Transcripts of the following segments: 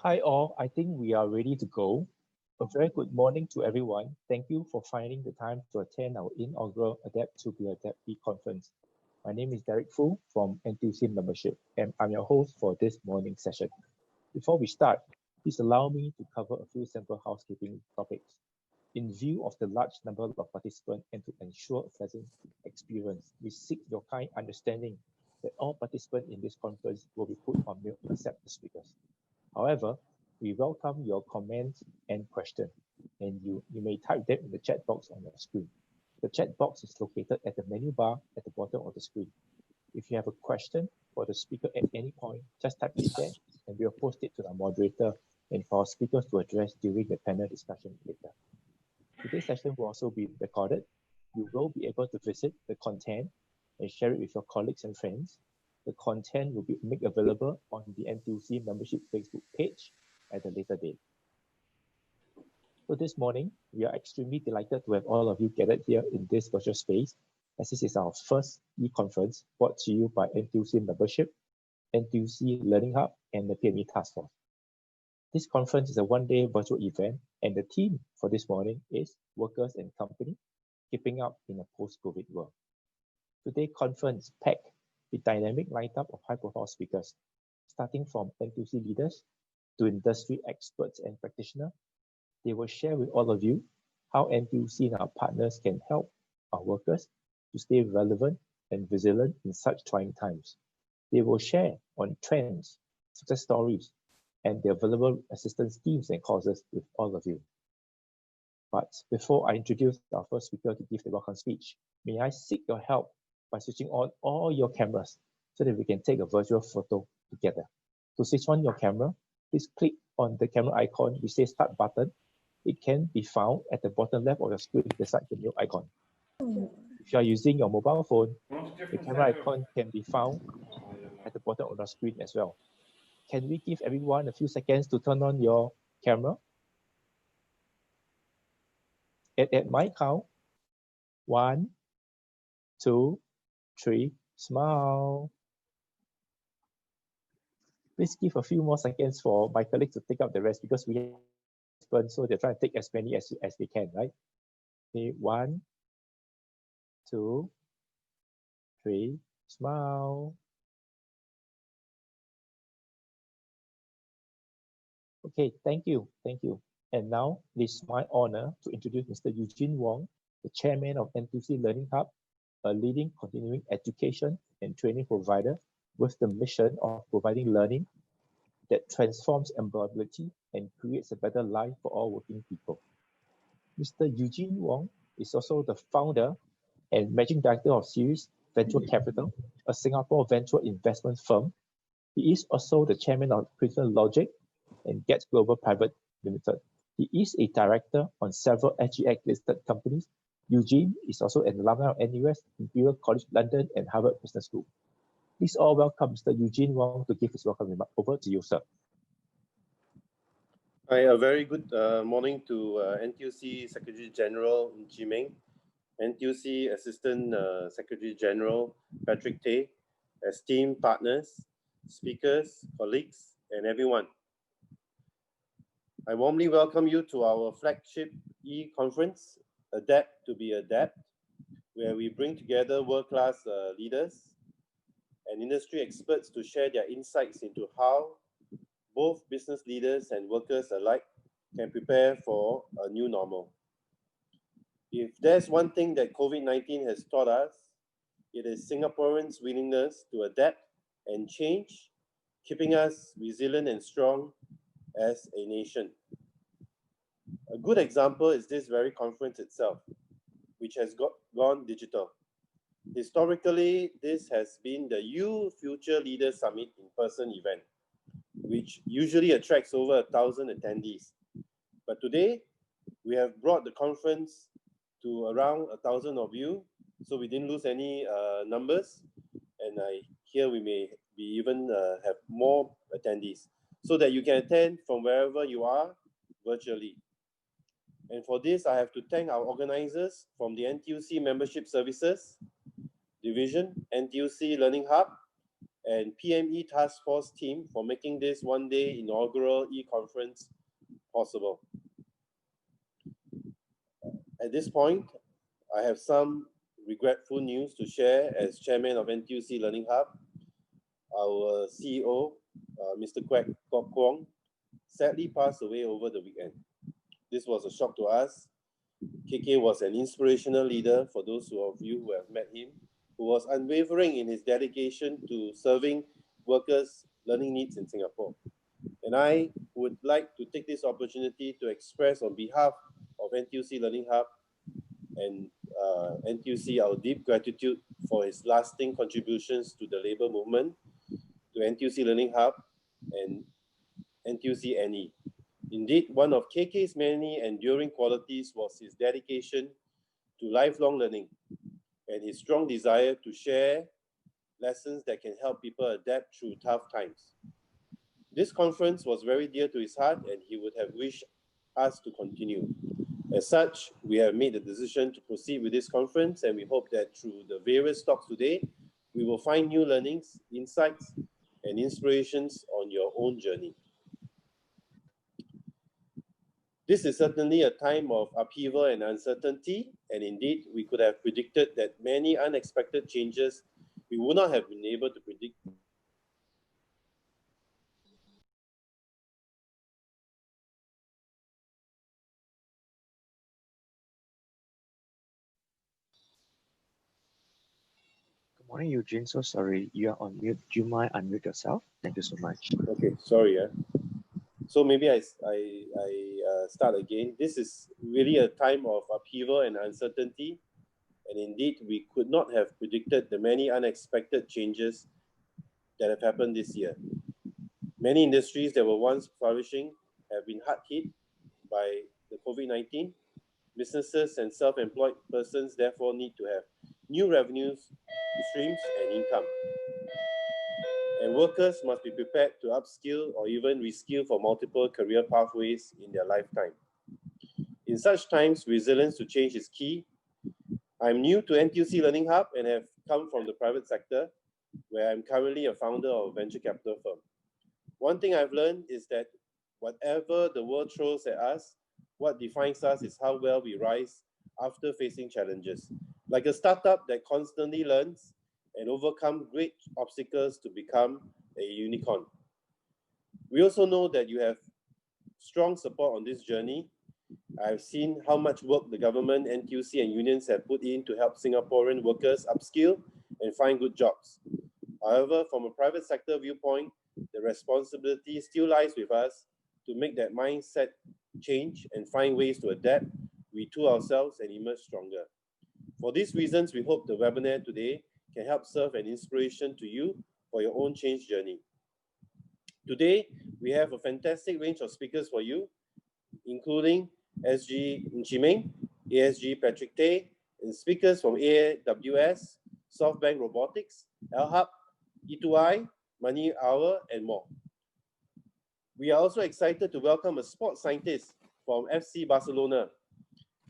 Hi all, I think we are ready to go. A very good morning to everyone. Thank you for finding the time to attend our inaugural Adept eConference. My name is Derek Fu from NTUC membership, and I'm your host for this morning session. Before we start, please allow me to cover a few simple housekeeping topics. In view of the large number of participants and to ensure a pleasant experience, we seek your kind understanding that all participants in this conference will be put on mute except the speakers. However, we welcome your comments and questions, and you may type them in the chat box on your screen. The chat box is located at the menu bar at the bottom of the screen. If you have a question for the speaker at any point, just type it there, and we'll post it to the moderator and for our speakers to address during the panel discussion later. Today's session will also be recorded. You will be able to visit the content and share it with your colleagues and friends. The content will be made available on the NTUC membership Facebook page at a later date. So this morning, we are extremely delighted to have all of you gathered here in this virtual space, as this is our first e-conference brought to you by NTUC membership, NTUC LearningHub, and the PME Task Force. This conference is a one-day virtual event, and the theme for this morning is Workers and Company, Keeping Up in a Post-COVID World. Today's conference is packed with dynamic lineup of high-profile speakers, starting from NTUC leaders to industry experts and practitioners. They will share with all of you how NTUC and our partners can help our workers to stay relevant and resilient in such trying times. They will share on trends, success stories, and the available assistance schemes and courses with all of you. But before I introduce our first speaker to give the welcome speech, may I seek your help by switching on all your cameras so that we can take a virtual photo together. To switch on your camera, please click on the camera icon which says Start button. It can be found at the bottom left of your screen beside the new icon. If you are using your mobile phone, the camera icon can be found at the bottom of the screen as well. Can we give everyone a few seconds to turn on your camera? At my count, 1, 2, 3, smile. Please give a few more seconds for my colleagues to take up the rest because we have so they're trying to take as many as they can, right? Okay, 1, 2, 3, smile. Okay, thank you. And now it's my honor to introduce Mr. Eugene Wong, the chairman of NTUC LearningHub, a leading continuing education and training provider with the mission of providing learning that transforms employability and creates a better life for all working people. Mr. Eugene Wong is also the founder and managing director of Series Venture Capital, a Singapore venture investment firm. He is also the chairman of Crystal Logic and Get Global Private Limited. He is a director on several SGX-listed companies. Eugene is also an alumni of NUS, Imperial College London, and Harvard Business School. Please all welcome Mr. Eugene Wong to give his welcome remark. Over to you, sir. Hi, a very good morning to NTUC Secretary General Chee Meng, NTUC Assistant Secretary General Patrick Tay, esteemed partners, speakers, colleagues, and everyone. I warmly welcome you to our flagship e-conference, Adapt to be Adept, where we bring together world-class leaders and industry experts to share their insights into how both business leaders and workers alike can prepare for a new normal. If there's one thing that COVID-19 has taught us, it is Singaporeans' willingness to adapt and change, keeping us resilient and strong as a nation. A good example is this very conference itself, which has gone digital. Historically, this has been the U Future Leaders Summit in-person event, which usually attracts over 1,000 attendees. But today, we have brought the conference to around 1,000 of you, so we didn't lose any numbers, and here we may be even have more attendees, so that you can attend from wherever you are virtually. And for this, I have to thank our organizers from the NTUC Membership Services Division, NTUC LearningHub, and PME Task Force team for making this one-day inaugural e-conference possible. At this point, I have some regretful news to share as chairman of NTUC Learning Hub. Our CEO, Mr. Kok Wong, sadly passed away over the weekend. This was a shock to us. KK was an inspirational leader for those of you who have met him, who was unwavering in his dedication to serving workers' learning needs in Singapore. And I would like to take this opportunity to express on behalf of NTUC Learning Hub and NTUC our deep gratitude for his lasting contributions to the labour movement, to NTUC Learning Hub and NTUC NE. Indeed, one of KK's many enduring qualities was his dedication to lifelong learning and his strong desire to share lessons that can help people adapt through tough times. This conference was very dear to his heart, and he would have wished us to continue. As such, we have made the decision to proceed with this conference, and we hope that through the various talks today, we will find new learnings, insights, and inspirations on your own journey. This is certainly a time of upheaval and uncertainty, and indeed, we could have predicted that many unexpected changes we would not have been able to predict. Good morning, Eugene. So sorry, you are on mute. Do you mind unmute yourself? Thank you so much. Okay, sorry. So maybe I start again. This is really a time of upheaval and uncertainty. And indeed, we could not have predicted the many unexpected changes that have happened this year. Many industries that were once flourishing have been hard hit by the COVID-19. Businesses and self-employed persons therefore need to have new revenues, streams, and income. And workers must be prepared to upskill or even reskill for multiple career pathways in their lifetime. In such times, resilience to change is key. I'm new to NTUC Learning Hub and have come from the private sector, where I'm currently a founder of a venture capital firm. One thing I've learned is that whatever the world throws at us, what defines us is how well we rise after facing challenges. Like a startup that constantly learns and overcome great obstacles to become a unicorn. We also know that you have strong support on this journey. I've seen how much work the government, NTUC, and unions have put in to help Singaporean workers upskill and find good jobs. However, from a private sector viewpoint, the responsibility still lies with us to make that mindset change and find ways to adapt, retool ourselves, and emerge stronger. For these reasons, we hope the webinar today can help serve an inspiration to you for your own change journey. Today, we have a fantastic range of speakers for you, including SG Meng, ASG Patrick Tay, and speakers from AWS, SoftBank Robotics, LHub, E2I, Money Hour, and more. We are also excited to welcome a sports scientist from FC Barcelona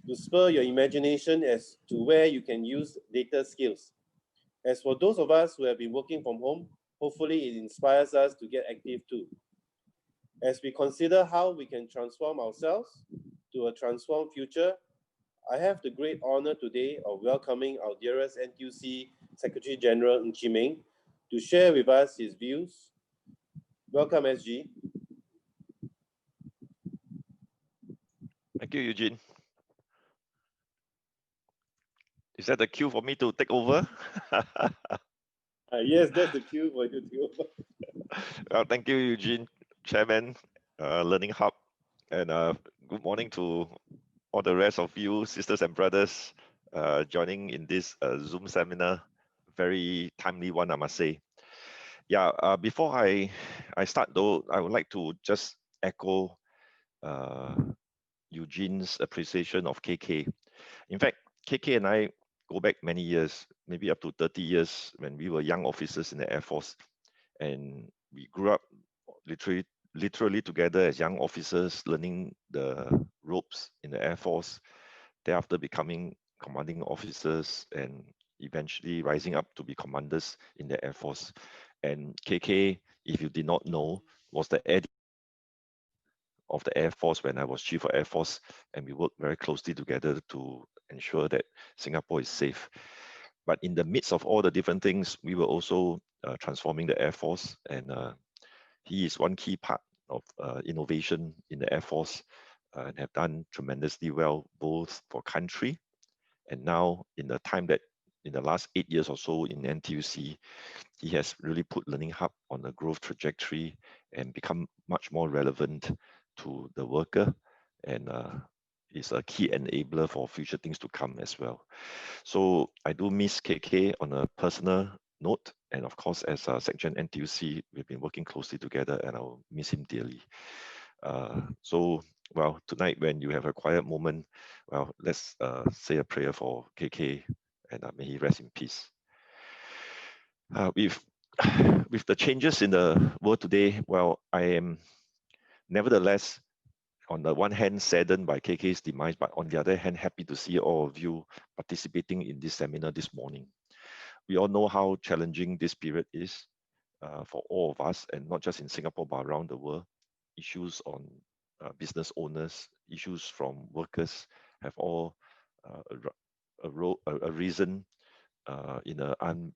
to spur your imagination as to where you can use data skills. As for those of us who have been working from home, hopefully it inspires us to get active too. As we consider how we can transform ourselves to a transformed future, I have the great honor today of welcoming our dearest NTUC Secretary General Chee Meng to share with us his views. Welcome, SG. Thank you, Eugene. Is that the cue for me to take over? Yes, that's the cue for you to take over. Well, thank you, Eugene, Chairman, Learning Hub, and good morning to all the rest of you, sisters and brothers, joining in this Zoom seminar. Very timely one, I must say. Yeah, before I start though, I would like to just echo Eugene's appreciation of KK. In fact, KK and I go back many years, maybe up to 30 years, when we were young officers in the Air Force. And we grew up literally together as young officers, learning the ropes in the Air Force, thereafter becoming commanding officers and eventually rising up to be commanders in the Air Force. And KK, if you did not know, was the editor of the Air Force when I was Chief of Air Force, and we worked very closely together to ensure that Singapore is safe. But in the midst of all the different things, we were also transforming the Air Force, and he is one key part of innovation in the Air Force, and have done tremendously well, both for country and now in the time that in the last 8 years or so in NTUC, he has really put LearningHub on a growth trajectory and become much more relevant to the worker, and is a key enabler for future things to come as well. So I do miss KK on a personal note, and of course as a section NTUC, we've been working closely together, and I'll miss him dearly. So well, tonight when you have a quiet moment, well, let's say a prayer for KK, and may he rest in peace. With the changes in the world today, well, I am nevertheless, on the one hand, saddened by KK's demise, but on the other hand, happy to see all of you participating in this seminar this morning. We all know how challenging this period is for all of us, and not just in Singapore, but around the world. Issues on business owners, issues from workers have all arisen in an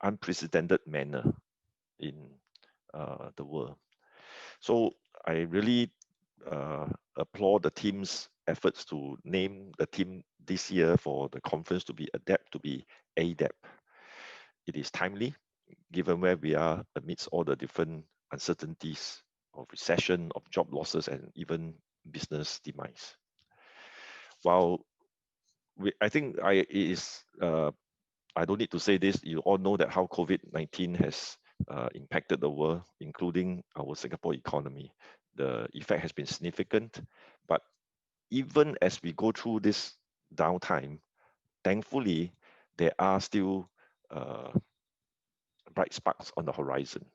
unprecedented manner in the world. So I really applaud the team's efforts to name the team this year for the conference to be Adept to be Adept. It is timely, given where we are amidst all the different uncertainties of recession, of job losses, and even business demise. While I think it is, I don't need to say this, you all know that how COVID-19 has impacted the world, including our Singapore economy. The effect has been significant, but even as we go through this downtime, thankfully, there are still bright sparks on the horizon.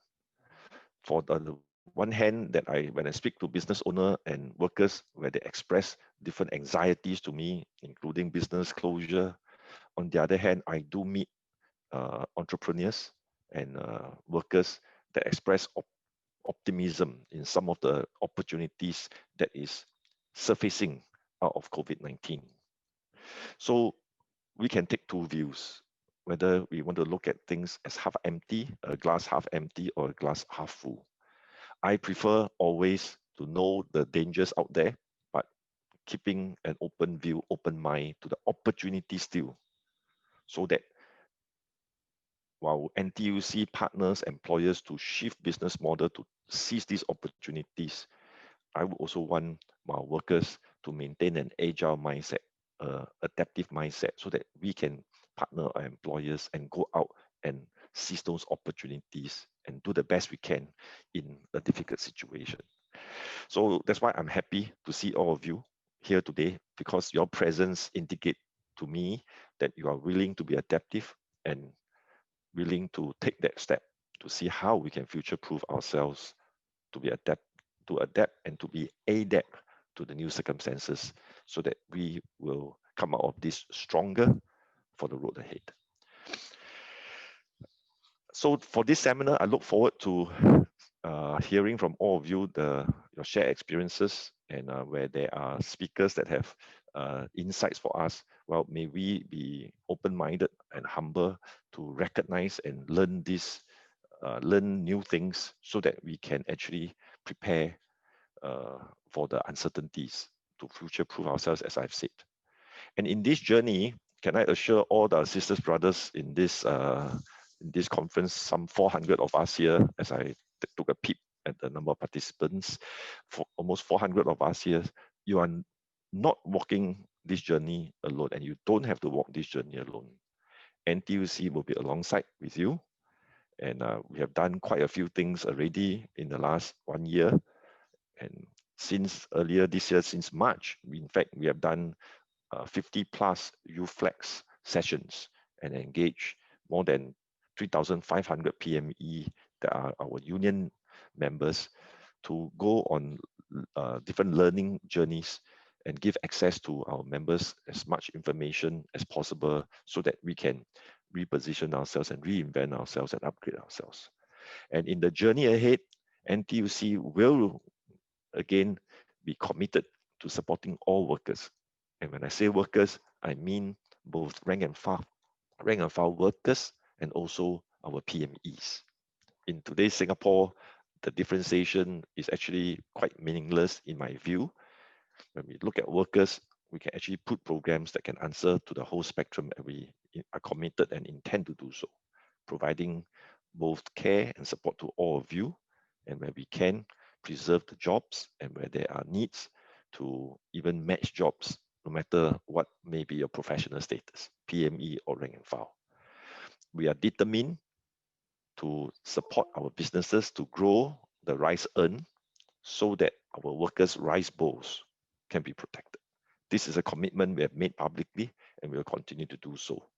For the one hand, that when I speak to business owner and workers, where they express different anxieties to me, including business closure. On the other hand, I do meet entrepreneurs and workers that express optimism in some of the opportunities that is surfacing out of COVID-19. So we can take two views, whether we want to look at things as half empty, a glass half empty, or a glass half full. I prefer always to know the dangers out there, but keeping an open view, open mind to the opportunity still, so that while NTUC partners employers to shift business model to seize these opportunities, I would also want my workers to maintain an agile mindset, adaptive mindset, so that we can partner our employers and go out and seize those opportunities and do the best we can in a difficult situation. So that's why I'm happy to see all of you here today, because your presence indicate to me that you are willing to be adaptive and willing to take that step to see how we can future-proof ourselves to adapt and to be adept to the new circumstances, so that we will come out of this stronger for the road ahead. So for this seminar, I look forward to hearing from all of you your shared experiences, and where there are speakers that have insights for us. Well, may we be open-minded and humble to recognize and learn new things, so that we can actually prepare for the uncertainties to future-proof ourselves, as I've said. And in this journey, can I assure all the sisters, brothers in this conference, some 400 of us here, as I took a peep at the number of participants, for almost 400 of us here, you are not walking this journey alone, and you don't have to walk this journey alone. NTUC will be alongside with you, and we have done quite a few things already in the last 1 year. And since earlier this year, since March, in fact, we have done 50 plus youth flex sessions and engaged more than 3,500 PME that are our union members to go on different learning journeys and give access to our members as much information as possible, so that we can reposition ourselves and reinvent ourselves and upgrade ourselves. And in the journey ahead, NTUC will again be committed to supporting all workers. And when I say workers, I mean both rank and file workers and also our PMEs. In today's Singapore, the differentiation is actually quite meaningless in my view. When we look at workers, we can actually put programs that can answer to the whole spectrum, and we are committed and intend to do so, providing both care and support to all of you, and where we can, preserve the jobs, and where there are needs to even match jobs, no matter what may be your professional status, PME or rank and file. We are determined to support our businesses to grow the rise earn so that our workers' rice bowls can be protected. This is a commitment we have made publicly, and we will continue to do so.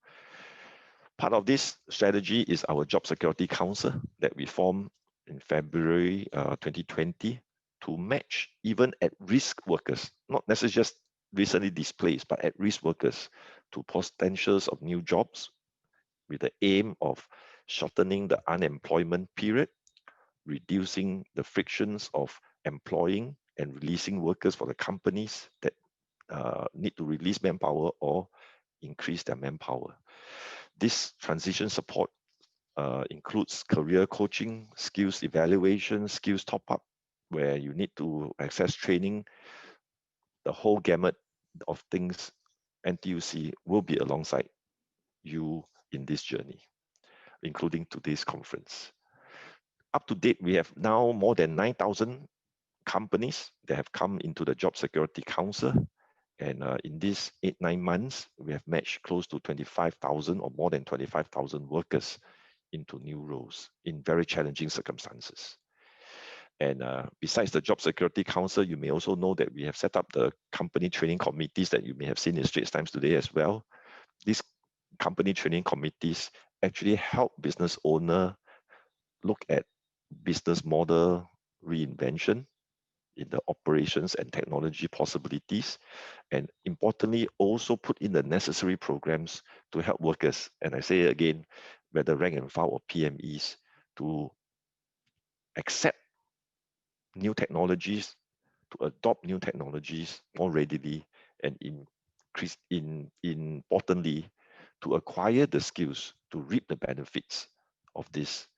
Part of this strategy is our Job Security Council that we formed in February 2020 to match even at-risk workers, not necessarily just recently displaced, but at-risk workers to potentials of new jobs, with the aim of shortening the unemployment period, reducing the frictions of employing and releasing workers for the companies that need to release manpower or increase their manpower. This transition support includes career coaching, skills evaluation, skills top-up, where you need to access training, the whole gamut of things. NTUC will be alongside you in this journey, including today's conference. Up to date, we have now more than 9,000 companies that have come into the Job Security Council. And in these 8-9 months, we have matched close to 25,000 or more than 25,000 workers into new roles in very challenging circumstances. And besides the Job Security Council, you may also know that we have set up the company training committees that you may have seen in Straits Times today as well. These company training committees actually help business owner look at business model reinvention in the operations and technology possibilities, and importantly, also put in the necessary programs to help workers, and I say it again, whether rank and file or PMEs, to accept new technologies, to adopt new technologies more readily, and importantly, to acquire the skills to reap the benefits of these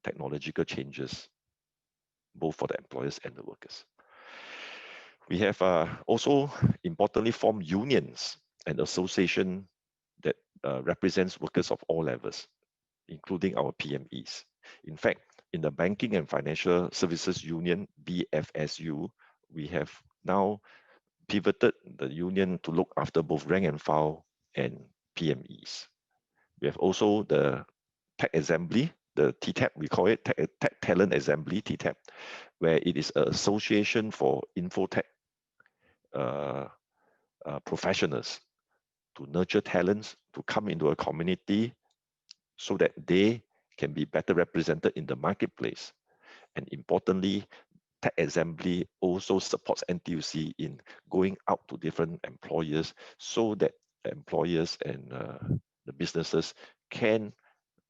technological changes, both for the employers and the workers. We have also importantly formed unions and association that represents workers of all levels, including our PMEs. In fact, in the Banking and Financial Services Union, BFSU, we have now pivoted the union to look after both rank and file and PMEs. We have also the Tech Assembly, the TTAP, we call it Tech Talent Assembly, TTAP, where it is an association for infotech professionals to nurture talents, to come into a community so that they can be better represented in the marketplace. And importantly, Tech Assembly also supports NTUC in going out to different employers so that the employers and the businesses can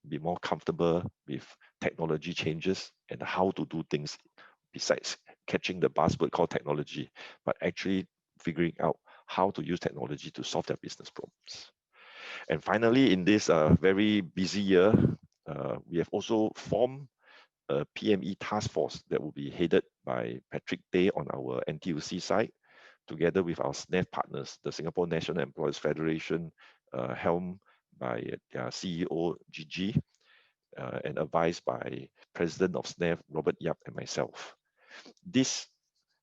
be more comfortable with technology changes and how to do things, besides catching the buzzword called technology, but actually figuring out how to use technology to solve their business problems. And finally, in this very busy year, we have also formed a PME task force that will be headed by Patrick Day on our NTUC side, together with our SNEF partners, the Singapore National Employers Federation, helmed by their CEO, Gigi, and advised by President of SNEF, Robert Yap, and myself. This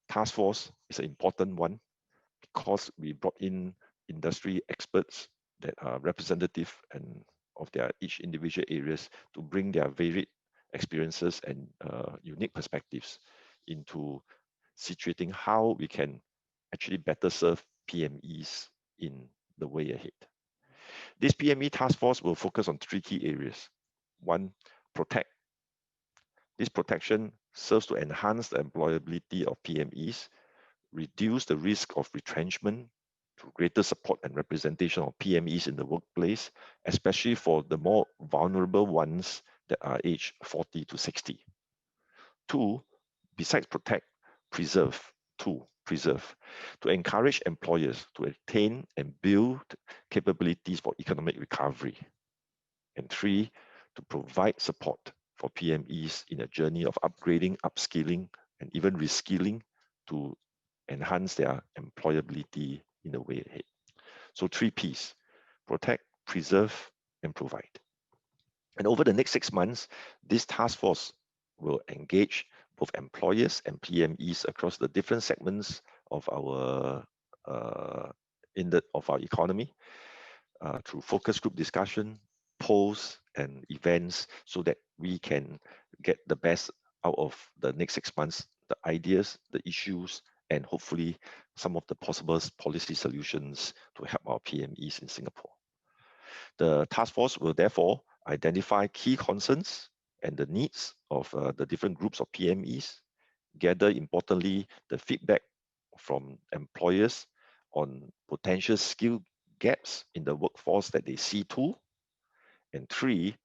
task force is an important one because we brought in industry experts that are representative and of their each individual areas to bring their varied experiences and unique perspectives into situating how we can actually better serve PMEs in the way ahead. This PME task force will focus on 3 key areas. 1, protect. This protection serves to enhance the employability of PMEs, reduce the risk of retrenchment, to to greater support and representation of PMEs in the workplace, especially for the more vulnerable ones that are aged 40 to 60. 2, besides protect, preserve. Preserve, to encourage employers to attain and build capabilities for economic recovery. And 3, to provide support for PMEs in a journey of upgrading, upskilling, and even reskilling to enhance their employability in the way ahead. So 3 Ps: protect, preserve, and provide. And over the next 6 months, this task force will engage both employers and PMEs across the different segments of our economy through focus group discussion, polls, and events, so that we can get the best out of the next 6 months, the ideas, the issues, and hopefully some of the possible policy solutions to help our PMEs in Singapore. The task force will therefore identify key concerns and the needs of the different groups of PMEs, gather importantly the feedback from employers on potential skill gaps in the workforce that they see too, and 3,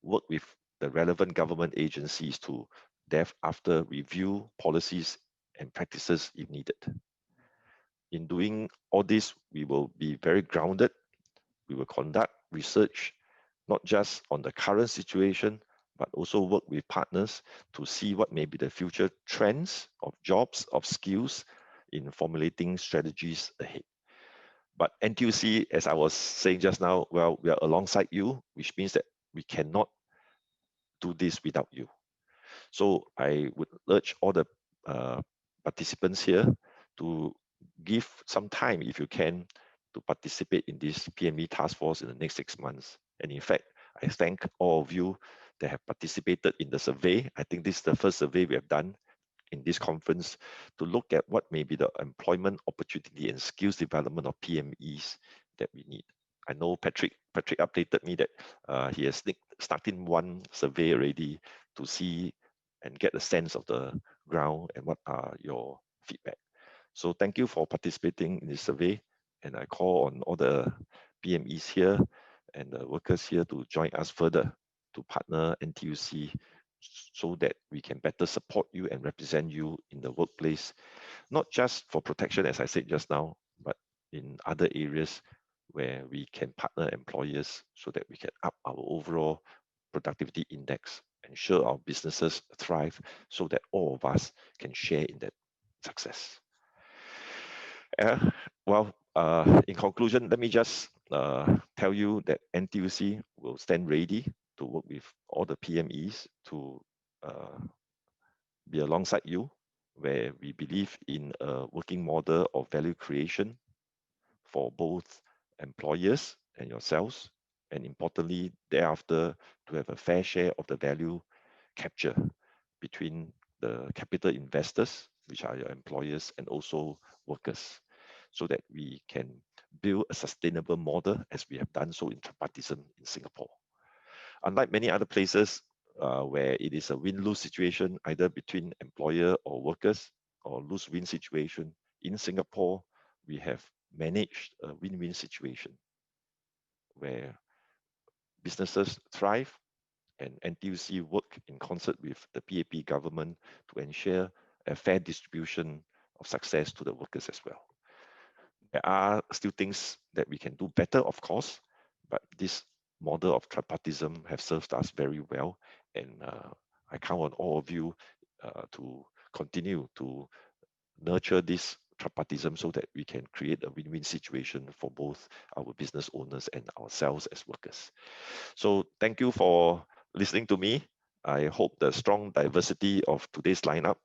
work with the relevant government agencies to thereafter review policies and practices if needed. In doing all this, we will be very grounded. We will conduct research, not just on the current situation, but also work with partners to see what may be the future trends of jobs, of skills in formulating strategies ahead. But NTUC, as I was saying just now, well, we are alongside you, which means that we cannot do this without you. So I would urge all the participants here to give some time, if you can, to participate in this PME task force in the next 6 months. And in fact, I thank all of you that have participated in the survey. I think this is the first survey we have done in this conference to look at what may be the employment opportunity and skills development of PMEs that we need. I know Patrick updated me that he has started one survey already to see and get a sense of the ground and what are your feedback. So thank you for participating in this survey, and I call on all the PMEs here and the workers here to join us further to partner NTUC so that we can better support you and represent you in the workplace, not just for protection, as I said just now, but in other areas where we can partner employers so that we can up our overall productivity index, ensure our businesses thrive so that all of us can share in that success. In conclusion, let me just tell you that NTUC will stand ready to work with all the PMEs to be alongside you, where we believe in a working model of value creation for both employers and yourselves, and importantly, thereafter, to have a fair share of the value capture between the capital investors, which are your employers, and also workers, so that we can build a sustainable model as we have done so in tripartism in Singapore. Unlike many other places where it is a win-lose situation, either between employer or workers, or lose-win situation, in Singapore, we have managed a win-win situation where businesses thrive and NTUC work in concert with the PAP government to ensure a fair distribution of success to the workers as well. There are still things that we can do better, of course, but this model of tripartism have served us very well, and I count on all of you to continue to nurture this tripartism so that we can create a win-win situation for both our business owners and ourselves as workers. So thank you for listening to me. I hope the strong diversity of today's lineup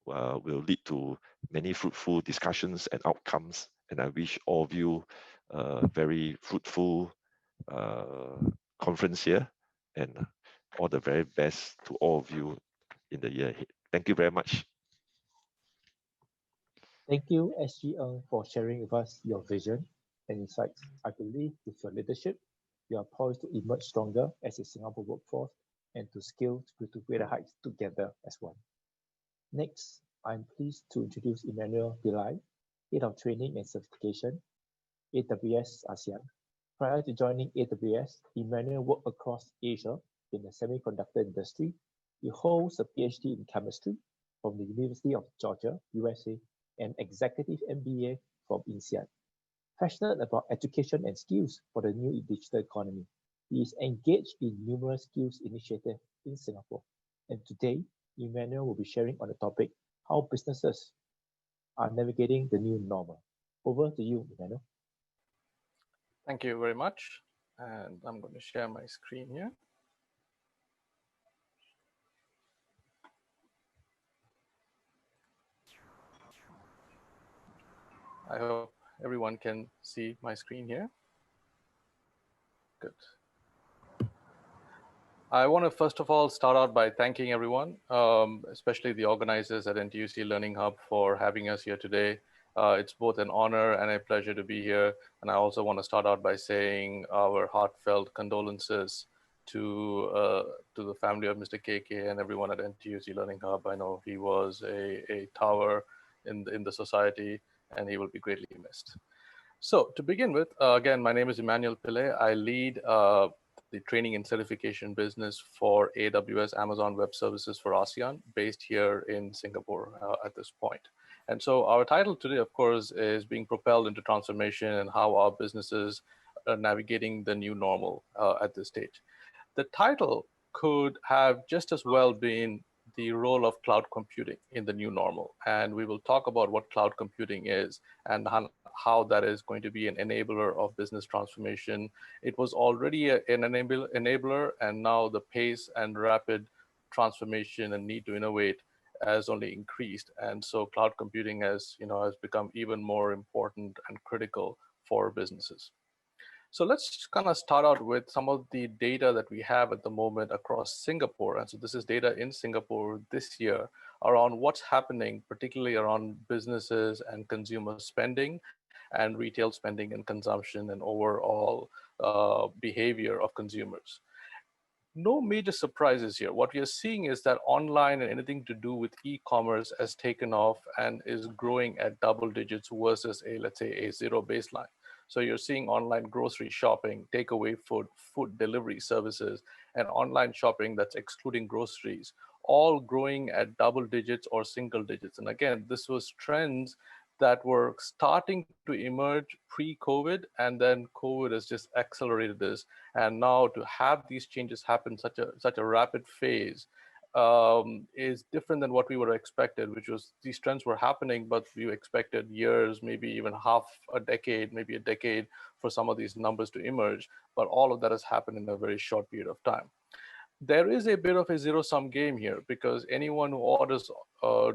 will lead to many fruitful discussions and outcomes, and I wish all of you a very fruitful conference here, and all the very best to all of you in the year ahead. Thank you very much. Thank you, SG Ng, for sharing with us your vision and insights. I believe with your leadership, you are poised to emerge stronger as a Singapore workforce and to scale to greater heights together as one. Next, I'm pleased to introduce Emmanuel Pillai, Head of Training and Certification. AWS ASEAN. Prior to joining AWS, Emmanuel worked across Asia in the semiconductor industry. He holds a PhD in chemistry from the University of Georgia, USA, and executive MBA from INSEAD. Passionate about education and skills for the new digital economy, he is engaged in numerous skills initiatives in Singapore. And today, Emmanuel will be sharing on the topic, how businesses are navigating the new normal. Over to you, Emmanuel. Thank you very much. And I'm going to share my screen here. I hope everyone can see my screen here. Good. I want to first of all start out by thanking everyone, especially the organizers at NTUC Learning Hub for having us here today. It's both an honor and a pleasure to be here. And I also want to start out by saying our heartfelt condolences to the family of Mr. KK and everyone at NTUC Learning Hub. I know he was a tower in the society, and he will be greatly missed. So to begin with, again, my name is Emmanuel Pillai. I lead the training and certification business for AWS Amazon Web Services for ASEAN, based here in Singapore at this point. And so our title today, of course, is being propelled into transformation and how our businesses are navigating the new normal at this stage. The title could have just as well been the role of cloud computing in the new normal. And we will talk about what cloud computing is and how that is going to be an enabler of business transformation. It was already an enabler, and now the pace and rapid transformation and need to innovate has only increased. And so cloud computing has become even more important and critical for businesses. So let's kind of start out with some of the data that we have at the moment across Singapore. And so this is data in Singapore this year around what's happening, particularly around businesses and consumer spending and retail spending and consumption and overall behavior of consumers. No major surprises here. What we are seeing is that online and anything to do with e-commerce has taken off and is growing at double digits versus let's say a zero baseline. So you're seeing online grocery shopping, takeaway food, food delivery services, and online shopping that's excluding groceries, all growing at double digits or single digits. And again, this was trends that were starting to emerge pre-COVID, and then COVID has just accelerated this. And now to have these changes happen such a rapid phase is different than what we would have expected, which was these trends were happening, but we expected years, maybe even half a decade, maybe a decade for some of these numbers to emerge. But all of that has happened in a very short period of time. There is a bit of a zero-sum game here because anyone who orders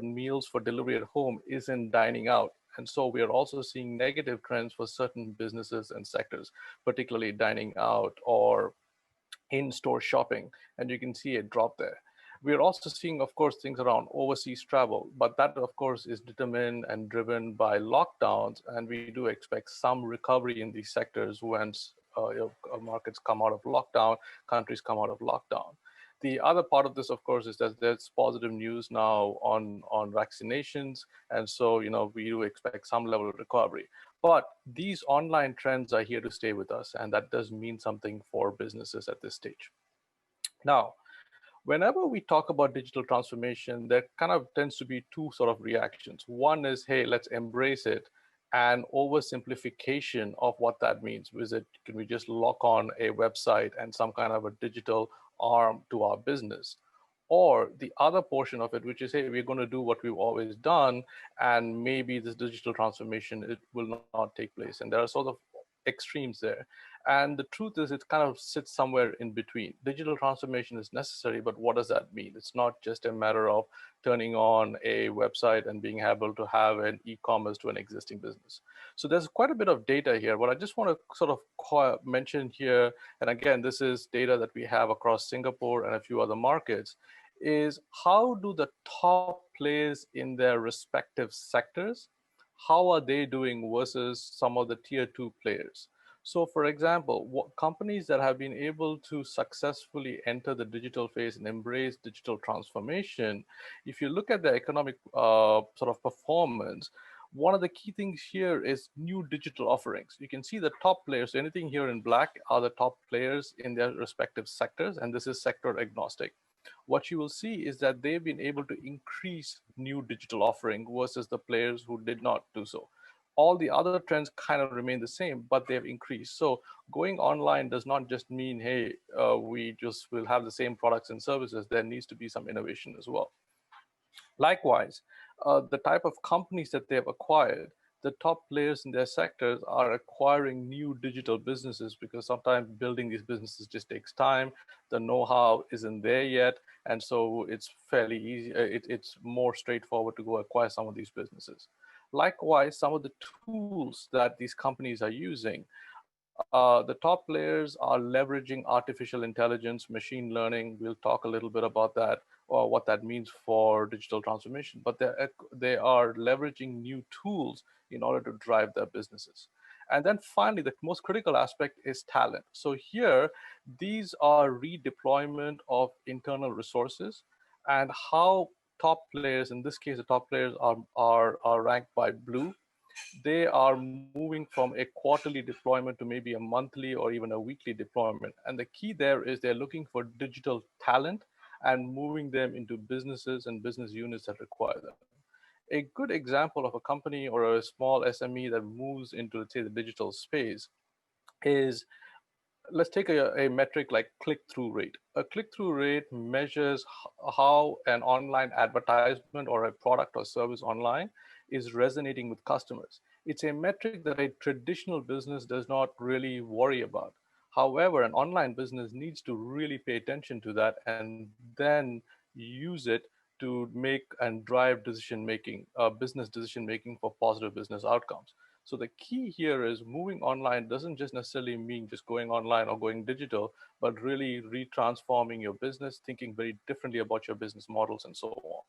meals for delivery at home isn't dining out. And so we are also seeing negative trends for certain businesses and sectors, particularly dining out or in-store shopping. And you can see a drop there. We are also seeing, of course, things around overseas travel, but that, of course, is determined and driven by lockdowns. And we do expect some recovery in these sectors once markets come out of lockdown, countries come out of lockdown. The other part of this, of course, is that there's positive news now on vaccinations. And so, we do expect some level of recovery. But these online trends are here to stay with us. And that does mean something for businesses at this stage. Now, whenever we talk about digital transformation, there kind of tends to be two sort of reactions. One is, hey, let's embrace it, and oversimplification of what that means. Can we just lock on a website and some kind of a digital arm to our business? Or the other portion of it, which is, hey, we're going to do what we've always done, and maybe this digital transformation, it will not take place. And there are sort of extremes there. And the truth is, it kind of sits somewhere in between. Digital transformation is necessary, but what does that mean? It's not just a matter of turning on a website and being able to have an e-commerce to an existing business. So there's quite a bit of data here. What I just want to sort of mention here, and again, this is data that we have across Singapore and a few other markets, is how do the top players in their respective sectors, how are they doing versus some of the tier 2 players? So for example, companies that have been able to successfully enter the digital phase and embrace digital transformation, if you look at the economic sort of performance, One of the key things here is new digital offerings. You can see the top players, so anything here in black are the top players in their respective sectors, and this is sector agnostic. What you will see is that they've been able to increase new digital offering versus the players who did not do so. All the other trends kind of remain the same, but they've increased. So going online does not just mean, hey, we just will have the same products and services. There needs to be some innovation as well. Likewise, the type of companies that they've acquired, the top players in their sectors are acquiring new digital businesses because sometimes building these businesses just takes time. The know-how isn't there yet. And so it's fairly easy. It's more straightforward to go acquire some of these businesses. Likewise, some of the tools that these companies are using, the top players are leveraging artificial intelligence, machine learning. We'll talk a little bit about that, or what that means for digital transformation. But they are leveraging new tools in order to drive their businesses. And then finally, the most critical aspect is talent. So here, these are redeployment of internal resources, and how top players, in this case, the top players are ranked by blue. They are moving from a quarterly deployment to maybe a monthly or even a weekly deployment. And the key there is they're looking for digital talent and moving them into businesses and business units that require them. A good example of a company or a small SME that moves into, let's say, the digital space is, let's take a metric like click-through rate. A click-through rate measures how an online advertisement or a product or service online is resonating with customers. It's a metric that a traditional business does not really worry about. However, an online business needs to really pay attention to that and then use it to make and drive decision making, business decision making for positive business outcomes. So the key here is moving online doesn't just necessarily mean just going online or going digital, but really retransforming your business, thinking very differently about your business models and so on.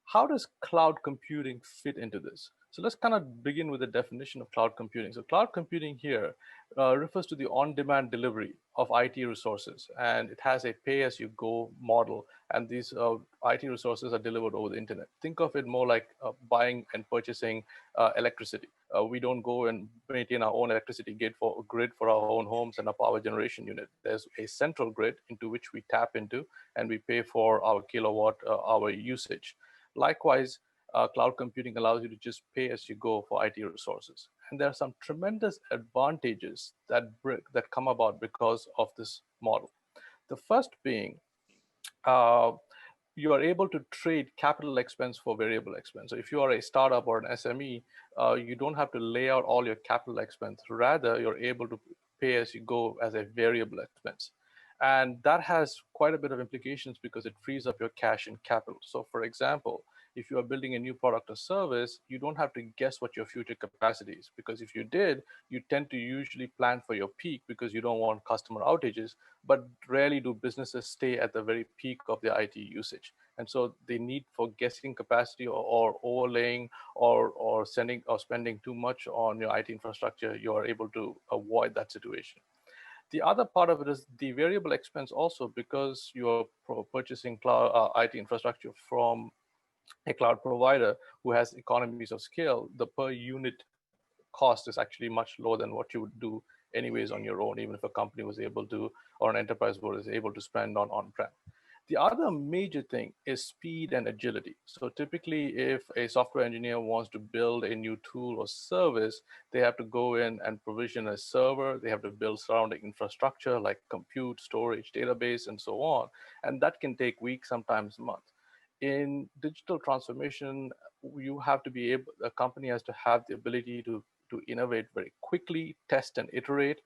How does cloud computing fit into this? So let's kind of begin with the definition of cloud computing. So cloud computing here refers to the on-demand delivery of IT resources, and it has a pay-as-you-go model, and these IT resources are delivered over the internet. Think of it more like buying and purchasing electricity. We don't go and maintain our own electricity grid for our own homes and a power generation unit. There's a central grid into which we tap into, and we pay for our kilowatt hour usage. Likewise, cloud computing allows you to just pay as you go for IT resources. And there are some tremendous advantages that come about because of this model. The first being, you are able to trade capital expense for variable expense. So if you are a startup or an SME, you don't have to lay out all your capital expense. Rather, you're able to pay as you go as a variable expense. And that has quite a bit of implications because it frees up your cash and capital. So for example, if you are building a new product or service, you don't have to guess what your future capacity is, because if you did, you tend to usually plan for your peak because you don't want customer outages, but rarely do businesses stay at the very peak of their IT usage. And so the need for guessing capacity or overlaying or spending too much on your IT infrastructure, you are able to avoid that situation. The other part of it is the variable expense also, because you're purchasing cloud IT infrastructure from a cloud provider who has economies of scale, the per unit cost is actually much lower than what you would do anyways on your own, even if a company was able to, or an enterprise was able to spend on-prem. The other major thing is speed and agility. So typically, if a software engineer wants to build a new tool or service, they have to go in and provision a server. They have to build surrounding infrastructure like compute, storage, database, and so on. And that can take weeks, sometimes months. In digital transformation, you have to be able, a company has to have the ability to innovate very quickly, test and iterate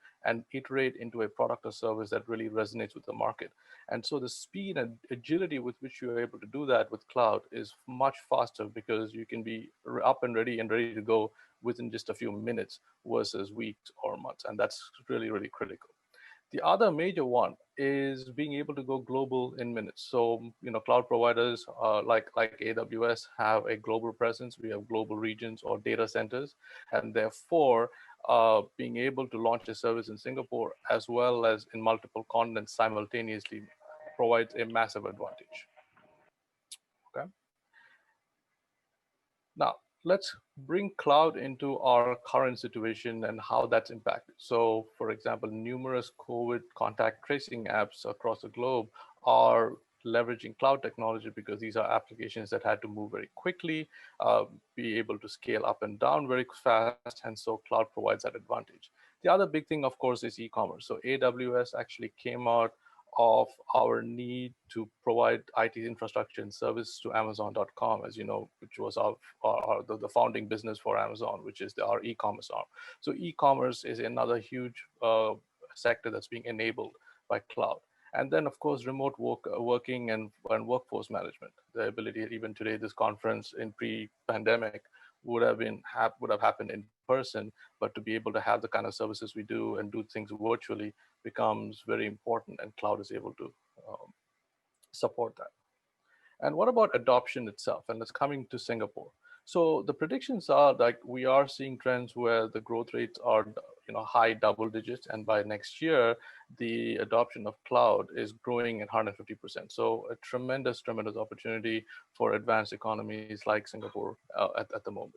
into a product or service that really resonates with the market. And so the speed and agility with which you're able to do that with cloud is much faster, because you can be up and ready to go within just a few minutes versus weeks or months. And that's really, really critical. The other major one is being able to go global in minutes. So, cloud providers like AWS have a global presence. We have global regions or data centers, and therefore being able to launch a service in Singapore as well as in multiple continents simultaneously provides a massive advantage. Okay. Now, let's bring cloud into our current situation and how that's impacted. So, for example, numerous COVID contact tracing apps across the globe are leveraging cloud technology because these are applications that had to move very quickly, be able to scale up and down very fast, and so cloud provides that advantage. The other big thing, of course, is e-commerce. So AWS actually came out of our need to provide IT infrastructure and service to Amazon.com, as you know, which was the founding business for Amazon, which is our e-commerce arm. So e-commerce is another huge sector that's being enabled by cloud. And then, of course, remote working and workforce management. The ability, even today, this conference in pre-pandemic would have happened in person, but to be able to have the kind of services we do and do things virtually becomes very important, and cloud is able to support that. And what about adoption itself? And it's coming to Singapore. So the predictions are like we are seeing trends where the growth rates are, high double digits, and by next year, the adoption of cloud is growing at 150%. So a tremendous opportunity for advanced economies like Singapore at the moment.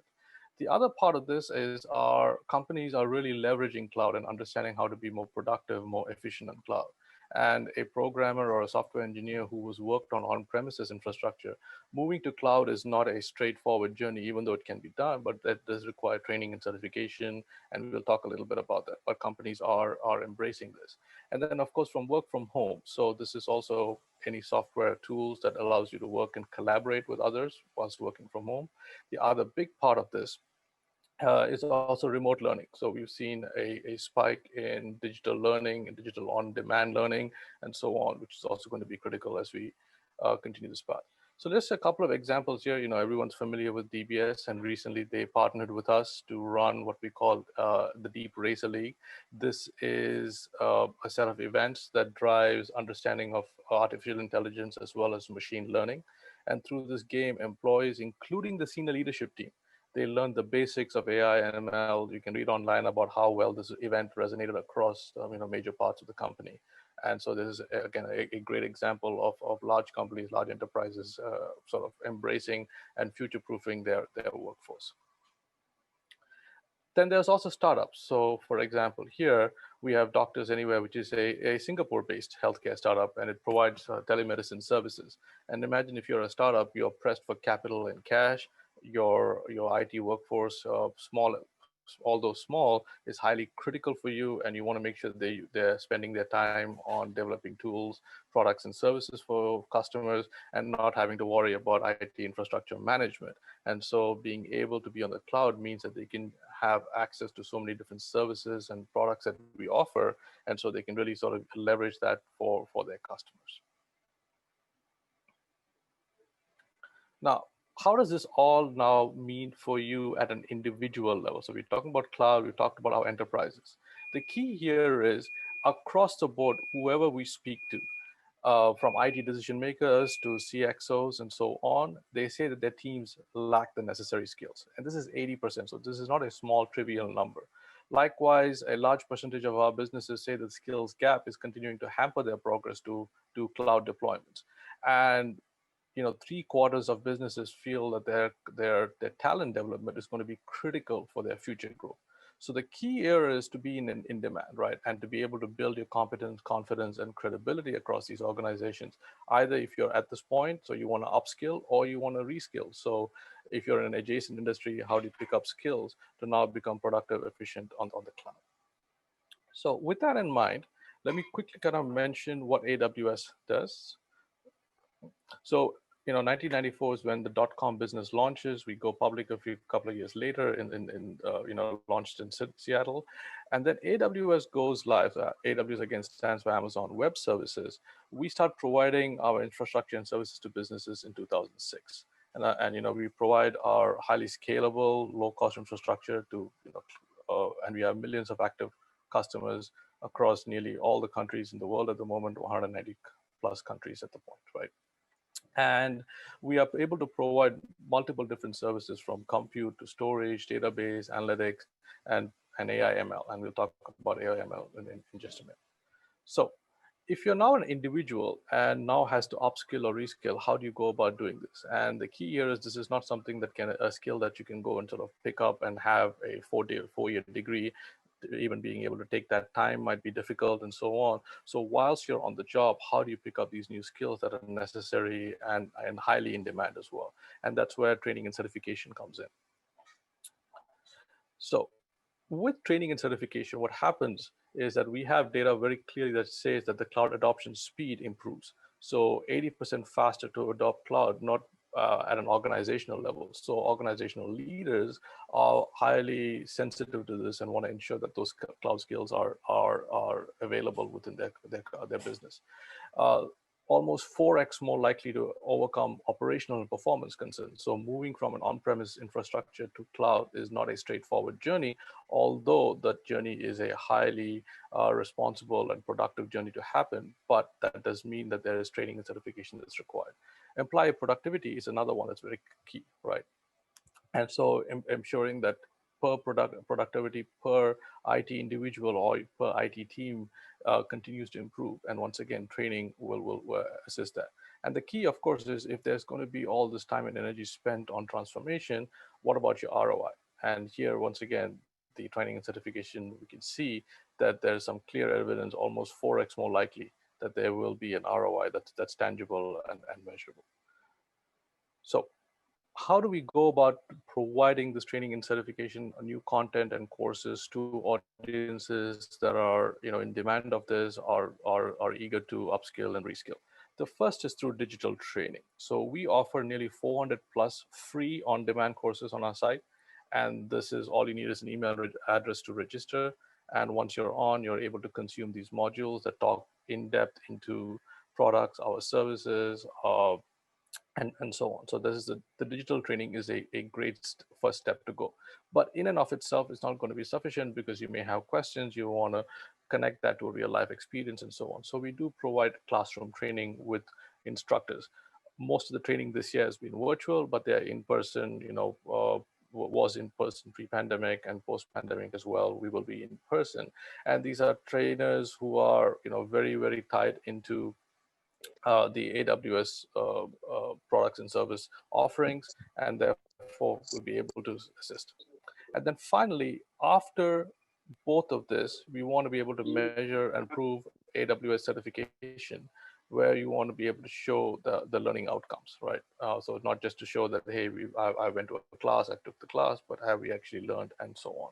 The other part of this is our companies are really leveraging cloud and understanding how to be more productive, more efficient on cloud. And a programmer or a software engineer who was worked on-premises infrastructure, moving to cloud is not a straightforward journey, even though it can be done, but that does require training and certification. And we'll talk a little bit about that, but companies are embracing this. And then of course, from work from home. So this is also any software tools that allows you to work and collaborate with others whilst working from home. The other big part of this is also remote learning. So we've seen a spike in digital learning and digital on-demand learning and so on, which is also going to be critical as we continue this path. So just a couple of examples here. Everyone's familiar with DBS, and recently they partnered with us to run what we call the Deep Racer League. This is a set of events that drives understanding of artificial intelligence as well as machine learning. And through this game, employees, including the senior leadership team, they learned the basics of AI and ML. You can read online about how well this event resonated across major parts of the company. And so this is, again, a great example of large companies, large enterprises sort of embracing and future-proofing their workforce. Then there's also startups. So for example, here we have Doctors Anywhere, which is a Singapore-based healthcare startup, and it provides telemedicine services. And imagine if you're a startup, you're pressed for capital and cash. Your IT workforce, although small, is highly critical for you, and you want to make sure they're spending their time on developing tools, products, and services for customers, and not having to worry about IT infrastructure management. And so being able to be on the cloud means that they can have access to so many different services and products that we offer, and so they can really sort of leverage that for their customers. Now, how does this all now mean for you at an individual level? So we're talking about cloud, we talked about our enterprises. The key here is across the board, whoever we speak to, from IT decision makers to CXOs and so on, they say that their teams lack the necessary skills. And this is 80%, so this is not a small trivial number. Likewise, a large percentage of our businesses say that the skills gap is continuing to hamper their progress to cloud deployments. And 3/4 of businesses feel that their talent development is going to be critical for their future growth. So the key here is to be in demand, right? And to be able to build your competence, confidence, and credibility across these organizations, either if you're at this point, so you want to upskill or you want to reskill. So if you're in an adjacent industry, how do you pick up skills to now become productive, efficient on the cloud? So with that in mind, let me quickly kind of mention what AWS does. So 1994 is when the .com business launches. We go public a couple of years later, launched in Seattle, and then AWS goes live. AWS again stands for Amazon Web Services. We start providing our infrastructure and services to businesses in 2006, and we provide our highly scalable, low-cost infrastructure to and we have millions of active customers across nearly all the countries in the world at the moment, 190 plus countries at the point, right? And we are able to provide multiple different services from compute to storage, database, analytics, and AI ML. And we'll talk about AI ML in just a minute. So if you're now an individual and now has to upskill or reskill, how do you go about doing this? And the key here is this is not something that a skill that you can go and sort of pick up and have a four-year degree. Even being able to take that time might be difficult and so on. So whilst you're on the job, how do you pick up these new skills that are necessary and highly in demand as well? And that's where training and certification comes in. So with training and certification, what happens is that we have data very clearly that says that the cloud adoption speed improves. So 80% faster to adopt cloud, not at an organizational level. So organizational leaders are highly sensitive to this and want to ensure that those cloud skills are available within their business. Almost 4x more likely to overcome operational and performance concerns. So moving from an on-premise infrastructure to cloud is not a straightforward journey, although that journey is a highly responsible and productive journey to happen, but that does mean that there is training and certification that's required. Employee productivity is another one that's very key, right? And so ensuring that per productivity per IT individual or per IT team continues to improve. And once again, training will assist that. And the key, of course, is if there's going to be all this time and energy spent on transformation, what about your ROI? And here, once again, the training and certification, we can see that there's some clear evidence, almost 4x more likely that there will be an ROI that's tangible and measurable. So how do we go about providing this training and certification, new content and courses to audiences that are in demand of this or are eager to upskill and reskill? The first is through digital training. So we offer nearly 400 plus free on-demand courses on our site. And this is all you need is an email address to register. And once you're on, you're able to consume these modules that talk in depth into products, our services, and so on. So this is the digital training is a great first step to go. But in and of itself, it's not going to be sufficient because you may have questions, you want to connect that to a real life experience and so on. So we do provide classroom training with instructors. Most of the training this year has been virtual, but they're in person, was in person pre-pandemic and post-pandemic as well. We will be in person. And these are trainers who are, very, very tied into the AWS products and service offerings, and therefore will be able to assist. And then finally, after both of this, we want to be able to measure and prove AWS certification, where you want to be able to show the learning outcomes, right? So not just to show that, hey, I went to a class, I took the class, but have we actually learned and so on.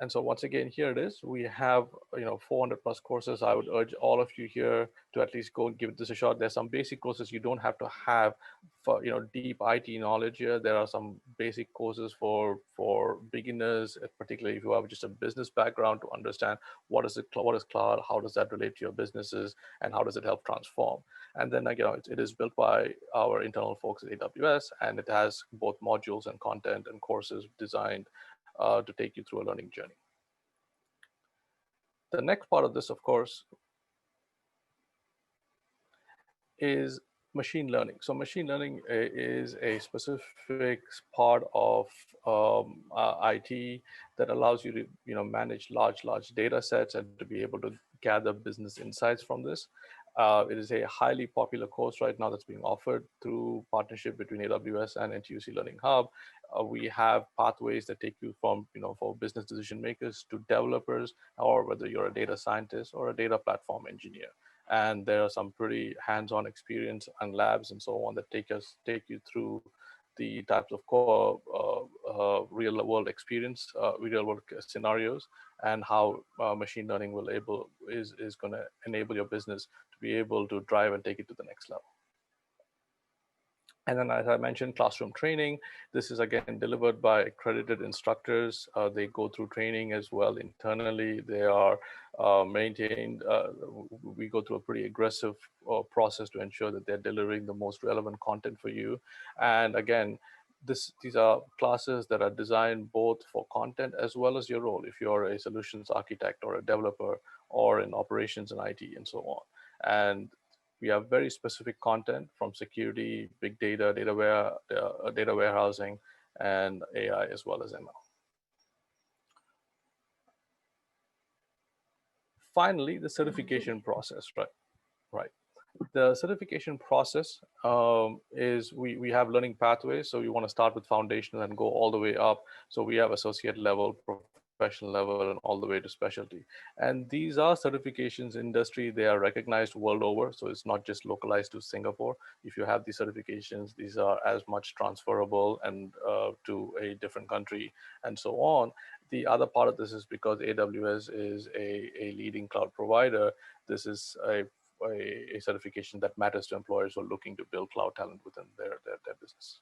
And so once again, here it is. We have 400 plus courses. I would urge all of you here to at least go and give this a shot. There's some basic courses you don't have to have for deep IT knowledge here. There are some basic courses for beginners, particularly if you have just a business background, to understand what is cloud, how does that relate to your businesses, and how does it help transform. And then again, it is built by our internal folks at AWS, and it has both modules and content and courses designed to take you through a learning journey. The next part of this, of course, is machine learning. So machine learning is a specific part of IT that allows you to manage large data sets and to be able to gather business insights from this. It is a highly popular course right now that's being offered through partnership between AWS and NTUC LearningHub. We have pathways that take you from, for business decision makers to developers, or whether you're a data scientist or a data platform engineer. And there are some pretty hands-on experience and labs and so on that take you through the types of core real-world experience, real-world scenarios, and how machine learning is going to enable your business to be able to drive and take it to the next level. And then, as I mentioned, classroom training. This is, again, delivered by accredited instructors. They go through training as well internally. They are maintained. We go through a pretty aggressive process to ensure that they're delivering the most relevant content for you. And again, these are classes that are designed both for content as well as your role, if you're a solutions architect or a developer or in operations and IT and so on. And we have very specific content from security, big data, data warehousing, and AI, as well as ML. finally, the certification process, right. The certification process is we have learning pathways. So you want to start with foundational and go all the way up. So we have associate level, professional level, and all the way to specialty. And these are certifications in industry. They are recognized world over. So it's not just localized to Singapore. If you have these certifications, these are as much transferable and to a different country and so on. The other part of this is because AWS is a leading cloud provider. This is a certification that matters to employers who are looking to build cloud talent within their business.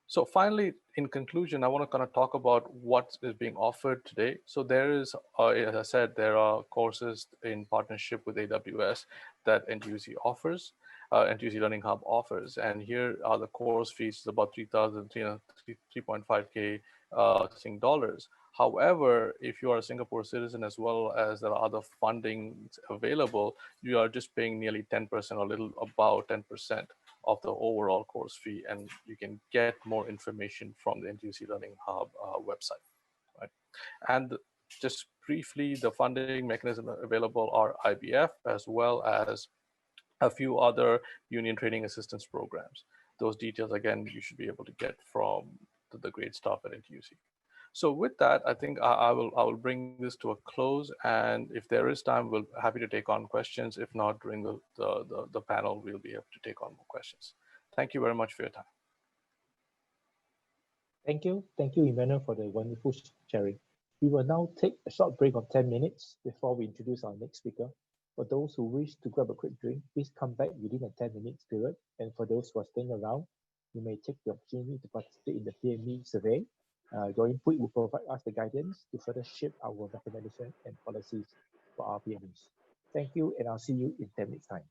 So finally, in conclusion, I want to kind of talk about what is being offered today. So there is, as I said, there are courses in partnership with AWS that NTUC offers, NTUC Learning Hub offers. And here are the course fees, about 3.5K Sing dollars. However, if you are a Singapore citizen, as well as there are other funding available, you are just paying nearly 10% or a little about 10% of the overall course fee, and you can get more information from the NTUC Learning Hub website, right? And just briefly, the funding mechanism available are IBF, as well as a few other union training assistance programs. Those details, again, you should be able to get from the great staff at NTUC. So with that, I think I will bring this to a close, and if there is time, we'll be happy to take on questions. If not, during the panel, we'll be able to take on more questions. Thank you very much for your time. Thank you, Emmanuel, for the wonderful sharing. We will now take a short break of 10 minutes before we introduce our next speaker. For those who wish to grab a quick drink, please come back within a 10-minute period. And for those who are staying around, you may take the opportunity to participate in the PME survey. Your input will provide us the guidance to further shape our recommendation and policies for our PMEs. Thank you, and I'll see you in 10 minutes' time.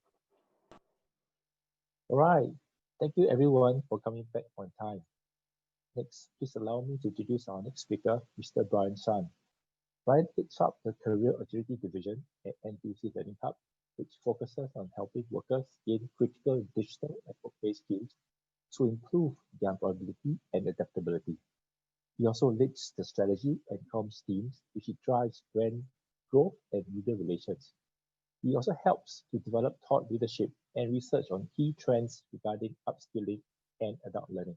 All right. Thank you, everyone, for coming back on time. Next, please allow me to introduce our next speaker, Mr. Brian Shan. Brian heads up the Career Agility Division at NTUC Learning Hub, which focuses on helping workers gain critical digital and workplace skills to improve their employability and adaptability. He also leads the strategy and comms teams, which he drives brand growth and media relations. He also helps to develop thought leadership and research on key trends regarding upskilling and adult learning.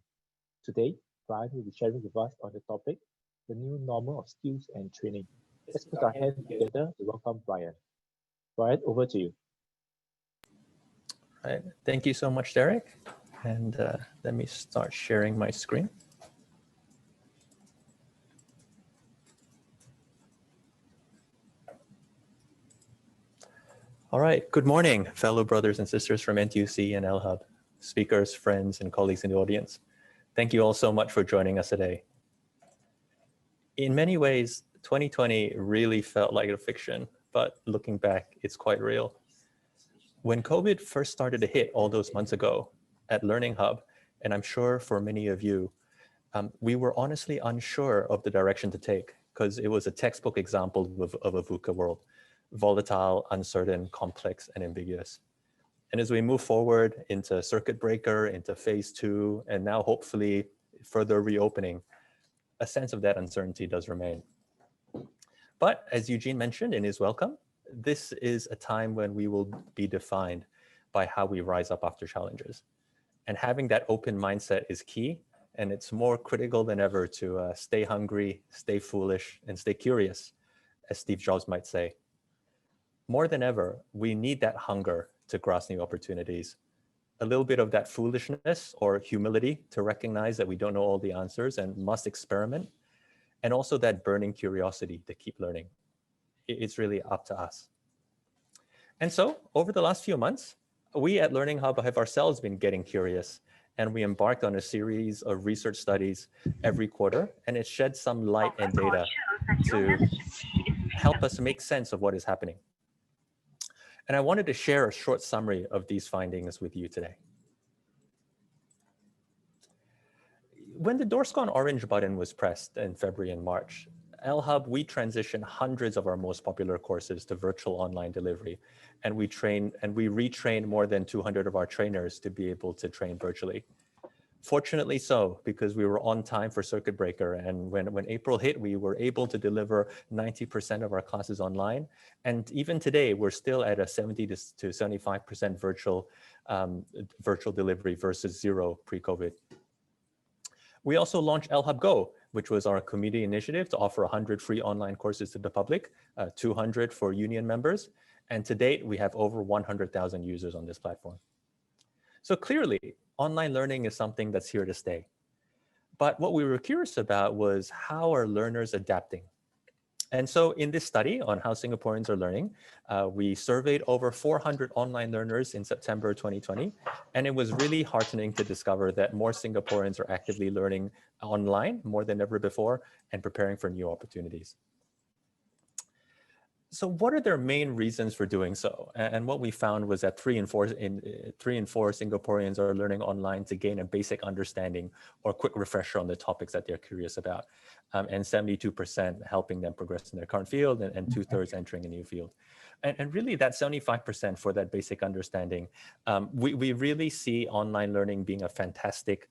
Today, Brian will be sharing with us on the topic, the new normal of skills and training. Let's put our hands together to welcome Brian. Brian, over to you. All right. Thank you so much, Derek. And let me start sharing my screen. All right, good morning, fellow brothers and sisters from NTUC and LHub, speakers, friends, and colleagues in the audience. Thank you all so much for joining us today. In many ways, 2020 really felt like a fiction, but looking back, it's quite real. When COVID first started to hit all those months ago at LearningHub, and I'm sure for many of you, we were honestly unsure of the direction to take because it was a textbook example of a VUCA world. Volatile, uncertain, complex, and ambiguous. And as we move forward into circuit breaker, into phase 2, and now hopefully further reopening, a sense of that uncertainty does remain. But as Eugene mentioned in his welcome, this is a time when we will be defined by how we rise up after challenges. And having that open mindset is key, and it's more critical than ever to stay hungry, stay foolish, and stay curious, as Steve Jobs might say. More than ever, we need that hunger to grasp new opportunities, a little bit of that foolishness or humility to recognize that we don't know all the answers and must experiment, and also that burning curiosity to keep learning. It's really up to us. And so over the last few months, we at LearningHub have ourselves been getting curious, and we embarked on a series of research studies every quarter, and it shed some light and data to help us make sense of what is happening. And I wanted to share a short summary of these findings with you today. When the Doors Gone Orange button was pressed in February and March, LHub, we transitioned hundreds of our most popular courses to virtual online delivery. And we retrained more than 200 of our trainers to be able to train virtually. Fortunately so, because we were on time for circuit breaker. And when April hit, we were able to deliver 90% of our classes online. And even today, we're still at a 70 to 75% virtual delivery versus 0 pre-COVID. We also launched LHub Go, which was our community initiative to offer 100 free online courses to the public, 200 for union members. And to date, we have over 100,000 users on this platform. So clearly, online learning is something that's here to stay. But what we were curious about was how are learners adapting? And so in this study on how Singaporeans are learning, we surveyed over 400 online learners in September 2020. And it was really heartening to discover that more Singaporeans are actively learning online more than ever before and preparing for new opportunities. So what are their main reasons for doing so? And what we found was that 3 in 4 Singaporeans are learning online to gain a basic understanding or quick refresher on the topics that they're curious about. And 72% helping them progress in their current field and 2/3 entering a new field. And really that 75% for that basic understanding, we really see online learning being a fantastic,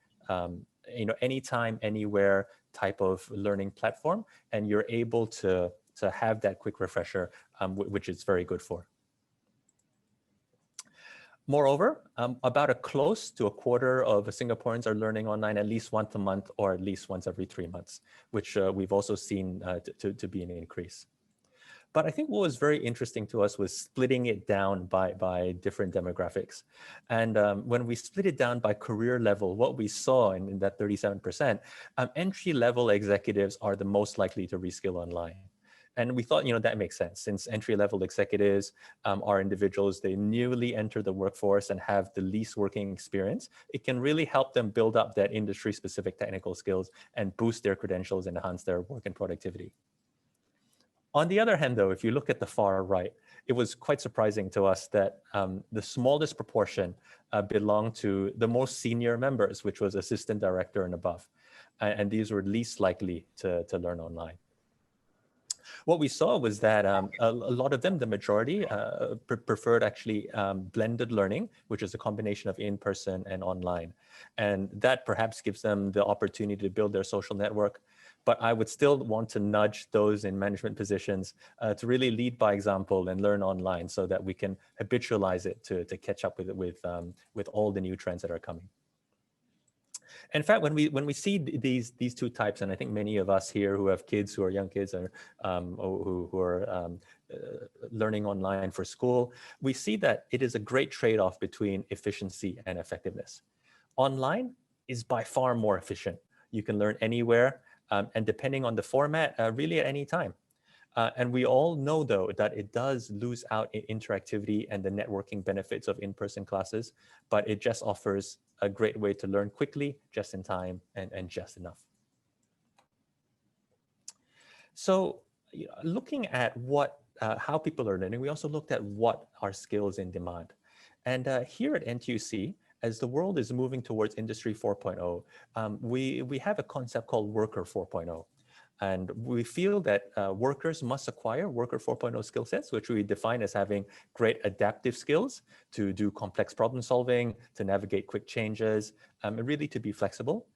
anytime, anywhere type of learning platform. And you're able to have that quick refresher, which it's very good for. Moreover, about close to a quarter of Singaporeans are learning online at least once a month or at least once every 3 months, which we've also seen to be an increase. But I think what was very interesting to us was splitting it down by different demographics. And when we split it down by career level, what we saw in that 37%, entry-level executives are the most likely to reskill online. And we thought, that makes sense, since entry-level executives are individuals, they newly enter the workforce and have the least working experience. It can really help them build up that industry-specific technical skills and boost their credentials and enhance their work and productivity. On the other hand, though, if you look at the far right, it was quite surprising to us that the smallest proportion belonged to the most senior members, which was assistant director and above. And these were least likely to learn online. What we saw was that a lot of them, the majority, preferred actually blended learning, which is a combination of in-person and online. And that perhaps gives them the opportunity to build their social network. But I would still want to nudge those in management positions to really lead by example and learn online so that we can habitualize it to catch up with all the new trends that are coming. In fact, when we see these two types, and I think many of us here who have kids who are young kids or who are learning online for school, we see that it is a great trade-off between efficiency and effectiveness. Online is by far more efficient. You can learn anywhere, and depending on the format, really at any time. And we all know, though, that it does lose out in interactivity and the networking benefits of in-person classes, but it just offers a great way to learn quickly, just in time, and just enough. So looking at how people are learning, we also looked at what are skills in demand. And here at NTUC, as the world is moving towards Industry 4.0, we have a concept called Worker 4.0. And we feel that workers must acquire Worker 4.0 skill sets, which we define as having great adaptive skills to do complex problem solving, to navigate quick changes, and really to be flexible.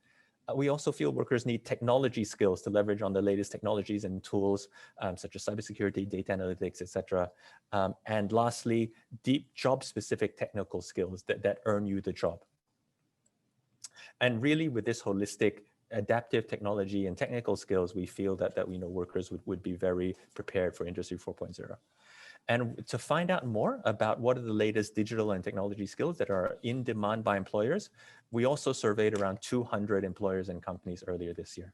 We also feel workers need technology skills to leverage on the latest technologies and tools, such as cybersecurity, data analytics, etc. And lastly, deep job-specific technical skills that earn you the job. And really, with this holistic adaptive technology and technical skills, we feel that workers would be very prepared for Industry 4.0. And to find out more about what are the latest digital and technology skills that are in demand by employers, we also surveyed around 200 employers and companies earlier this year.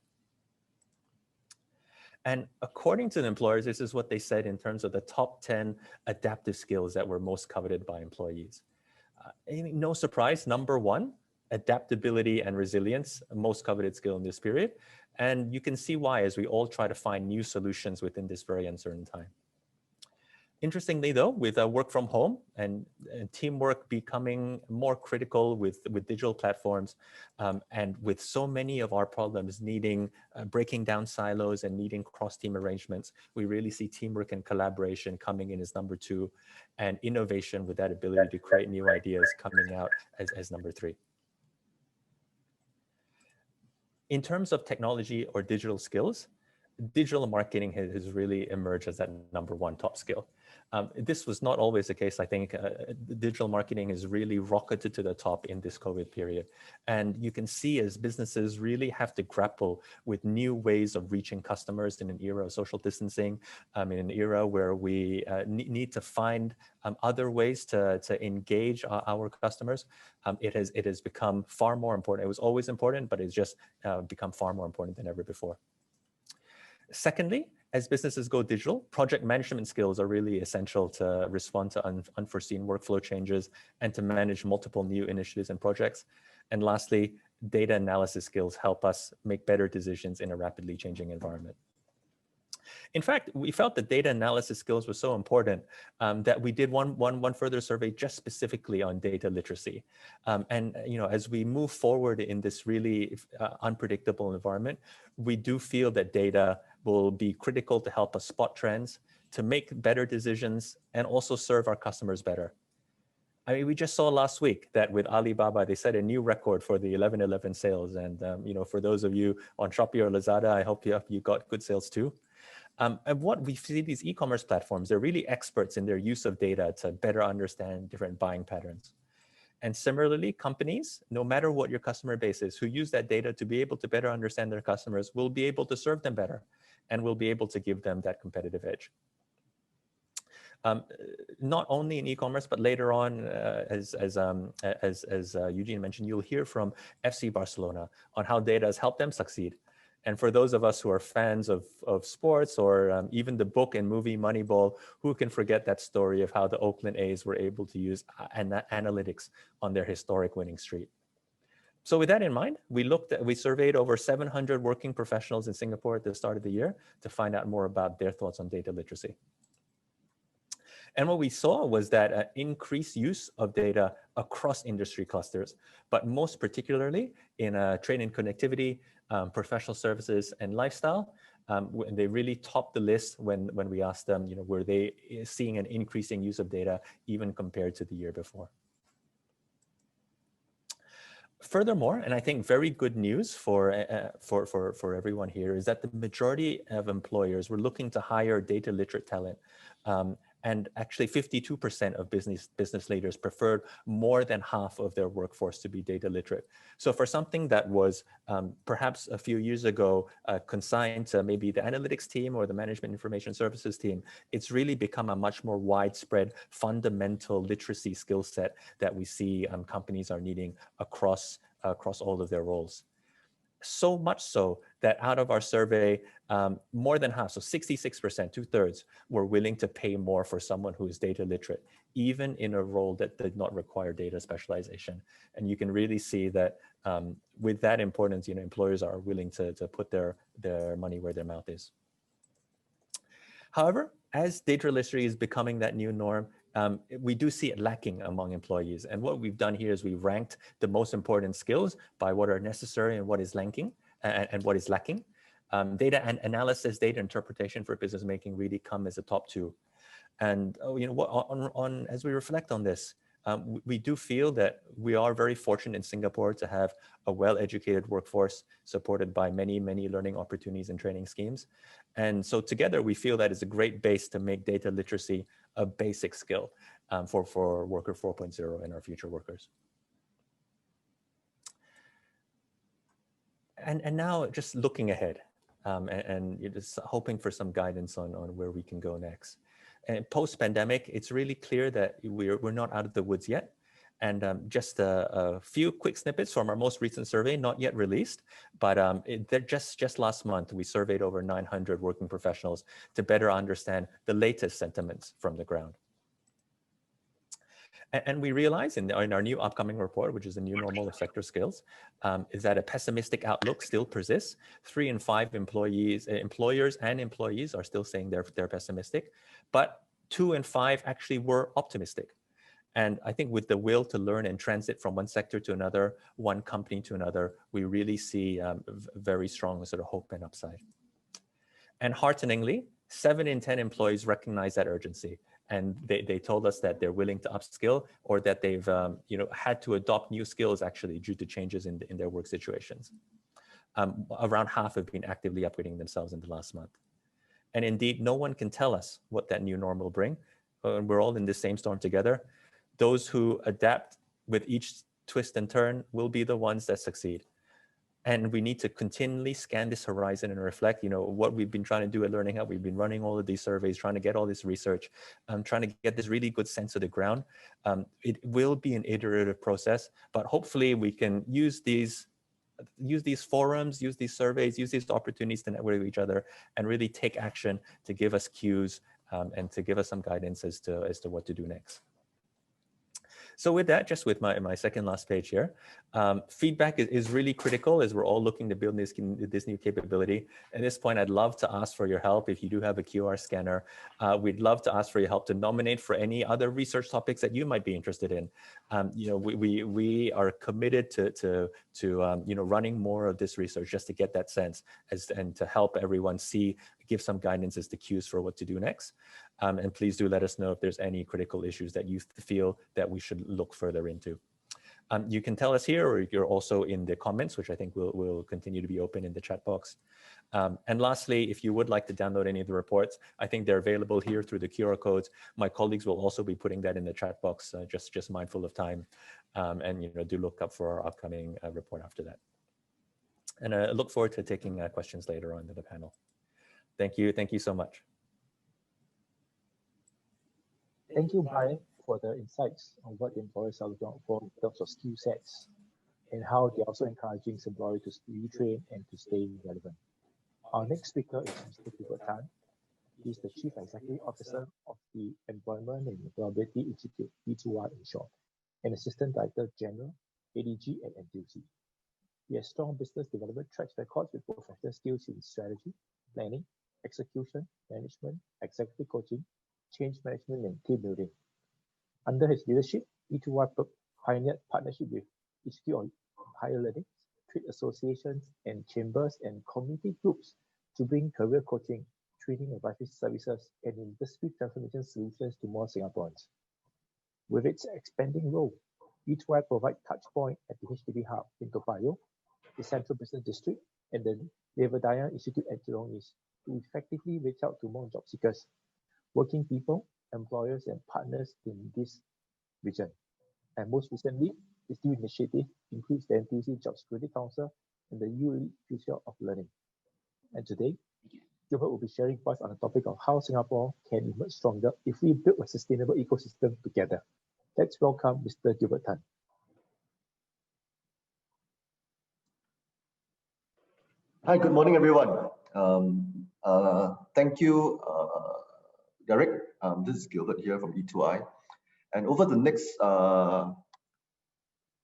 And according to the employers, this is what they said in terms of the top 10 adaptive skills that were most coveted by employees. No surprise, number 1, adaptability and resilience, most coveted skill in this period. And you can see why as we all try to find new solutions within this very uncertain time. Interestingly, though, with work from home and teamwork becoming more critical with digital platforms, and with so many of our problems needing breaking down silos and needing cross-team arrangements, we really see teamwork and collaboration coming in as number 2, and innovation with that ability to create new ideas coming out as number 3. In terms of technology or digital skills, digital marketing has really emerged as that #1 top skill. This was not always the case. I think digital marketing has really rocketed to the top in this COVID period. And you can see as businesses really have to grapple with new ways of reaching customers in an era of social distancing, in an era where we need to find other ways to engage our customers. It has become far more important. It was always important, but it's just become far more important than ever before. Secondly, as businesses go digital, project management skills are really essential to respond to unforeseen workflow changes and to manage multiple new initiatives and projects. And lastly, data analysis skills help us make better decisions in a rapidly changing environment. In fact, we felt that data analysis skills were so important that we did one further survey just specifically on data literacy. And as we move forward in this really unpredictable environment, we do feel that data will be critical to help us spot trends, to make better decisions, and also serve our customers better. I mean, we just saw last week that with Alibaba, they set a new record for the 11/11 sales. And for those of you on Shopee or Lazada, I hope you got good sales too. And what we see these e-commerce platforms, they're really experts in their use of data to better understand different buying patterns. And similarly, companies, no matter what your customer base is, who use that data to be able to better understand their customers, will be able to serve them better and will be able to give them that competitive edge. Not only in e-commerce, but later on, as Eugene mentioned, you'll hear from FC Barcelona on how data has helped them succeed. And for those of us who are fans of sports or even the book and movie Moneyball, who can forget that story of how the Oakland A's were able to use analytics on their historic winning streak? So with that in mind, we surveyed over 700 working professionals in Singapore at the start of the year to find out more about their thoughts on data literacy. And what we saw was that increased use of data across industry clusters, but most particularly in trade and connectivity, professional services, and lifestyle. They really topped the list when we asked them, were they seeing an increasing use of data even compared to the year before? Furthermore, and I think very good news for everyone here, is that the majority of employers were looking to hire data literate talent. And actually 52% of business leaders preferred more than half of their workforce to be data literate. So for something that was perhaps a few years ago consigned to maybe the analytics team or the management information services team, it's really become a much more widespread fundamental literacy skill set that we see companies are needing across all of their roles. So much so that out of our survey, more than half, so 66%, 2/3, were willing to pay more for someone who is data literate, even in a role that did not require data specialization. And you can really see that with that importance, employers are willing to put their money where their mouth is. However, as data literacy is becoming that new norm, we do see it lacking among employees. And what we've done here is we ranked the most important skills by what are necessary and what is lacking. Data and analysis, data interpretation for business making really come as the top two. And as we reflect on this, we do feel that we are very fortunate in Singapore to have a well-educated workforce supported by many, many learning opportunities and training schemes. And so together, we feel that is a great base to make data literacy a basic skill for Worker 4.0 and our future workers. And now just looking ahead and just hoping for some guidance on where we can go next. And post-pandemic, it's really clear that we're not out of the woods yet. And just a few quick snippets from our most recent survey, not yet released, but just last month, we surveyed over 900 working professionals to better understand the latest sentiments from the ground. And we realize in our new upcoming report, which is the new normal of sector skills, is that a pessimistic outlook still persists. 3 in 5 employers and employees are still saying they're pessimistic, but 2 in 5 actually were optimistic. And I think with the will to learn and transit from one sector to another, one company to another, we really see very strong sort of hope and upside. And hearteningly, 7 in 10 employees recognize that urgency. And they told us that they're willing to upskill or that they've had to adopt new skills actually due to changes in their work situations. around half have been actively upgrading themselves in the last month. And indeed, no one can tell us what that new normal will bring. We're all in this same storm together. Those who adapt with each twist and turn will be the ones that succeed. And we need to continually scan this horizon and reflect, what we've been trying to do at LearningHub. We've been running all of these surveys, trying to get all this research, trying to get this really good sense of the ground. It will be an iterative process, but hopefully we can use these forums, use these surveys, use these opportunities to network with each other and really take action to give us cues and to give us some guidance as to what to do next. So with that, just with my second last page here, feedback is really critical as we're all looking to build this new capability. At this point, I'd love to ask for your help. If you do have a QR scanner, we'd love to ask for your help to nominate for any other research topics that you might be interested in. We are committed to running more of this research just to get that sense and to help everyone give some guidance as to cues for what to do next. And please do let us know if there's any critical issues that you feel that we should look further into. You can tell us here, or you're also in the comments, which I think will continue to be open in the chat box. And lastly, if you would like to download any of the reports, I think they're available here through the QR codes. My colleagues will also be putting that in the chat box, just mindful of time. And do look up for our upcoming report after that. And I look forward to taking questions later on in the panel. Thank you so much. Thank you, Brian, for the insights on what the employers are looking out for in terms of skill sets and how they're also encouraging employees to retrain and to stay relevant. Our next speaker is Mr. Gilbert. He's the Chief Executive Officer of the Employment and Employability Institute, E2I in short, and Assistant Director General, ADG at NTUC. He has strong business development track records with professional skills in strategy, planning, execution, management, executive coaching, change management, and team building. Under his leadership, E2I pioneered partnership with Institute of Higher Learning, trade associations, and chambers and community groups to bring career coaching, training advisory services, and industry transformation solutions to more Singaporeans. With its expanding role, E2I provides touchpoint at the HDB Hub in Toa Payoh, the Central Business District, and the Devadaya Institute at Jurong East to effectively reach out to more job seekers, working people, employers, and partners in this region. And most recently, its new initiative includes the NTUC Job Security Council and the UE Future of Learning. And today, Gilbert will be sharing with us on the topic of how Singapore can emerge stronger if we build a sustainable ecosystem together. Let's welcome Mr. Gilbert Tan. Hi, good morning, everyone. Thank you, Derek. This is Gilbert here from E2I. And over the next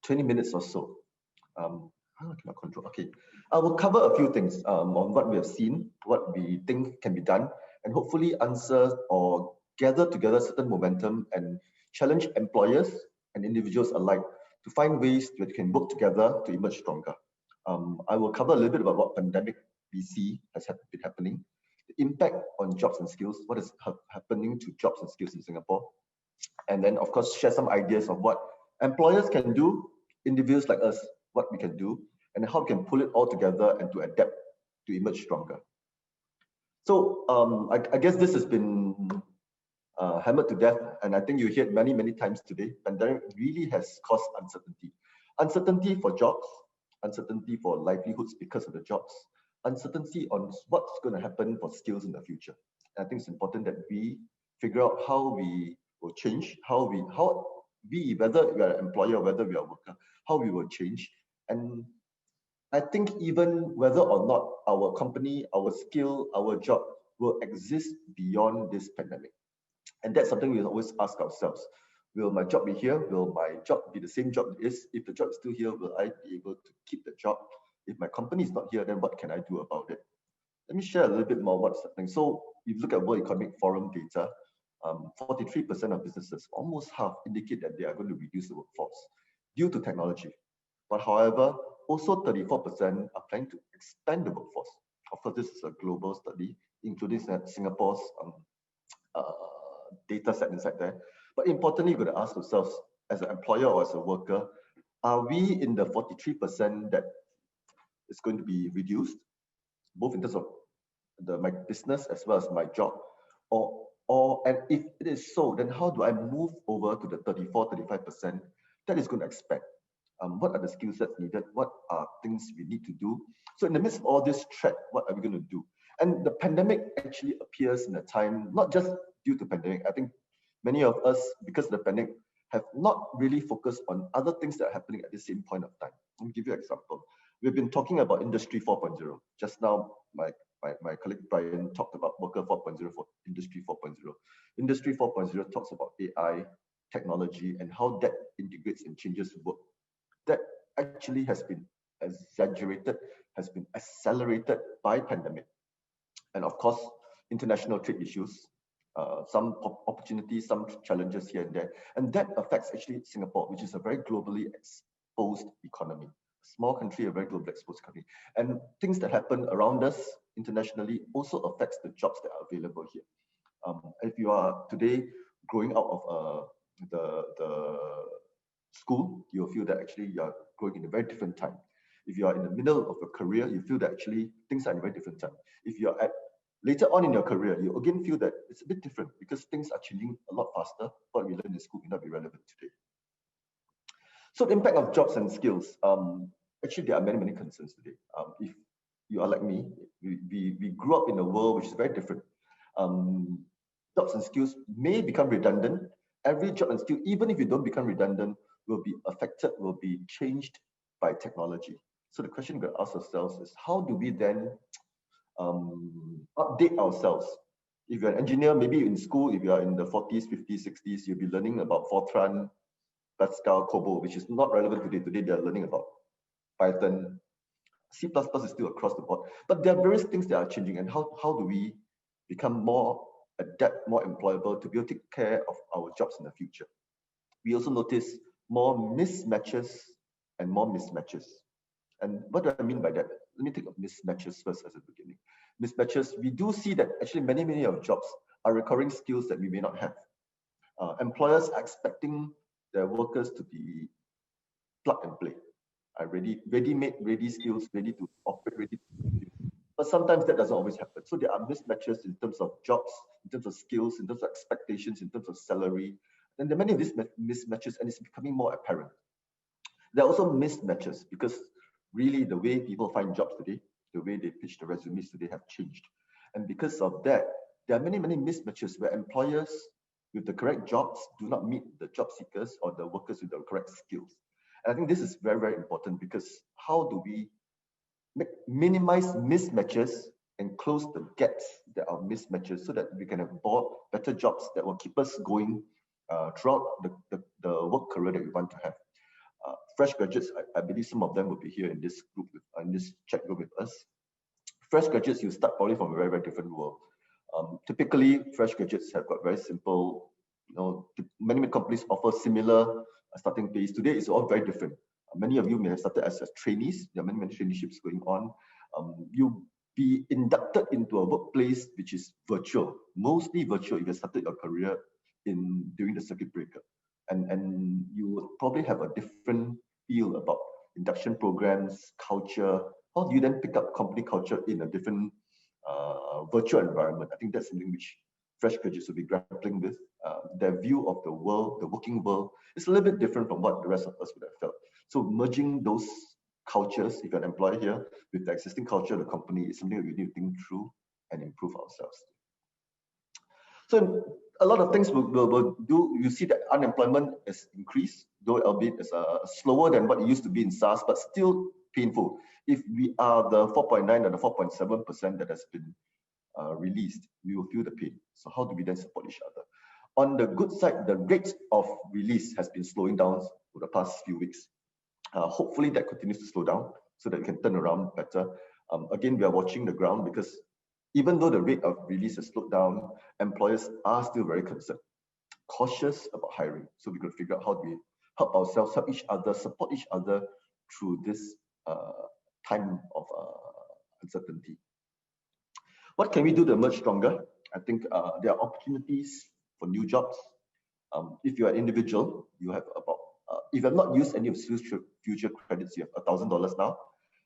20 minutes or so, I will cover a few things on what we have seen, what we think can be done, and hopefully answer or gather together certain momentum and challenge employers and individuals alike to find ways that we can work together to emerge stronger. I will cover a little bit about what pandemic we see has been happening, the impact on jobs and skills, what is happening to jobs and skills in Singapore, and then of course share some ideas of what employers can do, individuals like us, what we can do, and how we can pull it all together and to adapt to emerge stronger. So I guess this has been hammered to death, and I think you hear it many times today. Pandemic really has caused uncertainty. Uncertainty for jobs, uncertainty for livelihoods because of the jobs, uncertainty on what's going to happen for skills in the future. And I think it's important that we figure out how we will change, whether we are an employer, whether we are a worker, how we will change. And I think even whether or not our company, our skill, our job will exist beyond this pandemic. And that's something we always ask ourselves. Will my job be here? Will my job be the same job it is? If the job is still here, will I be able to keep the job? If my company is not here, then what can I do about it? Let me share a little bit more what's happening. So if you look at World Economic Forum data, 43% of businesses, almost half, indicate that they are going to reduce the workforce due to technology. But however, also 34% are planning to expand the workforce. Of course, this is a global study, including Singapore's data set inside there. But importantly, you've got to ask yourselves, as an employer or as a worker, are we in the 43% that is going to be reduced, both in terms of my business as well as my job? And if it is so, then how do I move over to the 34, 35% that is going to expect? What are the skill sets needed? What are things we need to do? So in the midst of all this threat, what are we going to do? And the pandemic actually appears in a time, not just due to pandemic. I think many of us, because of the pandemic, have not really focused on other things that are happening at the same point of time. Let me give you an example. We've been talking about Industry 4.0. Just now, my colleague Brian talked about Worker 4.0 for Industry 4.0. Industry 4.0 talks about AI, technology, and how that integrates and changes work. That actually has been exaggerated, has been accelerated by pandemic. And of course, international trade issues, some opportunities, some challenges here and there. And that affects actually Singapore, which is a very globally exposed economy. Small country, a very globally exposed country. And things that happen around us internationally also affects the jobs that are available here. If you are today growing out of the school, you'll feel that actually you are growing in a very different time. If you are in the middle of a career, you feel that actually things are in a very different time. If you are at later on in your career, you again feel that it's a bit different because things are changing a lot faster. What we learn in school may not be relevant today. So the impact of jobs and skills. Actually, there are many concerns today. If you are like me, we grew up in a world which is very different. Jobs and skills may become redundant. Every job and skill, even if you don't become redundant, will be affected, will be changed by technology. So the question we're going to ask ourselves is, how do we then update ourselves? If you're an engineer, maybe in school, if you are in the 40s, 50s, 60s, you'll be learning about Fortran, Pascal, COBOL, which is not relevant today. Today, they're learning about Python. C++ is still across the board. But there are various things that are changing. And how do we become more adept, more employable to be able to take care of our jobs in the future? We also notice more mismatches and more mismatches. And what do I mean by that? Let me take up mismatches first as a beginning. Mismatches, we do see that actually many of jobs are recurring skills that we may not have. Employers are expecting their workers to be plug and play. Ready-made, ready skills, ready to operate, ready to do. But sometimes that doesn't always happen. So there are mismatches in terms of jobs, in terms of skills, in terms of expectations, in terms of salary. And there are many of these mismatches, and it's becoming more apparent. There are also mismatches because really the way people find jobs today, the way they pitch the resumes today have changed. And because of that, there are many mismatches where employers with the correct jobs do not meet the job seekers or the workers with the correct skills. And I think this is very important because how do we minimize mismatches and close the gaps that are mismatches so that we can have better jobs that will keep us going throughout the work career that we want to have. Fresh graduates, I believe some of them will be here in this group, in this chat group with us. Fresh graduates, you start probably from a very different world. Typically, fresh graduates have got very simple, many companies offer similar starting pays. Today, it's all very different. Many of you may have started as trainees. There are many traineeships going on. You'll be inducted into a workplace which is virtual, mostly virtual if you started your career during the circuit breaker. And you will probably have a different feel about induction programs, culture. How do you then pick up company culture in a different virtual environment? I think that's something which fresh graduates will be grappling with. Their view of the world, the working world, is a little bit different from what the rest of us would have felt. So merging those cultures, if you're an employer here, with the existing culture of the company is something that we need to think through and improve ourselves. So a lot of things we'll do. You see that unemployment has increased, though albeit is slower than what it used to be in SARS, but still painful. If we are the 4.9 or the 4.7% that has been released, we will feel the pain. So how do we then support each other? On the good side, the rate of release has been slowing down for the past few weeks. Hopefully that continues to slow down so that we can turn around better. Again, we are watching the ground because even though the rate of release has slowed down, employers are still very concerned, cautious about hiring. So we're going to figure out how do we help ourselves, help each other, support each other through this time of uncertainty. What can we do to emerge stronger? I think there are opportunities for new jobs. If you're an individual, you have about, if you have not used any of Skills Future credits, you have $1,000 now.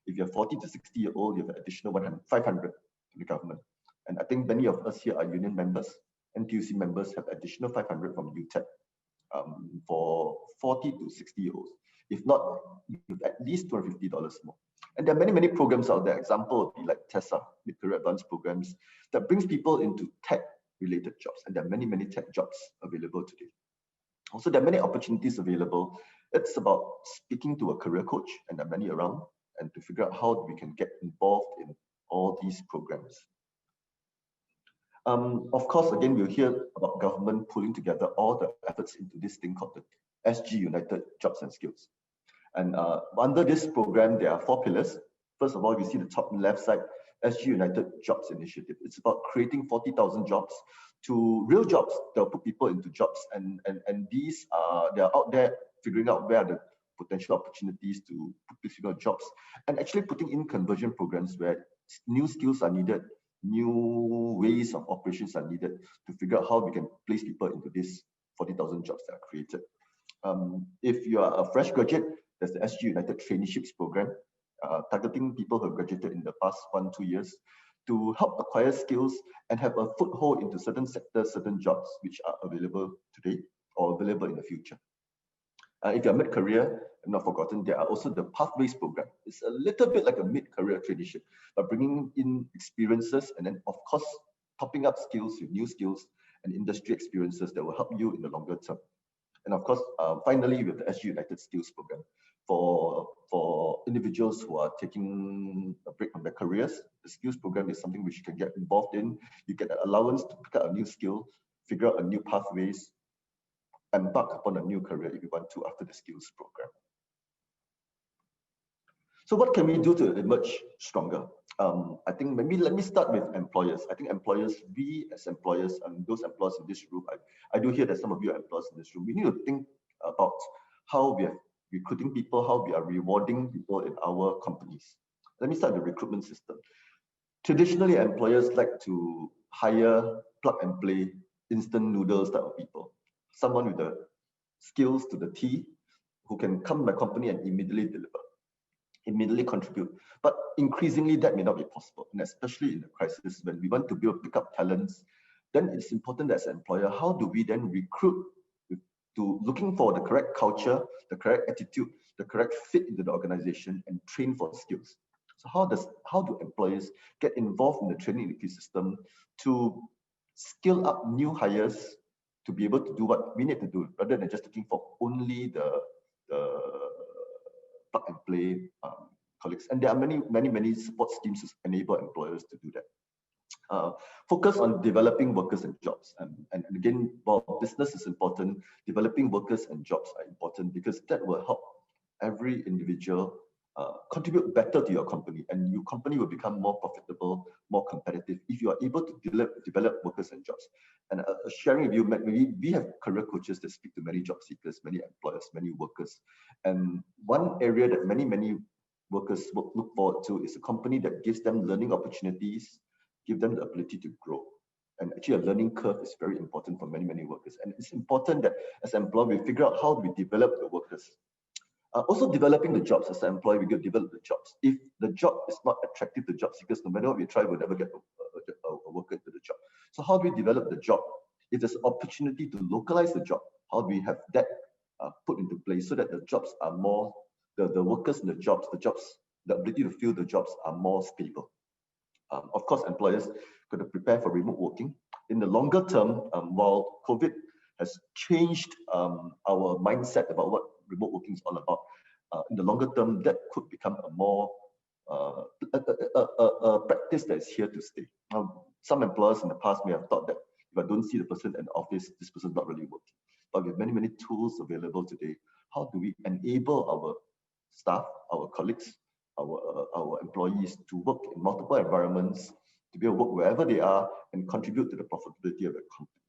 If you're 40 to 60-year-old, you have an additional 500 to the government. And I think many of us here are union members. NTUC members have additional 500 from UTEC for 40 to 60-year-olds. If not, you have at least $250 more. And there are many, many programs out there. Example would be like TESA, Mid-Career Advanced Programs, that brings people into tech-related jobs. And there are many, many tech jobs available today. Also, there are many opportunities available. It's about speaking to a career coach, and there are many around, and to figure out how we can get involved in all these programs. Of course, again, we'll hear about government pulling together all the efforts into this thing called the SG United Jobs and Skills. And under this program, there are 4 pillars. First of all, you see the top left side, SG United Jobs Initiative. It's about creating 40,000 jobs to real jobs that will put people into jobs. And these they are out there figuring out where are the potential opportunities to put people in jobs, and actually putting in conversion programs where new skills are needed, new ways of operations are needed to figure out how we can place people into these 40,000 jobs that are created. If you are a fresh graduate, there's the SG United Traineeships Program, targeting people who have graduated in the past 1-2 years to help acquire skills and have a foothold into certain sectors, certain jobs which are available today or available in the future. If you're mid-career, I'm not forgotten, there are also the Pathways Program. It's a little bit like a mid-career traineeship, but bringing in experiences and then, of course, topping up skills with new skills and industry experiences that will help you in the longer term. And of course, finally, with the SG United Skills Program for individuals who are taking a break from their careers. The skills program is something which you can get involved in. You get an allowance to pick up a new skill, figure out a new pathways, embark upon a new career if you want to after the skills program. So what can we do to emerge stronger? I think maybe let me start with employers. I think employers, we as employers and those employers in this room, I do hear that some of you are employers in this room. We need to think about how we are recruiting people, how we are rewarding people in our companies. Let me start with the recruitment system. Traditionally, employers like to hire plug and play, instant noodles type of people. Someone with the skills to the T who can come to my company and immediately deliver, immediately contribute. But increasingly, that may not be possible, and especially in the crisis when we want to pick up talents, then it's important that as an employer, how do we then recruit to looking for the correct culture, the correct attitude, the correct fit into the organization and train for skills. So how do employers get involved in the training ecosystem to skill up new hires to be able to do what we need to do, rather than just looking for only the plug and play colleagues. And there are many support schemes to enable employers to do that. Focus on developing workers and jobs. And again, while business is important, developing workers and jobs are important because that will help every individual contribute better to your company, and your company will become more profitable, more competitive if you are able to develop workers and jobs. And sharing with you, maybe we have career coaches that speak to many job seekers, many employers, many workers. And one area that many workers look forward to is a company that gives them learning opportunities, give them the ability to grow. And actually a learning curve is very important for many workers. And it's important that as an employer, we figure out how we develop the workers. Also developing the jobs. As an employer, we get develop the jobs. If the job is not attractive to job seekers, no matter what we try, we'll never get a worker into the job. So how do we develop the job? If there's an opportunity to localize the job, how do we have that put into place so that the jobs are more, the workers in the jobs, the ability to fill the jobs are more stable. Of course, employers got to prepare for remote working. In the longer term, while COVID has changed our mindset about what remote working is all about, in the longer term, that could become a more a practice that is here to stay. Some employers in the past may have thought that if I don't see the person in the office, this person is not really working. But with many tools available today, how do we enable our staff, our colleagues, our employees to work in multiple environments, to be able to work wherever they are and contribute to the profitability of the company?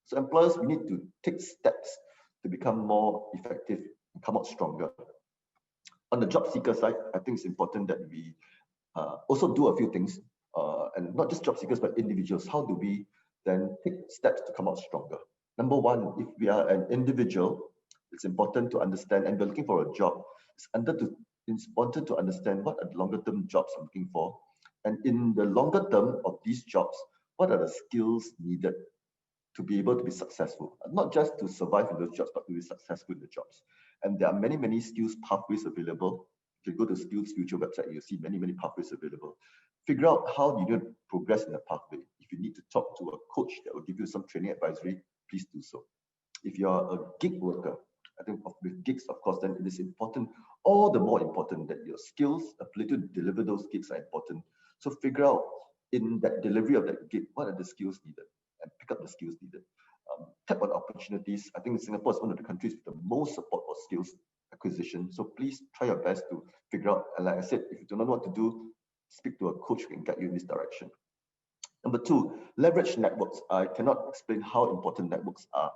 So employers, we need to take steps to become more effective and come out stronger. On the job seeker side, I think it's important that we also do a few things, and not just job seekers, but individuals. How do we then take steps to come out stronger? Number one, if we are an individual, it's important to understand, and we're looking for a job, it's important to understand what are the longer term jobs I'm looking for. And in the longer term of these jobs, what are the skills needed to be able to be successful? Not just to survive in those jobs, but to be successful in the jobs. And there are many, many skills pathways available. You can go to Skills Future website, you'll see many, many pathways available. Figure out how you need to progress in the pathway. If you need to talk to a coach that will give you some training advisory, please do so. If you're a gig worker, I think with gigs, of course, then it is important, all the more important that your skills, ability to deliver those gigs are important. So figure out in that delivery of that gig, what are the skills needed, and pick up the skills needed. Tap on opportunities. I think Singapore is one of the countries with the most support for skills acquisition. So please try your best to figure out. And like I said, if you do not know what to do, speak to a coach who can guide you in this direction. Number two, leverage networks. I cannot explain how important networks are.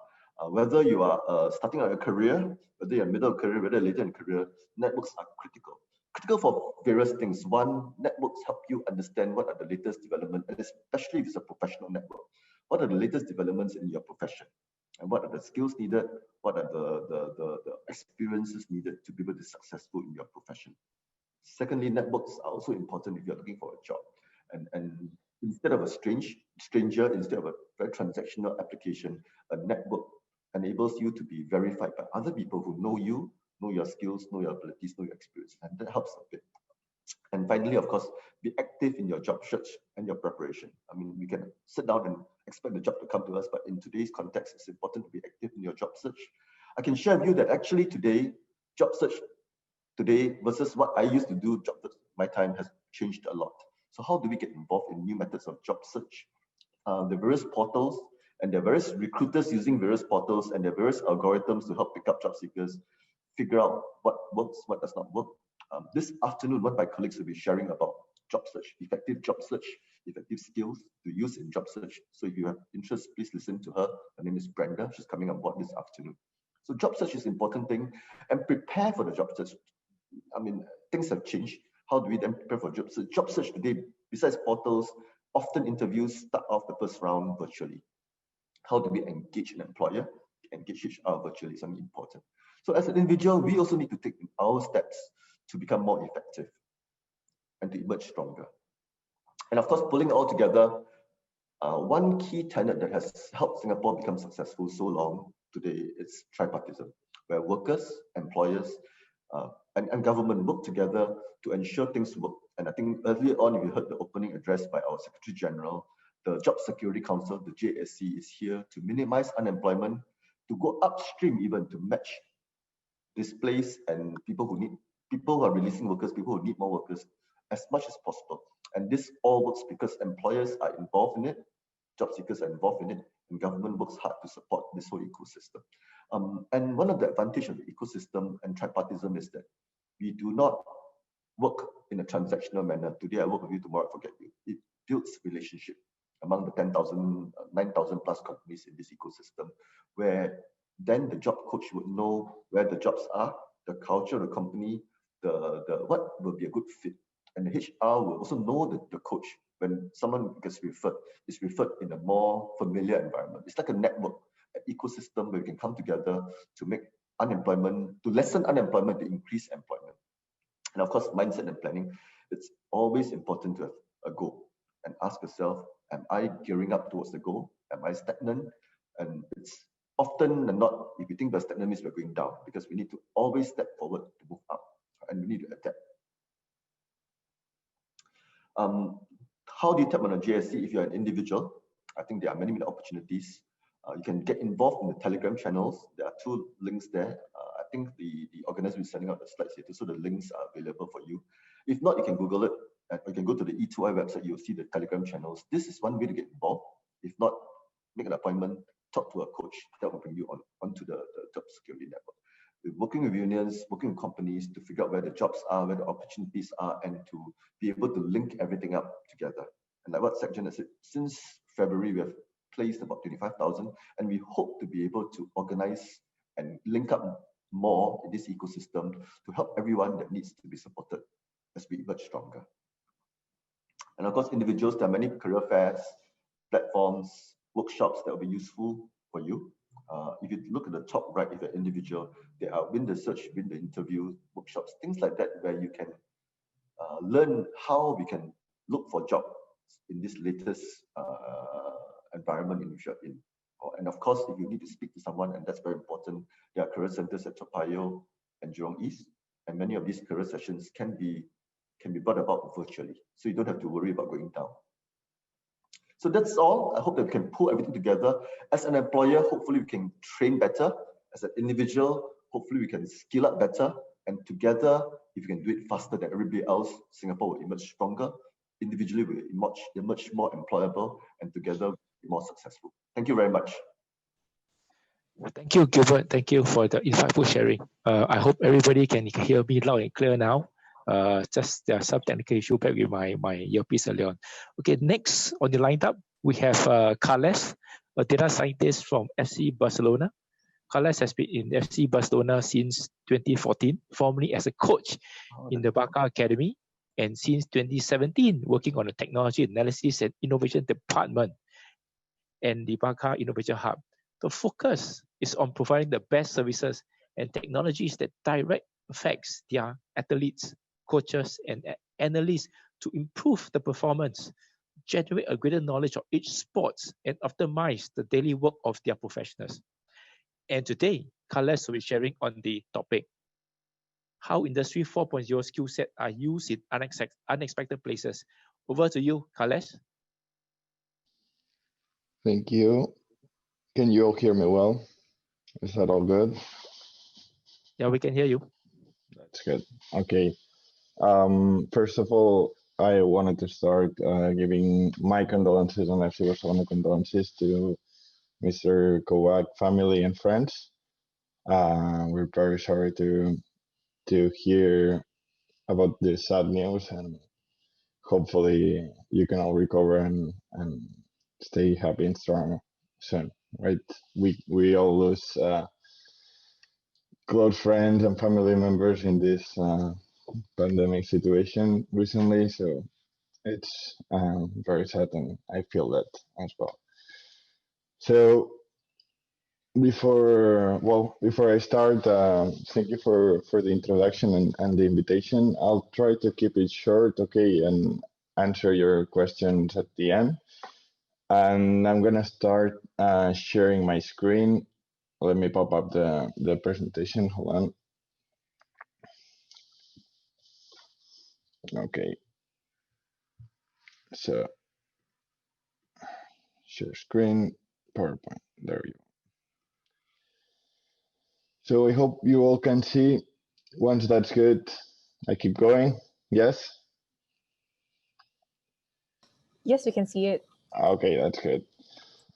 Whether you are starting out your career, whether you're middle of career, whether later in career, networks are critical. Critical for various things. One, networks help you understand what are the latest developments, and especially if it's a professional network. What are the latest developments in your profession? And what are the skills needed? What are the experiences needed to be able to be successful in your profession? Secondly, networks are also important if you're looking for a job. And instead of a stranger, instead of a very transactional application, a network enables you to be verified by other people who know you, know your skills, know your abilities, know your experience, and that helps a bit. And finally, of course, be active in your job search and your preparation. I mean, we can sit down and expect the job to come to us, but in today's context, it's important to be active in your job search. I can share with you that actually today, job search today versus what I used to do, job search, my time has changed a lot. So how do we get involved in new methods of job search? The various portals, and there are various recruiters using various portals, and there are various algorithms to help pick up job seekers, figure out what works, what does not work. This afternoon, one of my colleagues will be sharing about job search, effective skills to use in job search. So if you have interest, please listen to her. Her name is Brenda. She's coming on board this afternoon. So job search is an important thing, and prepare for the job search. I mean, things have changed. How do we then prepare for job search? Job search today, besides portals, often interviews start off the first round virtually. How do we engage an employer? Engage HR virtually is something important. So as an individual, we also need to take our steps to become more effective and to emerge stronger. And of course, pulling it all together, one key tenet that has helped Singapore become successful so long today is tripartism, where workers, employers, and government work together to ensure things work. And I think earlier on, we heard the opening address by our Secretary General. The Job Security Council, the JSC, is here to minimize unemployment, to go upstream even to match displaced and people who are releasing workers, people who need more workers as much as possible. And this all works because employers are involved in it, job seekers are involved in it, and government works hard to support this whole ecosystem. And one of the advantages of the ecosystem and tripartism is that we do not work in a transactional manner. Today I work with you, tomorrow I forget you. It builds relationship among the 10,000, 9,000 plus companies in this ecosystem, where then the job coach would know where the jobs are, the culture of the company, the what will be a good fit. And the HR will also know the coach when someone gets referred, is referred in a more familiar environment. It's like a network, an ecosystem where we can come together to make unemployment, to lessen unemployment, to increase employment. And of course, mindset and planning, it's always important to have a goal and ask yourself, am I gearing up towards the goal? Am I stagnant? And it's often than not, if you think the stagnant means we're going down, because we need to always step forward to move up, and we need to adapt. How do you tap on a JSC if you're an individual? I think there are many, many opportunities. You can get involved in the Telegram channels. There are 2 links there. I think the organizer is sending out the slides here too, so the links are available for you. If not, you can Google it. You can go to the E2I website, you'll see the Telegram channels. This is one way to get involved. If not, make an appointment, talk to a coach. That will bring you onto the job security network. We're working with unions, working with companies to figure out where the jobs are, where the opportunities are, and to be able to link everything up together. And like what Section has said, since February, we have placed about 25,000, and we hope to be able to organize and link up more in this ecosystem to help everyone that needs to be supported as we emerge stronger. And of course, individuals, there are many career fairs, platforms, workshops that will be useful for you. If you look at the top right, if you're an individual, there are win the search, win the interview workshops, things like that, where you can learn how we can look for jobs in this latest environment in which you're in. And of course, if you need to speak to someone, and that's very important, there are career centers at Toa Payoh and Jurong East, and many of these career sessions can be brought about virtually, so you don't have to worry about going down. So that's all. I hope that we can pull everything together. As an employer, hopefully we can train better. As an individual, hopefully we can skill up better. And together, if we can do it faster than everybody else, Singapore will emerge stronger. Individually, we'll emerge more employable, and together, we'll be more successful. Thank you very much. Thank you, Gilbert. Thank you for the insightful sharing. I hope everybody can hear me loud and clear now. Just there are some technical issue back with my earpiece earlier on. Okay, next on the lineup, we have Carles, a data scientist from FC Barcelona. Carles has been in FC Barcelona since 2014, formerly as a coach in the Barca Academy, and since 2017, working on the technology analysis and innovation department and the Barca Innovation Hub. The focus is on providing the best services and technologies that direct affects their athletes, coaches, and analysts to improve the performance, generate a greater knowledge of each sport, and optimize the daily work of their professionals. And today, Carles will be sharing on the topic, how Industry 4.0 skill set are used in unexpected places. Over to you, Carles. Thank you. Can you all hear me well? Is that all good? Yeah, we can hear you. That's good. Okay. First of all, I wanted to start giving my condolences and FC Barcelona condolences to Mr. Kovac family and friends. We're very sorry to hear about this sad news, and hopefully you can all recover and stay happy and strong soon. Right? We all lose close friends and family members in this pandemic situation recently, so it's very sad, and I feel that as well. So before I start, thank you for the introduction and the invitation. I'll try to keep it short, okay, and answer your questions at the end. And I'm gonna start sharing my screen. Let me pop up the presentation. Hold on. Okay. So share screen, PowerPoint. There you go. So I hope you all can see. Once that's good, I keep going. Yes? Yes, we can see it. Okay, that's good.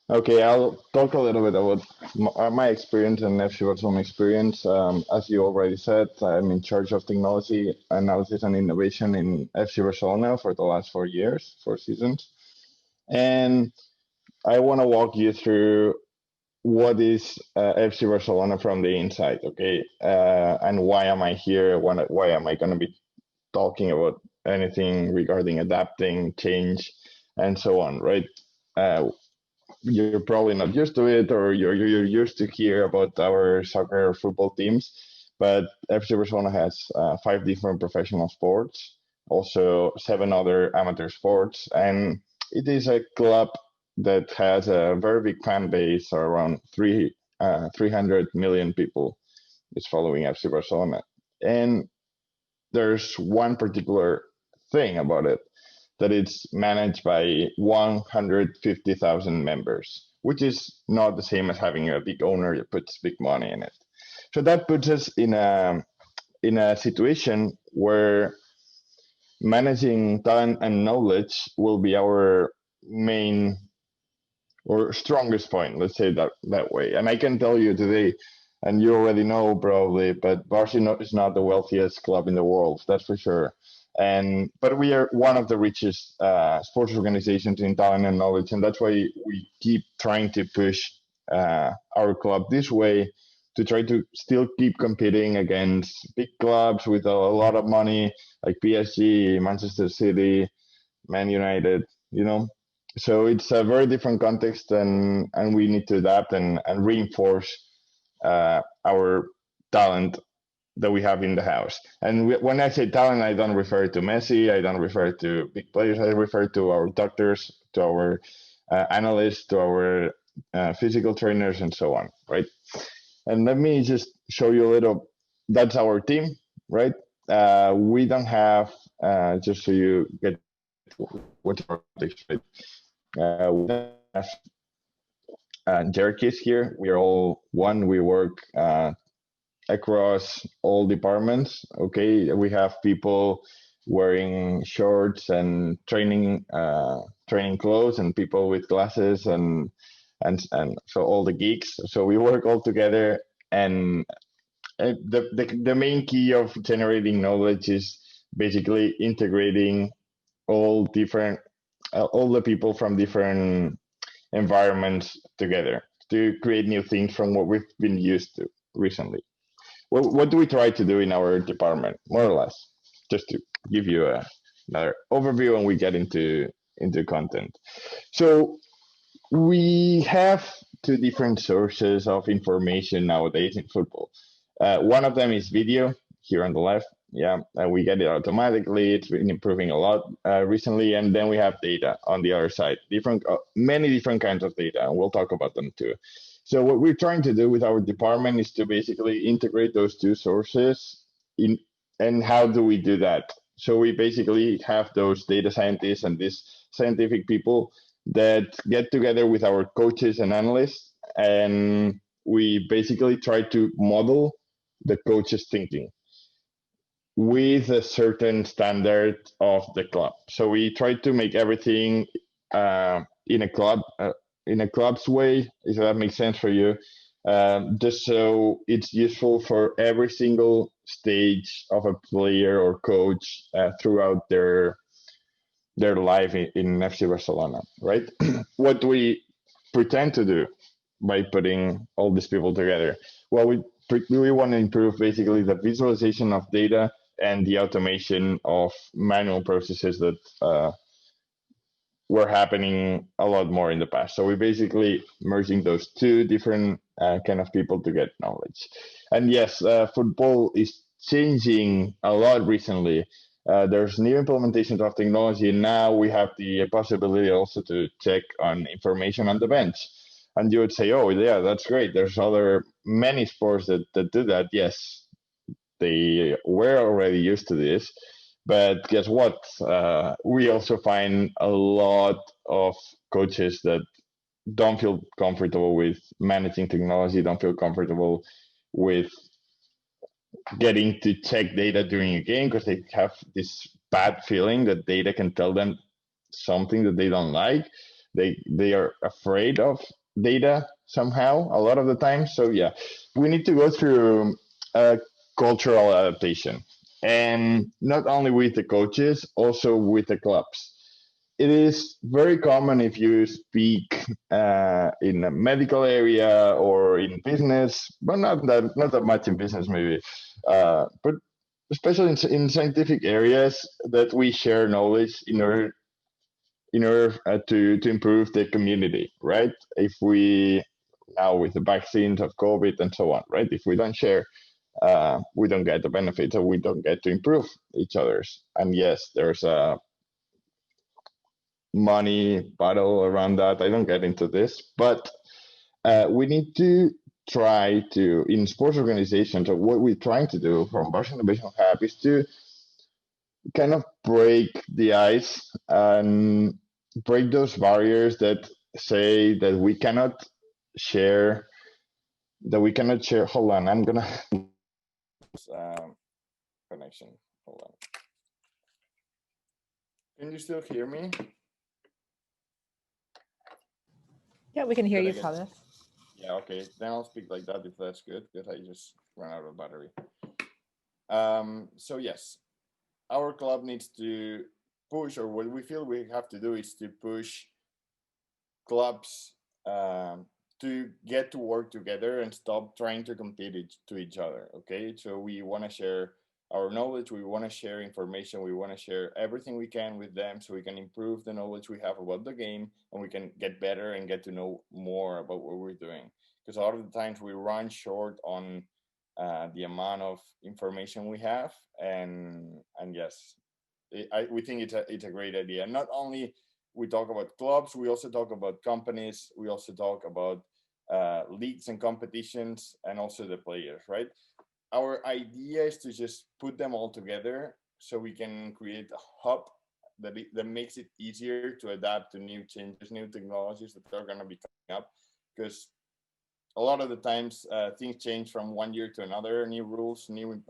Okay, I'll talk a little bit about my experience and FC Barcelona experience. As you already said, I'm in charge of technology analysis and innovation in FC Barcelona for the last 4 years, 4 seasons. And I want to walk you through what is FC Barcelona from the inside, okay? And why am I here? Why am I going to be talking about anything regarding adapting, change, and so on, right? You're probably not used to it, or you're used to hear about our soccer or football teams, but FC Barcelona has 5 different professional sports, also 7 other amateur sports, and it is a club that has a very big fan base, around 300 million people is following FC Barcelona. And there's one particular thing about it, that it's managed by 150,000 members, which is not the same as having a big owner that puts big money in it. So that puts us in a situation where managing talent and knowledge will be our main or strongest point, let's say that way. And I can tell you today, and you already know probably, but Barcelona is not the wealthiest club in the world, that's for sure. But we are one of the richest sports organizations in talent and knowledge, and that's why we keep trying to push our club this way, to try to still keep competing against big clubs with a lot of money, like PSG, Manchester City, Man United, you know. So it's a very different context, and we need to adapt and reinforce our talent that we have in the house. And when I say talent, I don't refer to Messi, I don't refer to big players, I refer to our doctors, to our analysts, to our physical trainers, and so on, right? And let me just show you a little. That's our team, right? We don't have, just so you get what's our context, right? We don't have jerkies here. We are all one. We work across all departments. Okay, we have people wearing shorts and training clothes, and people with glasses, and so all the geeks. So we work all together, and the main key of generating knowledge is basically integrating all the people from different environments together to create new things from what we've been used to recently. Well, what do we try to do in our department, more or less, just to give you another overview, and we get into content. So we have two different sources of information nowadays in football. One of them is video, here on the left. Yeah, and we get it automatically. It's been improving a lot recently. And then we have data on the other side, many different kinds of data, and we'll talk about them too. So what we're trying to do with our department is to basically integrate those two sources in. And how do we do that? So we basically have those data scientists and these scientific people that get together with our coaches and analysts, and we basically try to model the coach's thinking with a certain standard of the club. So we try to make everything in a club's way, if that makes sense for you, just so it's useful for every single stage of a player or coach throughout their life in FC Barcelona, right? What do we pretend to do by putting all these people together? Well, we want to improve basically the visualization of data and the automation of manual processes that were happening a lot more in the past. So we're basically merging those two different kind of people to get knowledge. And yes, football is changing a lot recently. There's new implementations of technology, and now we have the possibility also to check on information on the bench. And you would say, oh, yeah, that's great. There's many sports that do that. Yes, they were already used to this. But guess what? We also find a lot of coaches that don't feel comfortable with managing technology, don't feel comfortable with getting to check data during a game because they have this bad feeling that data can tell them something that they don't like. They are afraid of data somehow a lot of the time. So yeah, we need to go through a cultural adaptation, and not only with the coaches, also with the clubs. It is very common if you speak in a medical area or in business, but not that much in business maybe, but especially in scientific areas, that we share knowledge in order to improve the community, right? If we now with the vaccines of COVID and so on, right? If we don't share, we don't get the benefits, or we don't get to improve each other's. And yes, there's a money battle around that. I don't get into this, but we need to try to, in sports organizations, or what we're trying to do from Barcelona Innovation Hub is to kind of break the ice and break those barriers that say that we cannot share. Hold on, I'm gonna connection. Hold on. Can you still hear me? Yeah, we can hear you, Carlos. Yeah, okay. Then I'll speak like that if that's good, because I just ran out of battery. So yes, our club needs to push, or what we feel we have to do is to push clubs to get to work together and stop trying to compete to each other. Okay, so we want to share our knowledge, we want to share information, we want to share everything we can with them so we can improve the knowledge we have about the game and we can get better and get to know more about what we're doing. Because a lot of the times we run short on the amount of information we have, and yes, we think it's a great idea. Not only we talk about clubs, we also talk about companies, we also talk about leagues and competitions, and also the players, right? Our idea is to just put them all together so we can create a hub that makes it easier to adapt to new changes, new technologies that are going to be coming up. Because a lot of the times things change from one year to another, new rules, new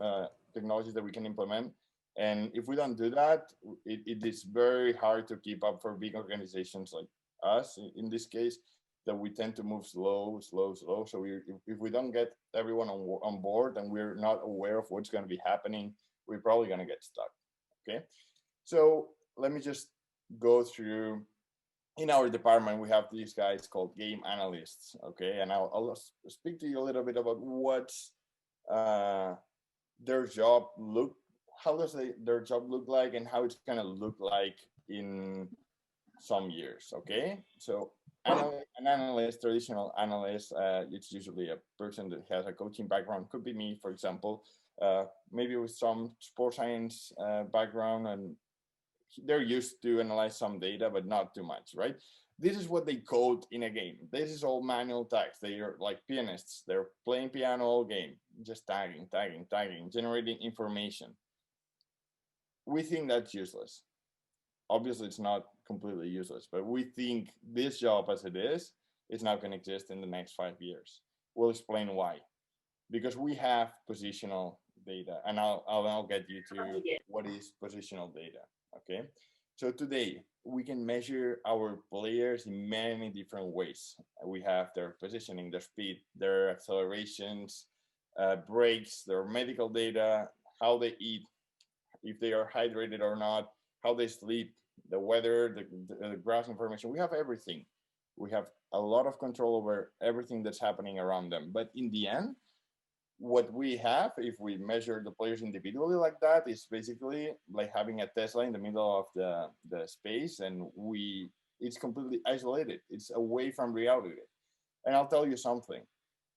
technologies that we can implement. And if we don't do that, it is very hard to keep up for big organizations like us, in this case, that we tend to move slow. So if we don't get everyone on board and we're not aware of what's going to be happening, we're probably going to get stuck. Okay. So let me just go through. In our department, we have these guys called game analysts. Okay. And I'll speak to you a little bit about what their job how does their job look like and how it's going to look like in some years. Okay. So an analyst, traditional analyst, it's usually a person that has a coaching background. Could be me, for example, maybe with some sports science background, and they're used to analyze some data, but not too much, right? This is what they code in a game. This is all manual tags. They are like pianists. They're playing piano all game, just tagging, generating information. We think that's useless. Obviously, it's not completely useless, but we think this job as it is not going to exist in the next 5 years. We'll explain why. Because we have positional data, and I'll get you to what is positional data. Okay. So today we can measure our players in many different ways. We have their positioning, their speed, their accelerations, breaks, their medical data, how they eat, if they are hydrated or not, how they sleep, the weather, the grass information. We have everything. We have a lot of control over everything that's happening around them. But in the end, what we have, if we measure the players individually like that, is basically like having a Tesla in the middle of the space, and it's completely isolated. It's away from reality. And I'll tell you something.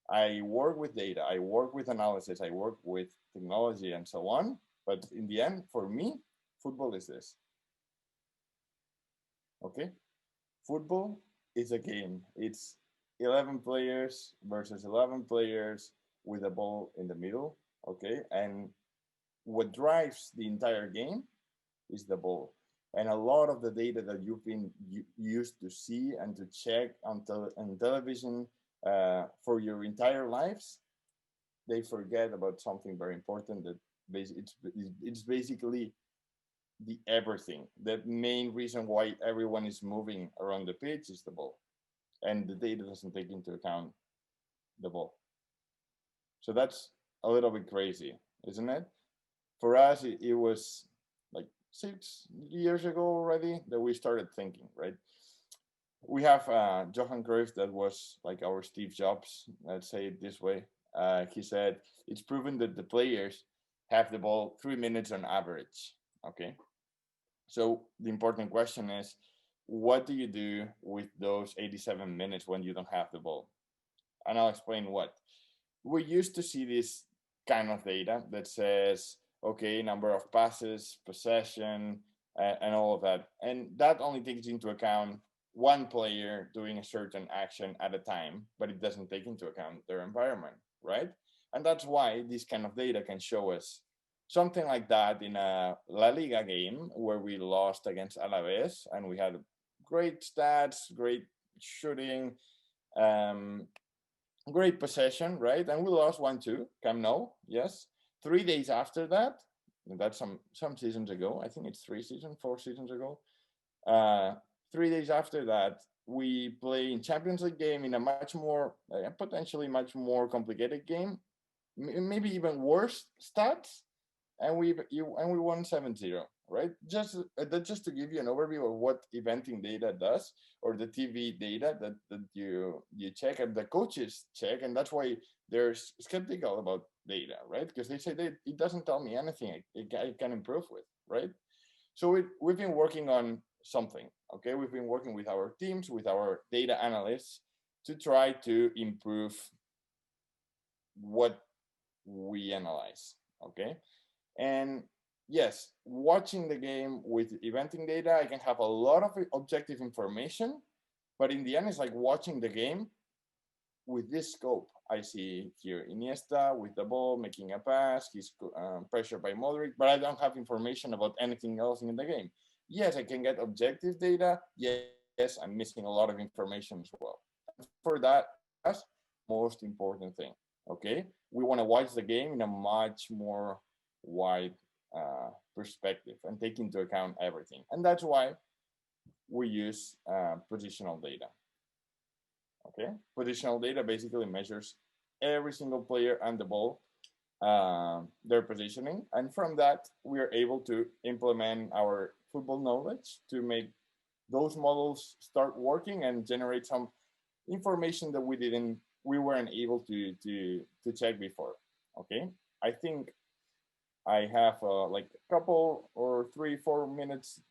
I work with data, I work with analysis, I work with technology and so on. But in the end, for me, football is this. Okay? Football is a game. It's 11 players versus 11 players with a ball in the middle. Okay? And what drives the entire game is the ball. And a lot of the data that you've been used to see and to check on television for your entire lives, they forget about something very important, that it's basically the everything. The main reason why everyone is moving around the pitch is the ball, and the data doesn't take into account the ball. So that's a little bit crazy, isn't it? For us, it was like 6 years ago already that we started thinking, right? We have Johan Cruyff, that was like our Steve Jobs, let's say it this way. He said, it's proven that the players have the ball 3 minutes on average, okay? So the important question is, what do you do with those 87 minutes when you don't have the ball? And I'll explain what. We used to see this kind of data that says, okay, number of passes, possession, and all of that. And that only takes into account one player doing a certain action at a time, but it doesn't take into account their environment, right? And that's why this kind of data can show us something like that in a La Liga game where we lost against Alaves, and we had great stats, great shooting, great possession, right? And we lost 1-2, Camp Nou, yes. 3 days after that, that's some seasons ago, I think it's 4 seasons ago. 3 days after that, we play in Champions League game in a much more, potentially much more complicated game, maybe even worse stats. and we won 7-0, right? Just to give you an overview of what eventing data does, or the TV data that you check and the coaches check, and that's why they're skeptical about data, right? Because they say that it doesn't tell me anything I can improve with, right? So we've been working on something, okay? We've been working with our teams, with our data analysts, to try to improve what we analyze, okay? And yes, watching the game with eventing data, I can have a lot of objective information, but in the end, it's like watching the game with this scope. I see here Iniesta with the ball, making a pass, he's pressured by Modric, but I don't have information about anything else in the game. Yes, I can get objective data. Yes, I'm missing a lot of information as well. For that, that's the most important thing, okay? We want to watch the game in a much more wide perspective and take into account everything. And that's why we use positional data. Okay, positional data basically measures every single player and the ball, their positioning, and from that we are able to implement our football knowledge to make those models start working and generate some information that we weren't able to check before. Okay, I think I have like a couple or 3-4 minutes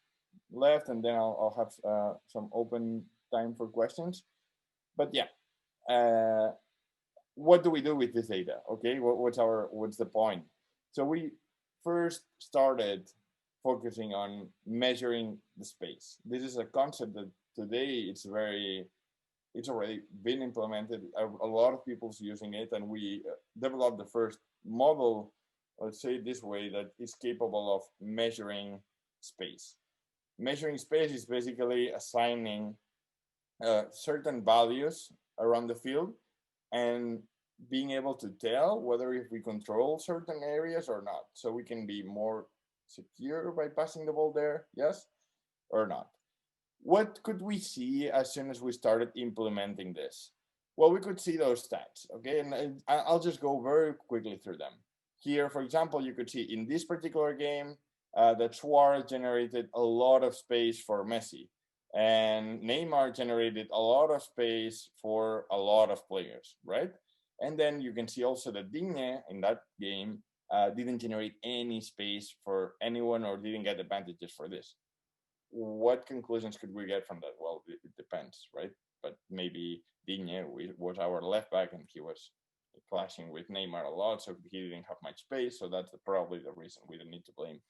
left, and then I'll have some open time for questions. But yeah, what do we do with this data? Okay, what's the point? So we first started focusing on measuring the space. This is a concept that today it's already been implemented. A lot of people's using it, and we developed the first model, let's say it this way, that is capable of measuring space. Measuring space is basically assigning certain values around the field and being able to tell whether if we control certain areas or not. So we can be more secure by passing the ball there, yes or not. What could we see as soon as we started implementing this? Well, we could see those stats, okay? And I'll just go very quickly through them. Here, for example, you could see in this particular game that Suarez generated a lot of space for Messi, and Neymar generated a lot of space for a lot of players, right? And then you can see also that Digne in that game didn't generate any space for anyone or didn't get advantages for this. What conclusions could we get from that? Well, it depends, right? But maybe Digne was our left back and he was clashing with Neymar a lot, so he didn't have much space. So that's probably the reason. We don't need to blame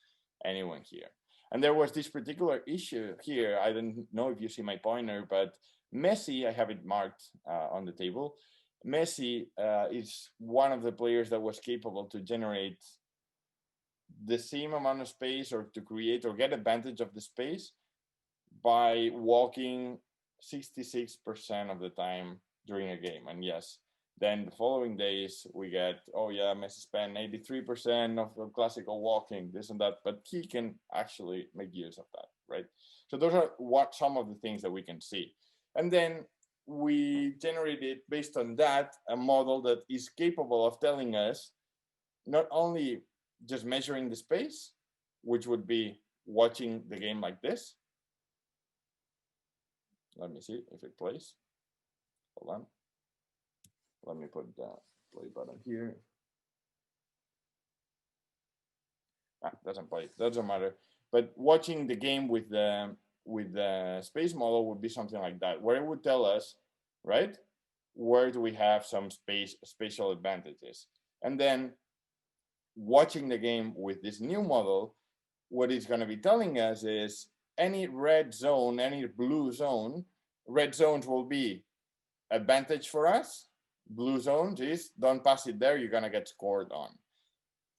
anyone here. And there was this particular issue here. I don't know if you see my pointer, but Messi, I have it marked on the table. Messi is one of the players that was capable to generate the same amount of space or to create or get advantage of the space by walking 66% of the time during a game. And yes, then the following days we get, oh yeah, Messi spent 83% of the classical walking, this and that, but he can actually make use of that, right? So those are some of the things that we can see. And then we generated, based on that, a model that is capable of telling us not only just measuring the space, which would be watching the game like this. Let me see if it plays. Hold on. Let me put the play button here. Doesn't play. Doesn't matter. But watching the game with the space model would be something like that, where it would tell us, right, where do we have some spatial advantages, and then watching the game with this new model, what it's going to be telling us is any red zone, any blue zone, red zones will be advantage for us. Blue zones is don't pass it there, you're going to get scored on.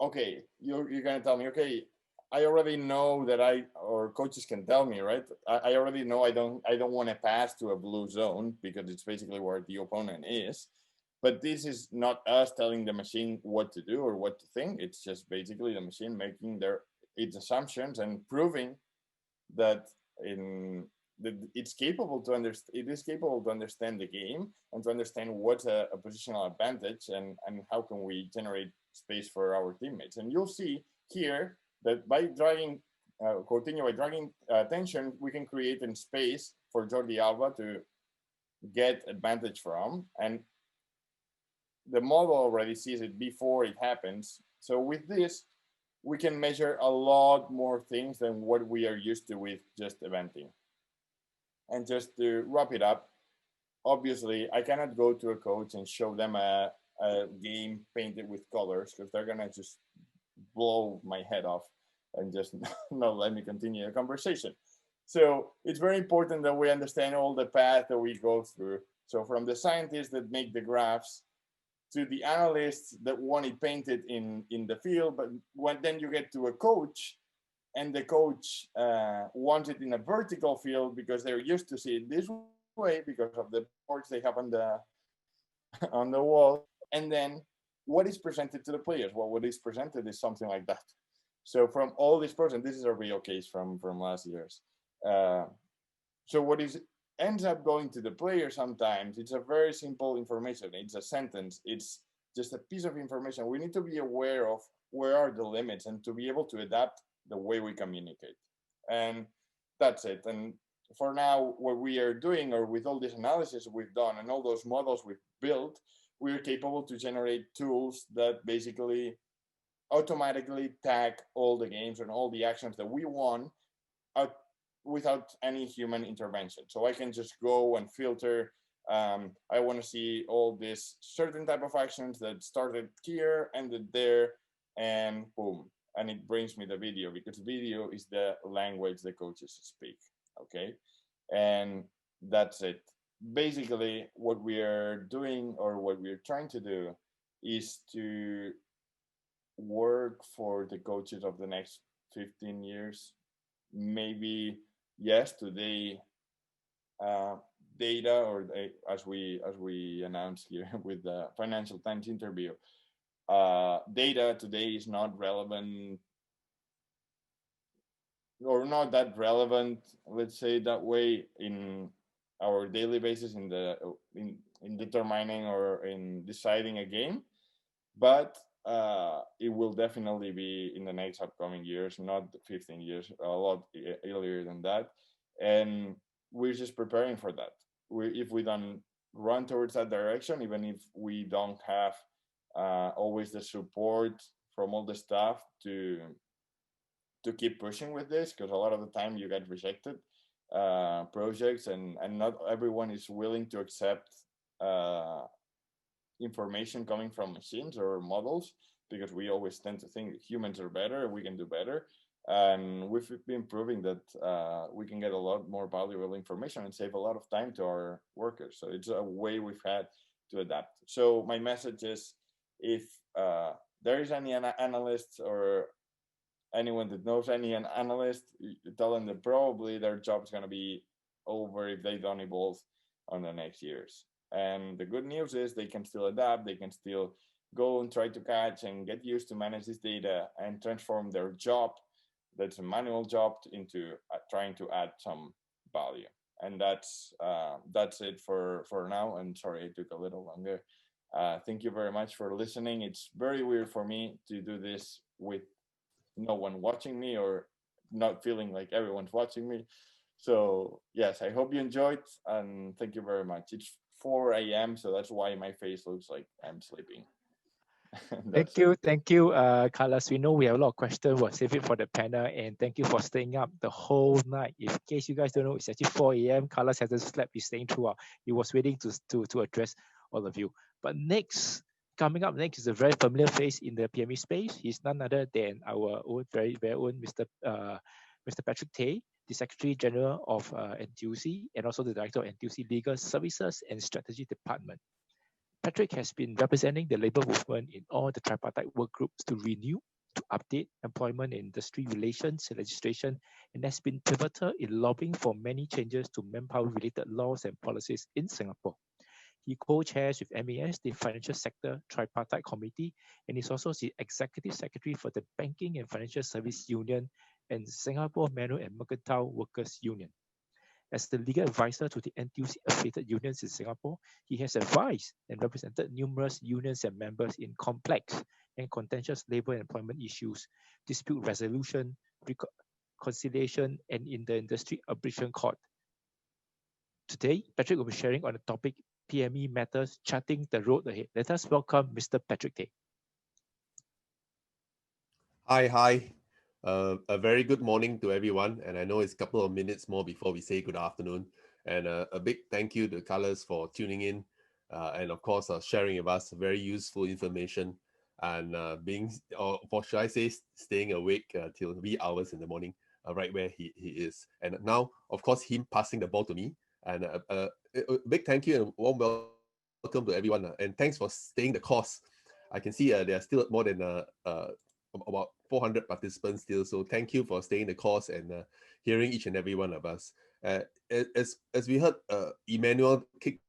Okay, you're going to tell me, okay, I already know that or coaches can tell me, right? I already know I don't want to pass to a blue zone because it's basically where the opponent is. But this is not us telling the machine what to do or what to think. It's just basically the machine making its assumptions and proving that it's capable to understand. It is capable to understand the game and to understand what's a positional advantage and how can we generate space for our teammates. And you'll see here that by dragging, continue by dragging tension, we can create a space for Jordi Alba to get advantage from. And the model already sees it before it happens. So with this, we can measure a lot more things than what we are used to with just eventing. And just to wrap it up, obviously, I cannot go to a coach and show them a game painted with colors because they're gonna just blow my head off and just not let me continue the conversation. So it's very important that we understand all the path that we go through. So from the scientists that make the graphs to the analysts that want it painted in the field, but then you get to a coach and the coach wants it in a vertical field because they're used to see it this way because of the boards they have on the wall. And then what is presented to the players? Well, what is presented is something like that. So from all this person, this is a real case from last year's. So what ends up going to the player sometimes, it's a very simple information. It's a sentence. It's just a piece of information. We need to be aware of where are the limits and to be able to adapt the way we communicate. And that's it. And for now, what we are doing, or with all this analysis we've done and all those models we've built, we're capable to generate tools that basically automatically tag all the games and all the actions that we want without any human intervention. So I can just go and filter. I want to see all this certain type of actions that started here, ended there, and boom. And it brings me the video because video is the language the coaches speak. Okay. And that's it. Basically, what we are doing or what we're trying to do is to work for the coaches of the next 15 years. Maybe, yes, today, data, or as we announced here with the Financial Times interview, data today is not relevant, or not that relevant, let's say that way, in our daily basis in determining or in deciding a game, but it will definitely be in the next upcoming years, not 15 years, a lot earlier than that. And we're just preparing for that. If we don't run towards that direction, even if we don't have always the support from all the staff to keep pushing with this, because a lot of the time you get rejected projects, and not everyone is willing to accept information coming from machines or models, because we always tend to think humans are better, we can do better. And we've been proving that we can get a lot more valuable information and save a lot of time to our workers. So it's a way we've had to adapt. So my message is, if there is any analysts or anyone that knows any analyst, tell them that probably their job is going to be over if they don't evolve on the next years. And the good news is they can still adapt, they can still go and try to catch and get used to manage this data and transform their job, that's a manual job, into trying to add some value. And that's it for now. And sorry, it took a little longer. Thank you very much for listening. It's very weird for me to do this with no one watching me, or not feeling like everyone's watching me. So yes, I hope you enjoyed, and thank you very much. It's 4 a.m., so that's why my face looks like I'm sleeping. Thank you, Carlos. We know we have a lot of questions. We'll save it for the panel, and thank you for staying up the whole night. In case you guys don't know, it's actually 4 a.m. Carlos hasn't slept. He's staying throughout. He was waiting to address all of you. But coming up next is a very familiar face in the PME space. He's none other than our own very own Mr. Patrick Tay, the Secretary General of NTUC, and also the Director of NTUC Legal Services and Strategy Department. Patrick has been representing the labor movement in all the tripartite work groups to renew, to update employment and industry relations and legislation, and has been pivotal in lobbying for many changes to manpower-related laws and policies in Singapore. He co-chairs with MAS the Financial Sector Tripartite Committee, and is also the Executive Secretary for the Banking and Financial Service Union and Singapore Manual and Mercantile Workers Union. As the legal advisor to the NTUC-affiliated unions in Singapore, he has advised and represented numerous unions and members in complex and contentious labor and employment issues, dispute resolution, conciliation, and in the industry arbitration court. Today, Patrick will be sharing on the topic PME matters, charting the road ahead. Let us welcome Mr. Patrick Tay. Hi. A very good morning to everyone. And I know it's a couple of minutes more before we say good afternoon. And a big thank you to Colors for tuning in. And of course, sharing with us very useful information and or should I say, staying awake till wee hours in the morning, right where he is. And now, of course, him passing the ball to me. And a big thank you and warm welcome to everyone. And thanks for staying the course. I can see there are still more than about 400 participants still. So thank you for staying the course and hearing each and every one of us. As we heard, Emmanuel kicked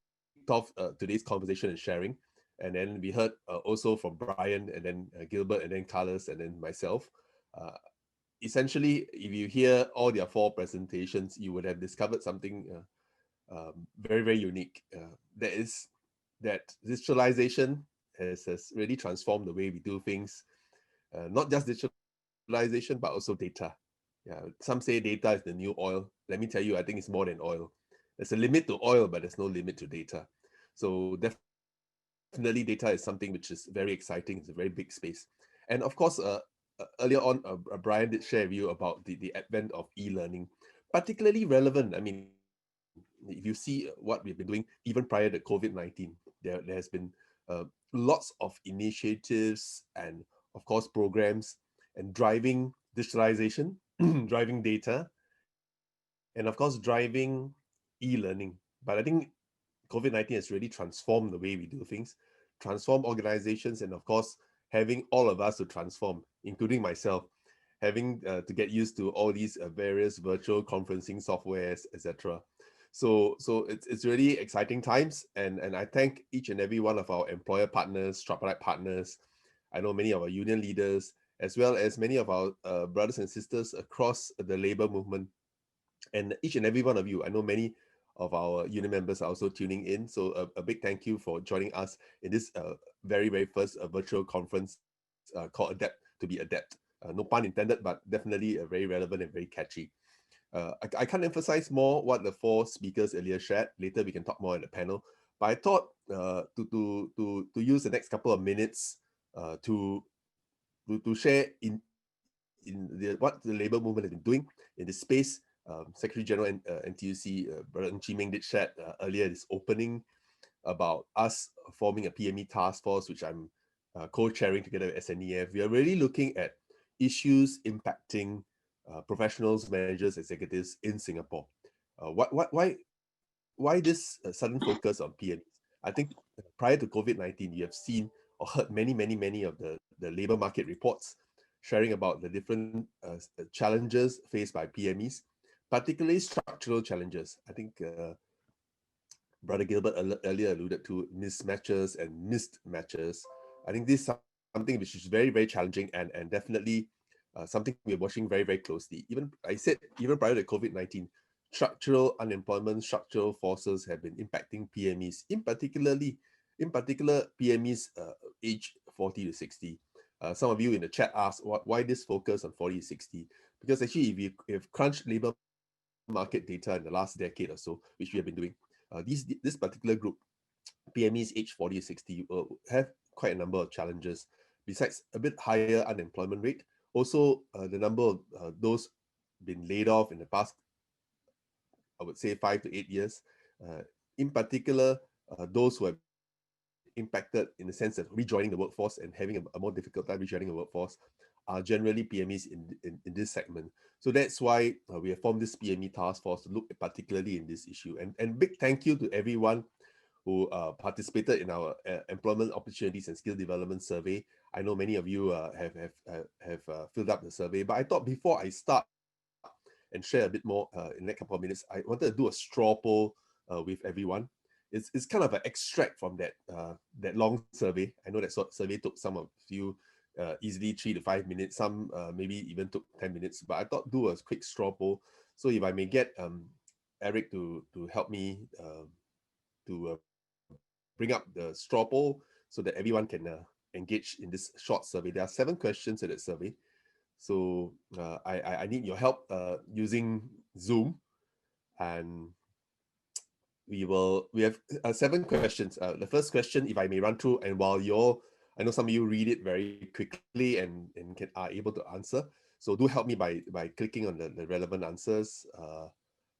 off today's conversation and sharing. And then we heard also from Brian and then Gilbert and then Carlos and then myself. Essentially, if you hear all their 4 presentations, you would have discovered something very, very unique. That is that digitalization has really transformed the way we do things. Not just digitalization, but also data. Yeah, some say data is the new oil. Let me tell you, I think it's more than oil. There's a limit to oil, but there's no limit to data. So definitely data is something which is very exciting. It's a very big space. And of course, earlier on, Brian did share with you about the advent of e-learning, particularly relevant. I mean, if you see what we've been doing, even prior to COVID-19, there has been lots of initiatives and of course, programs and driving digitalization, driving data, and of course, driving e-learning. But I think COVID-19 has really transformed the way we do things, transform organizations, and of course, having all of us to transform, including myself, having to get used to all these various virtual conferencing softwares, etc. So it's really exciting times, and I thank each and every one of our employer partners, tripartite partners. I know many of our union leaders, as well as many of our brothers and sisters across the labor movement. And each and every one of you, I know many of our union members are also tuning in. So a big thank you for joining us in this very, very first virtual conference called Adept to be Adept. No pun intended, but definitely very relevant and very catchy. I can't emphasize more what the 4 speakers earlier shared. Later we can talk more in the panel. But I thought to use the next couple of minutes to share what the labor movement has been doing in this space. Secretary General and NTUC, Brother Meng did share earlier this opening about us forming a PME task force, which I'm co-chairing together with SNEF. We are really looking at issues impacting professionals, managers, executives in Singapore. Why this sudden focus on PMEs? I think prior to COVID-19, you have seen or heard many of the labor market reports sharing about the different challenges faced by PMEs, particularly structural challenges. I think Brother Gilbert earlier alluded to mismatches and missed matches. I think this is something which is very, very challenging and definitely something we're watching very, very closely. Even prior to COVID-19, structural unemployment, structural forces have been impacting PMEs, in particular PMEs age 40 to 60. Some of you in the chat asked why this focus on 40 to 60? Because actually, if you've crunched labor market data in the last decade or so, which we have been doing, this particular group, PMEs age 40 to 60, will have quite a number of challenges. Besides a bit higher unemployment rate, also the number of those been laid off in the past, I would say 5 to 8 years. In particular, those who have impacted in the sense of rejoining the workforce and having a more difficult time rejoining the workforce are generally PMEs in this segment. So that's why we have formed this PME task force to look particularly in this issue. And big thank you to everyone who participated in our employment opportunities and skill development survey. I know many of you have filled up the survey, but I thought before I start and share a bit more in the next couple of minutes, I wanted to do a straw poll with everyone. It's kind of an extract from that long survey. I know that survey took some of you easily 3 to 5 minutes, some maybe even took 10 minutes, but I thought do a quick straw poll. So if I may get Eric to help me to bring up the straw poll so that everyone can engage in this short survey. There are 7 questions in that survey. So I need your help using Zoom, and we have 7 questions. The first question, if I may run through, and while I know some of you read it very quickly and are able to answer. So do help me by clicking on the relevant answers.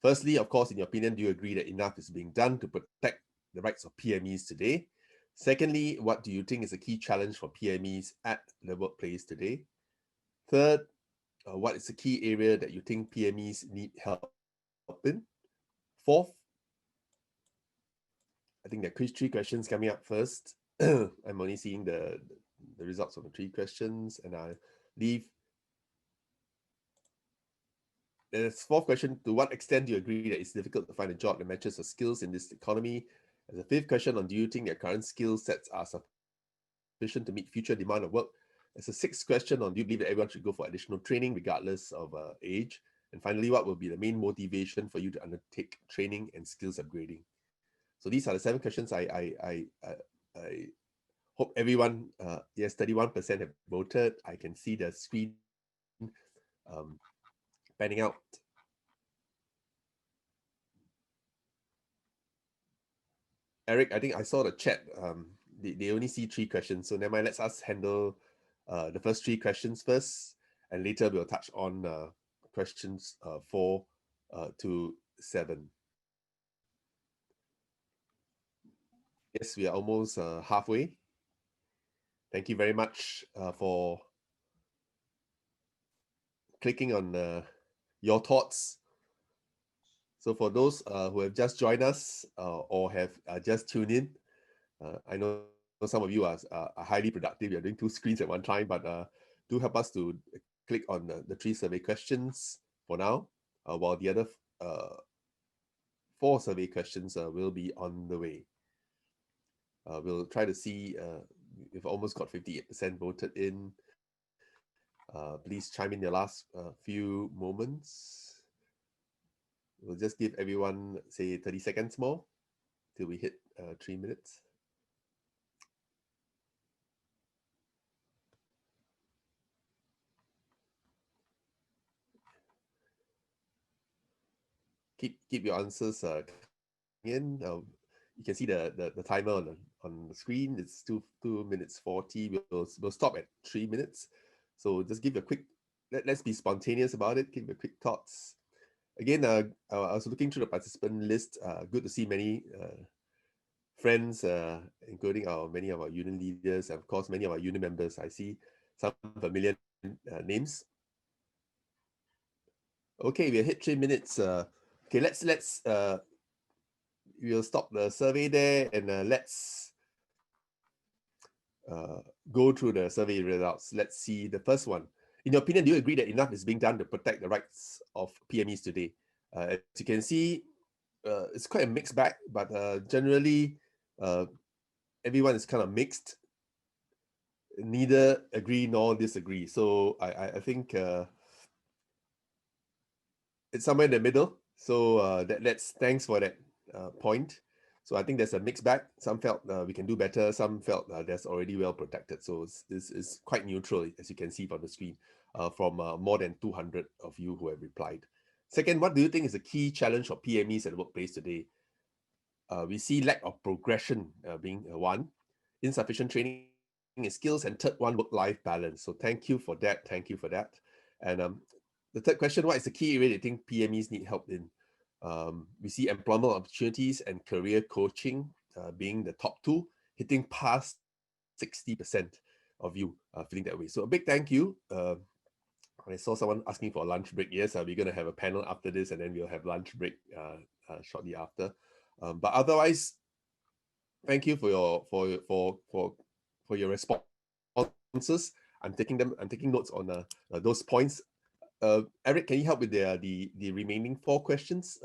Firstly, of course, in your opinion, do you agree that enough is being done to protect the rights of PMEs today? Secondly, what do you think is a key challenge for PMEs at the workplace today? Third, what is the key area that you think PMEs need help in? Fourth, I think there are 3 questions coming up first. I'm only seeing the results of the 3 questions, and I'll leave. There's 4th question, to what extent do you agree that it's difficult to find a job that matches your skills in this economy? There's a 5th question on, do you think your current skill sets are sufficient to meet future demand of work? There's a 6th question on, do you believe that everyone should go for additional training regardless of age? And finally, what will be the main motivation for you to undertake training and skills upgrading? So these are the 7 questions. I hope everyone, yes, 31% have voted. I can see the screen panning out. Eric, I think I saw the chat. They only see 3 questions. So never mind, let's us handle the first 3 questions first, and later we'll touch on questions 4 to 7. Yes, we are almost halfway. Thank you very much for clicking on your thoughts. So for those who have just joined us or have just tuned in, I know some of you are highly productive. You're doing 2 screens at one time, but do help us to click on the 3 survey questions for now, while the other 4 survey questions will be on the way. We'll try to see, we've almost got 58% voted in. Please chime in your last few moments. We'll just give everyone, say, 30 seconds more till we hit 3 minutes. Keep your answers in. You can see the timer on the screen. It's 2 minutes 40. We'll stop at 3 minutes. So just give a quick. Let's be spontaneous about it. Give a quick thoughts. Again, I was looking through the participant list. Good to see many friends, including many of our union leaders, and of course many of our union members. I see some familiar names. Okay, we hit 3 minutes. Okay, let's we'll stop the survey there, and let's go through the survey results. Let's see the first one. In your opinion, do you agree that enough is being done to protect the rights of PMEs today? As you can see, it's quite a mixed bag, but generally, everyone is kind of mixed. Neither agree nor disagree. So I think it's somewhere in the middle. So that's thanks for that point. So I think there's a mixed bag. Some felt we can do better. Some felt that's already well protected. So this is quite neutral, as you can see from the screen, from more than 200 of you who have replied. Second, what do you think is a key challenge for PMEs at the workplace today? We see lack of progression being one, insufficient training and skills, and third one, work-life balance. So thank you for that. Thank you for that. And the third question, what is the key area you think PMEs need help in? We see employment opportunities and career coaching being the top 2, hitting past 60% of you feeling that way. So a big thank you. I saw someone asking for a lunch break. Yes, we're going to have a panel after this, and then we'll have lunch break shortly after. But otherwise, thank you for your responses. I'm taking notes on those points. Eric, can you help with the remaining 4 questions?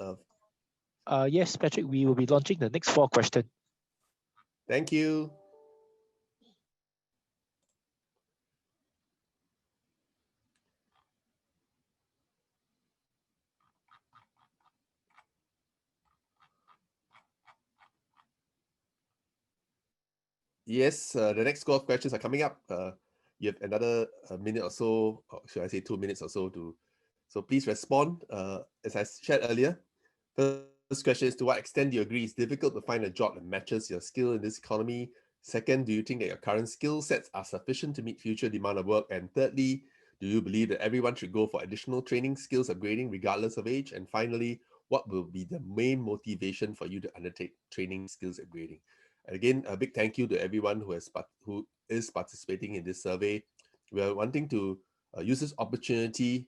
Yes, Patrick, we will be launching the next 4 questions. Thank you. Yes, the next score of questions are coming up. You have another minute or so, or should I say 2 minutes or so so please respond. As I shared earlier, first question is, to what extent do you agree it's difficult to find a job that matches your skill in this economy? Second, do you think that your current skill sets are sufficient to meet future demand of work? And thirdly, do you believe that everyone should go for additional training, skills upgrading, regardless of age? And finally, what will be the main motivation for you to undertake training, skills upgrading? And again, a big thank you to everyone who is participating in this survey. We are wanting to use this opportunity,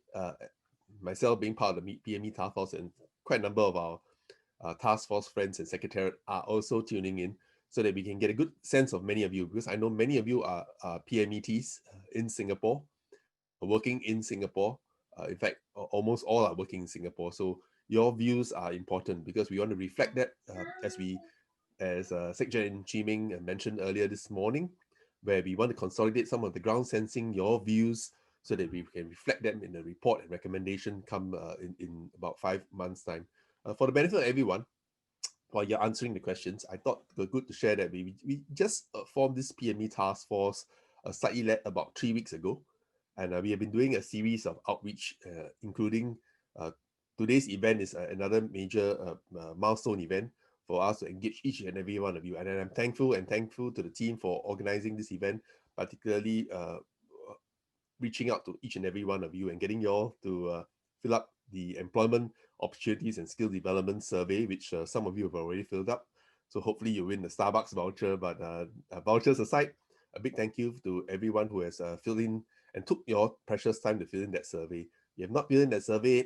myself being part of the PME task force, and quite a number of our task force friends and secretariat are also tuning in, so that we can get a good sense of many of you, because I know many of you are PMETs in Singapore, working in Singapore. In fact, almost all are working in Singapore. So your views are important, because we want to reflect that as Secretary Chee Meng mentioned earlier this morning, where we want to consolidate some of the ground sensing, your views, so that we can reflect them in the report and recommendation come in about 5 months' time. For the benefit of everyone, while you're answering the questions, I thought it was good to share that we just formed this PME task force slightly about 3 weeks ago. And we have been doing a series of outreach, including today's event is another major milestone event for us to engage each and every one of you. And I'm thankful to the team for organizing this event, particularly reaching out to each and every one of you and getting you all to fill up the employment opportunities and skill development survey, which some of you have already filled up. So hopefully you win the Starbucks voucher, but vouchers aside, a big thank you to everyone who has filled in and took your precious time to fill in that survey. If you have not filled in that survey,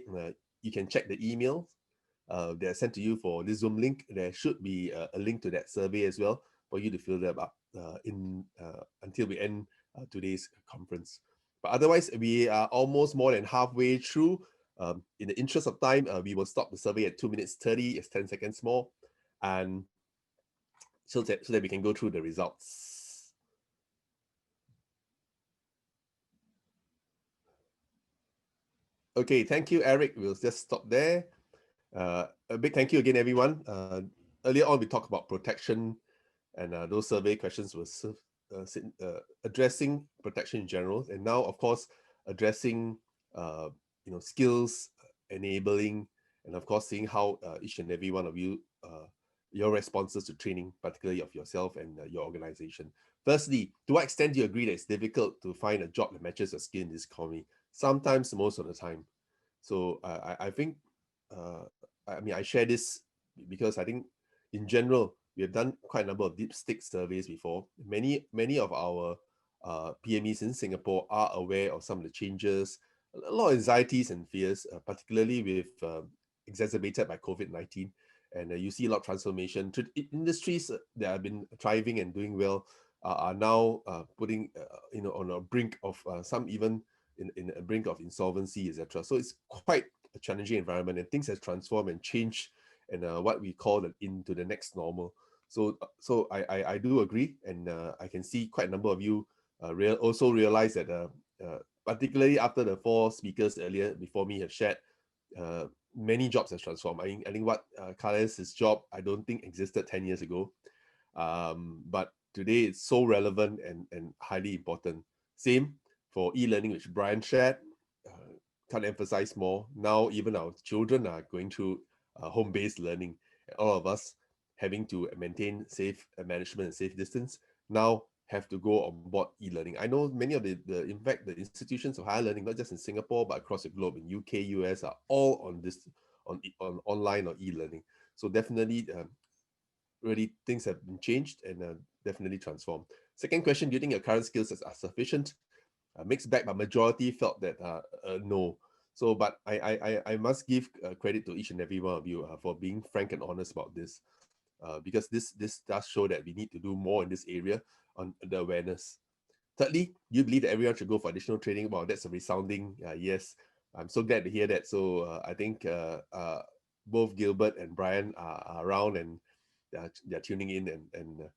you can check the emails that are sent to you for this Zoom link. There should be a link to that survey as well for you to fill that up until we end today's conference. But otherwise, we are almost more than halfway through. In the interest of time, we will stop the survey at 2 minutes 30. It's 10 seconds more, and so that we can go through the results. Okay, thank you, Eric. We'll just stop there. A big thank you again, everyone. Earlier on, we talked about protection, and those survey questions were addressing protection in general, and now, of course, addressing skills enabling, and of course, seeing how each and every one of you your responses to training, particularly of yourself and your organization. Firstly, to what extent do you agree that it's difficult to find a job that matches your skill in this economy? Sometimes, most of the time. So I think, I share this because I think in general, we have done quite a number of deep stick surveys before. Many of our PMEs in Singapore are aware of some of the changes, a lot of anxieties and fears, particularly with exacerbated by COVID-19. And you see a lot of transformation. Industries that have been thriving and doing well are now putting on a brink of some even in a brink of insolvency, etc. So it's quite a challenging environment, and things have transformed and changed, and what we call into the next normal. So I do agree, and I can see quite a number of you also realize that particularly after the 4 speakers earlier before me have shared, many jobs have transformed. I think what Carlos's job, I don't think existed 10 years ago, but today it's so relevant and highly important. Same for e-learning, which Brian shared. Can't emphasize more. Now even our children are going through home-based learning. All of us having to maintain safe management and safe distance now have to go on board e-learning. I know many of in fact the institutions of higher learning, not just in Singapore but across the globe, in UK, US, are all on this on online or e-learning. So definitely really things have been changed and definitely transformed. Second question, do you think your current skill sets are sufficient? Mixed bag, but majority felt that no. So, but I must give credit to each and every one of you for being frank and honest about this, because this does show that we need to do more in this area on the awareness. Thirdly, you believe that everyone should go for additional training? Well, that's a resounding yes. I'm so glad to hear that. So I think both Gilbert and Brian are around, and they're tuning in, and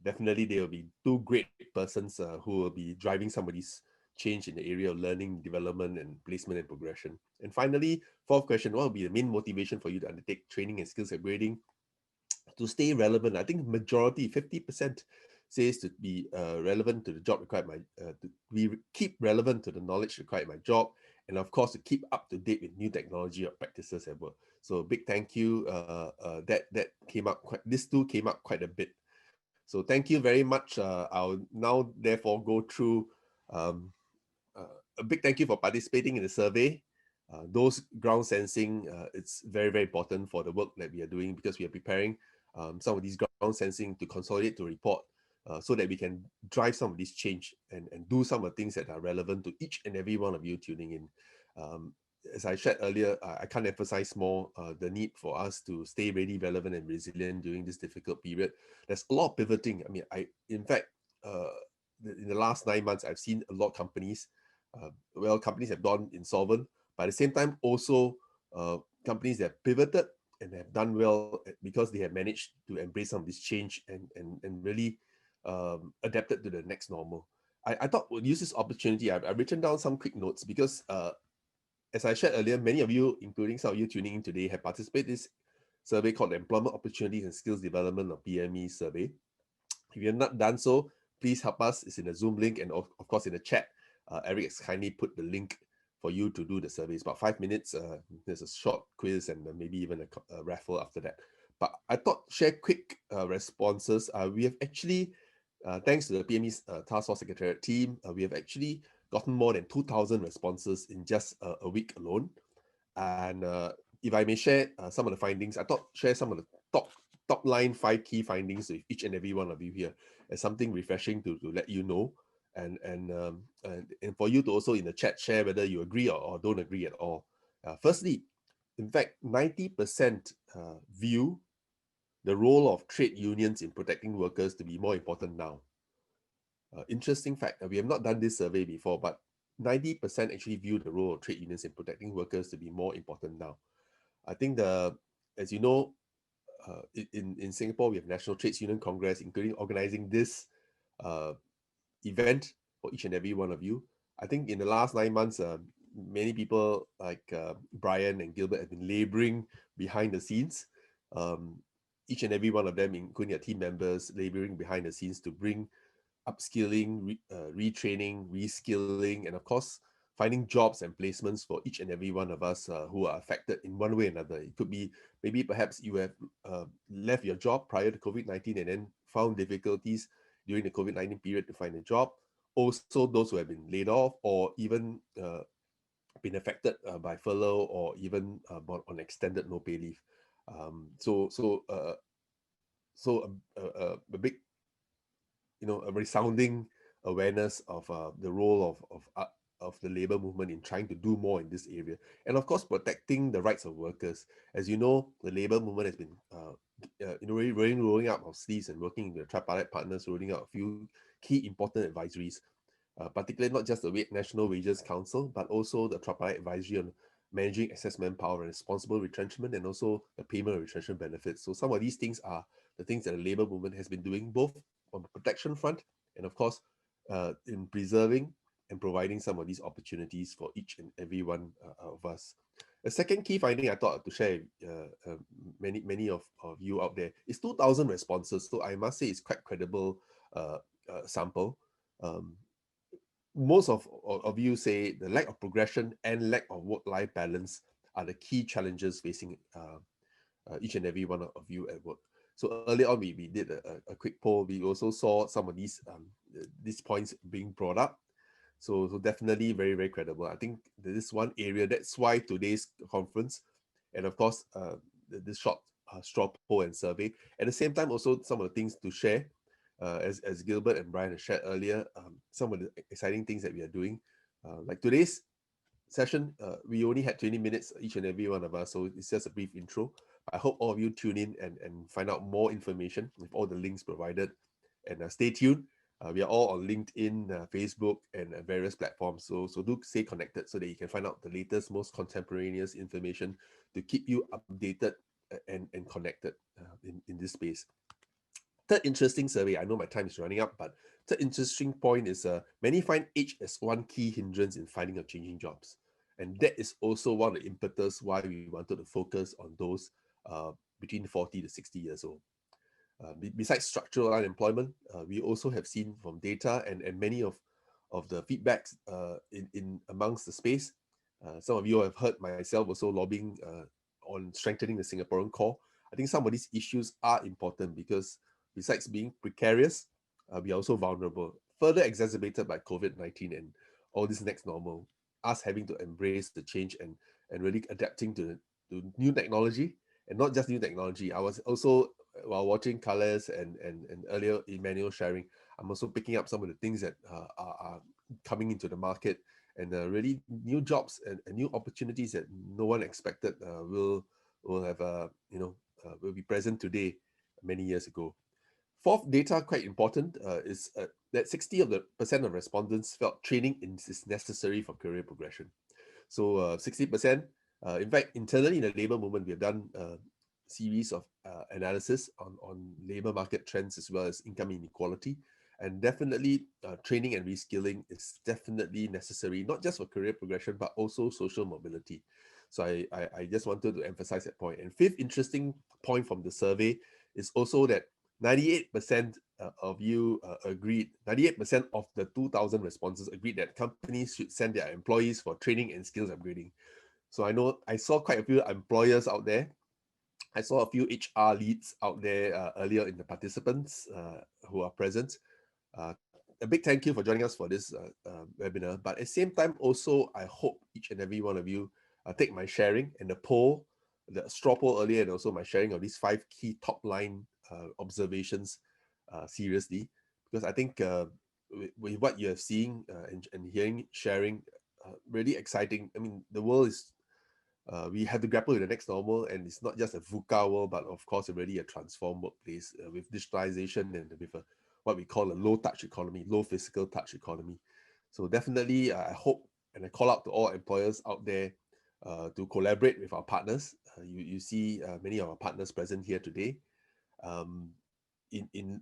definitely they will be 2 great persons who will be driving some of these change in the area of learning, development, and placement and progression. And finally, 4th question, what will be the main motivation for you to undertake training and skills upgrading? To stay relevant, I think majority, 50% says to be relevant to the job required keep relevant to the knowledge required in my job, and of course to keep up to date with new technology or practices at work. So a big thank you. That came up these two came up quite a bit. So thank you very much. I'll now therefore go through a big thank you for participating in the survey. Those ground sensing, it's very, very important for the work that we are doing, because we are preparing some of these ground sensing to consolidate to report so that we can drive some of this change and do some of the things that are relevant to each and every one of you tuning in. As I shared earlier, I can't emphasize more the need for us to stay ready, relevant, and resilient during this difficult period. There's a lot of pivoting. I mean, in fact, in the last 9 months, I've seen a lot of companies. Companies have gone insolvent, but at the same time, also companies that have pivoted and have done well because they have managed to embrace some of this change and really adapted to the next normal. I thought we'll use this opportunity. I've written down some quick notes because as I shared earlier, many of you, including some of you tuning in today, have participated in this survey called the Employment Opportunities and Skills Development, or PME survey. If you have not done so, please help us. It's in the Zoom link, and of course in the chat. Eric has kindly put the link for you to do the survey. It's about 5 minutes. There's a short quiz and maybe even a raffle after that. But I thought share quick responses. We have actually, thanks to the PME's Task Force Secretariat team, we have actually gotten more than 2,000 responses in just a week alone. And if I may share some of the findings, I thought share some of the top line 5 key findings with each and every one of you here as something refreshing to let you know. And for you to also in the chat share whether you agree or don't agree at all. Firstly, in fact, 90% view the role of trade unions in protecting workers to be more important now. Interesting fact, we have not done this survey before, but 90% actually view the role of trade unions in protecting workers to be more important now. I think as you know, in Singapore, we have National Trades Union Congress, including organizing this event for each and every one of you. I think in the last 9 months, many people like Brian and Gilbert have been laboring behind the scenes. Each and every one of them, including their team members, laboring behind the scenes to bring upskilling, retraining, reskilling, and of course, finding jobs and placements for each and every one of us who are affected in one way or another. It could be maybe perhaps you have left your job prior to COVID-19 and then found difficulties during the COVID-19 period to find a job. Also, those who have been laid off or even been affected by furlough or even on extended no pay leave. So a big, a resounding awareness of the role of the labor movement in trying to do more in this area, and of course protecting the rights of workers. As you know, the labor movement has been really rolling up our sleeves and working with the tripartite partners, rolling out a few key important advisories, particularly not just the National Wages Council, but also the tripartite advisory on managing excess manpower and responsible retrenchment, and also the payment of retrenchment benefits. So some of these things are the things that the labor movement has been doing, both on the protection front and of course in preserving and providing some of these opportunities for each and every one of us. A second key finding I thought to share many of you out there is 2,000 responses. So I must say it's quite credible sample. Most of you say the lack of progression and lack of work-life balance are the key challenges facing each and every one of you at work. So early on, we did a quick poll. We also saw some of these points being brought up. So definitely very, very credible. I think this is one area. That's why today's conference, and of course, this short straw poll and survey. At the same time, also some of the things to share, as Gilbert and Brian have shared earlier, some of the exciting things that we are doing. Like today's session, we only had 20 minutes, each and every one of us. So it's just a brief intro. I hope all of you tune in and find out more information with all the links provided. And stay tuned. We are all on LinkedIn, Facebook, and various platforms. So do stay connected so that you can find out the latest, most contemporaneous information to keep you updated and connected in this space. Third interesting survey, I know my time is running up, but third interesting point is many find age as one key hindrance in finding or changing jobs. And that is also one of the impetus why we wanted to focus on those between 40 to 60 years old. Besides structural unemployment, we also have seen from data and many of the feedbacks in amongst the space. Some of you have heard myself also lobbying on strengthening the Singaporean core. I think some of these issues are important because besides being precarious, we are also vulnerable, further exacerbated by COVID-19 and all this next normal, us having to embrace the change and really adapting to new technology, and not just new technology. I was also, while watching Colors and earlier Emmanuel sharing, I'm also picking up some of the things that are coming into the market, and really new jobs and new opportunities that no one expected will have will be present today many years ago. Fourth data, quite important, is that 60% of respondents felt training is necessary for career progression. So 60%, in fact, internally in the labor movement, we have done a series of analysis on labor market trends as well as income inequality. And definitely training and reskilling is definitely necessary, not just for career progression, but also social mobility. So I just wanted to emphasize that point. And fifth interesting point from the survey is also that 98% of you agreed, 98% of the 2,000 responses agreed that companies should send their employees for training and skills upgrading. So I saw quite a few employers out there. I saw a few HR leads out there earlier in the participants who are present. A big thank you for joining us for this webinar. But at the same time, also, I hope each and every one of you take my sharing and the poll, the straw poll earlier, and also my sharing of these 5 key top line observations seriously, because I think with what you have seen and hearing, sharing, really exciting. I mean, the world is, we have to grapple with the next normal, and it's not just a VUCA world, but of course, already a transformed workplace with digitalization and with what we call a low-touch economy, low physical touch economy. So definitely, I hope, and I call out to all employers out there to collaborate with our partners. You see many of our partners present here today. In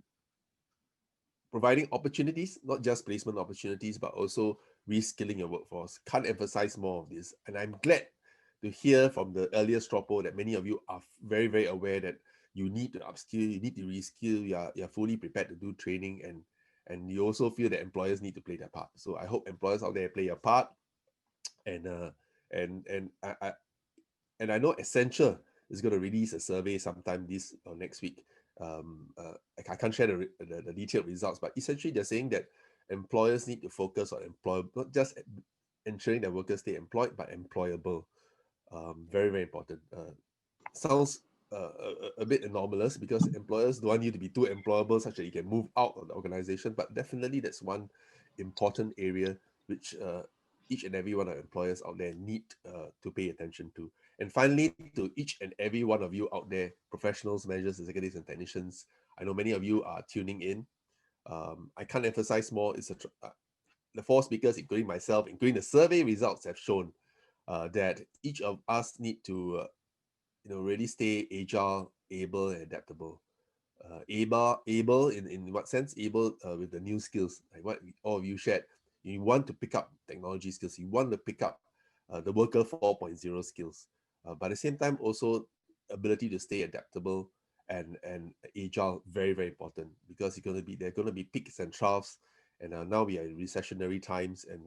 providing opportunities, not just placement opportunities, but also reskilling your workforce. Can't emphasize more of this. And I'm glad to hear from the earlier straw poll that many of you are very, very aware that you need to upskill, you need to reskill, you're fully prepared to do training, and you also feel that employers need to play their part. So I hope employers out there play a part. And I know Accenture is going to release a survey sometime this or next week. I can't share the detailed results, but essentially they're saying that employers need to focus on not just ensuring that workers stay employed, but employable. Very, very important. Sounds a bit anomalous because employers don't want you to be too employable such that you can move out of the organization, but definitely that's one important area which each and every one of employers out there need to pay attention to. And finally, to each and every one of you out there, professionals, managers, executives, and technicians, I know many of you are tuning in. I can't emphasize more. It's the 4 speakers, including myself, including the survey results, have shown that each of us need to really stay agile, able, and adaptable. Able in what sense? Able with the new skills, like what all of you shared. You want to pick up technology skills. You want to pick up the worker 4.0 skills. But at the same time, also ability to stay adaptable and agile, very, very important, because there are going to be peaks and troughs. And now we are in recessionary times, and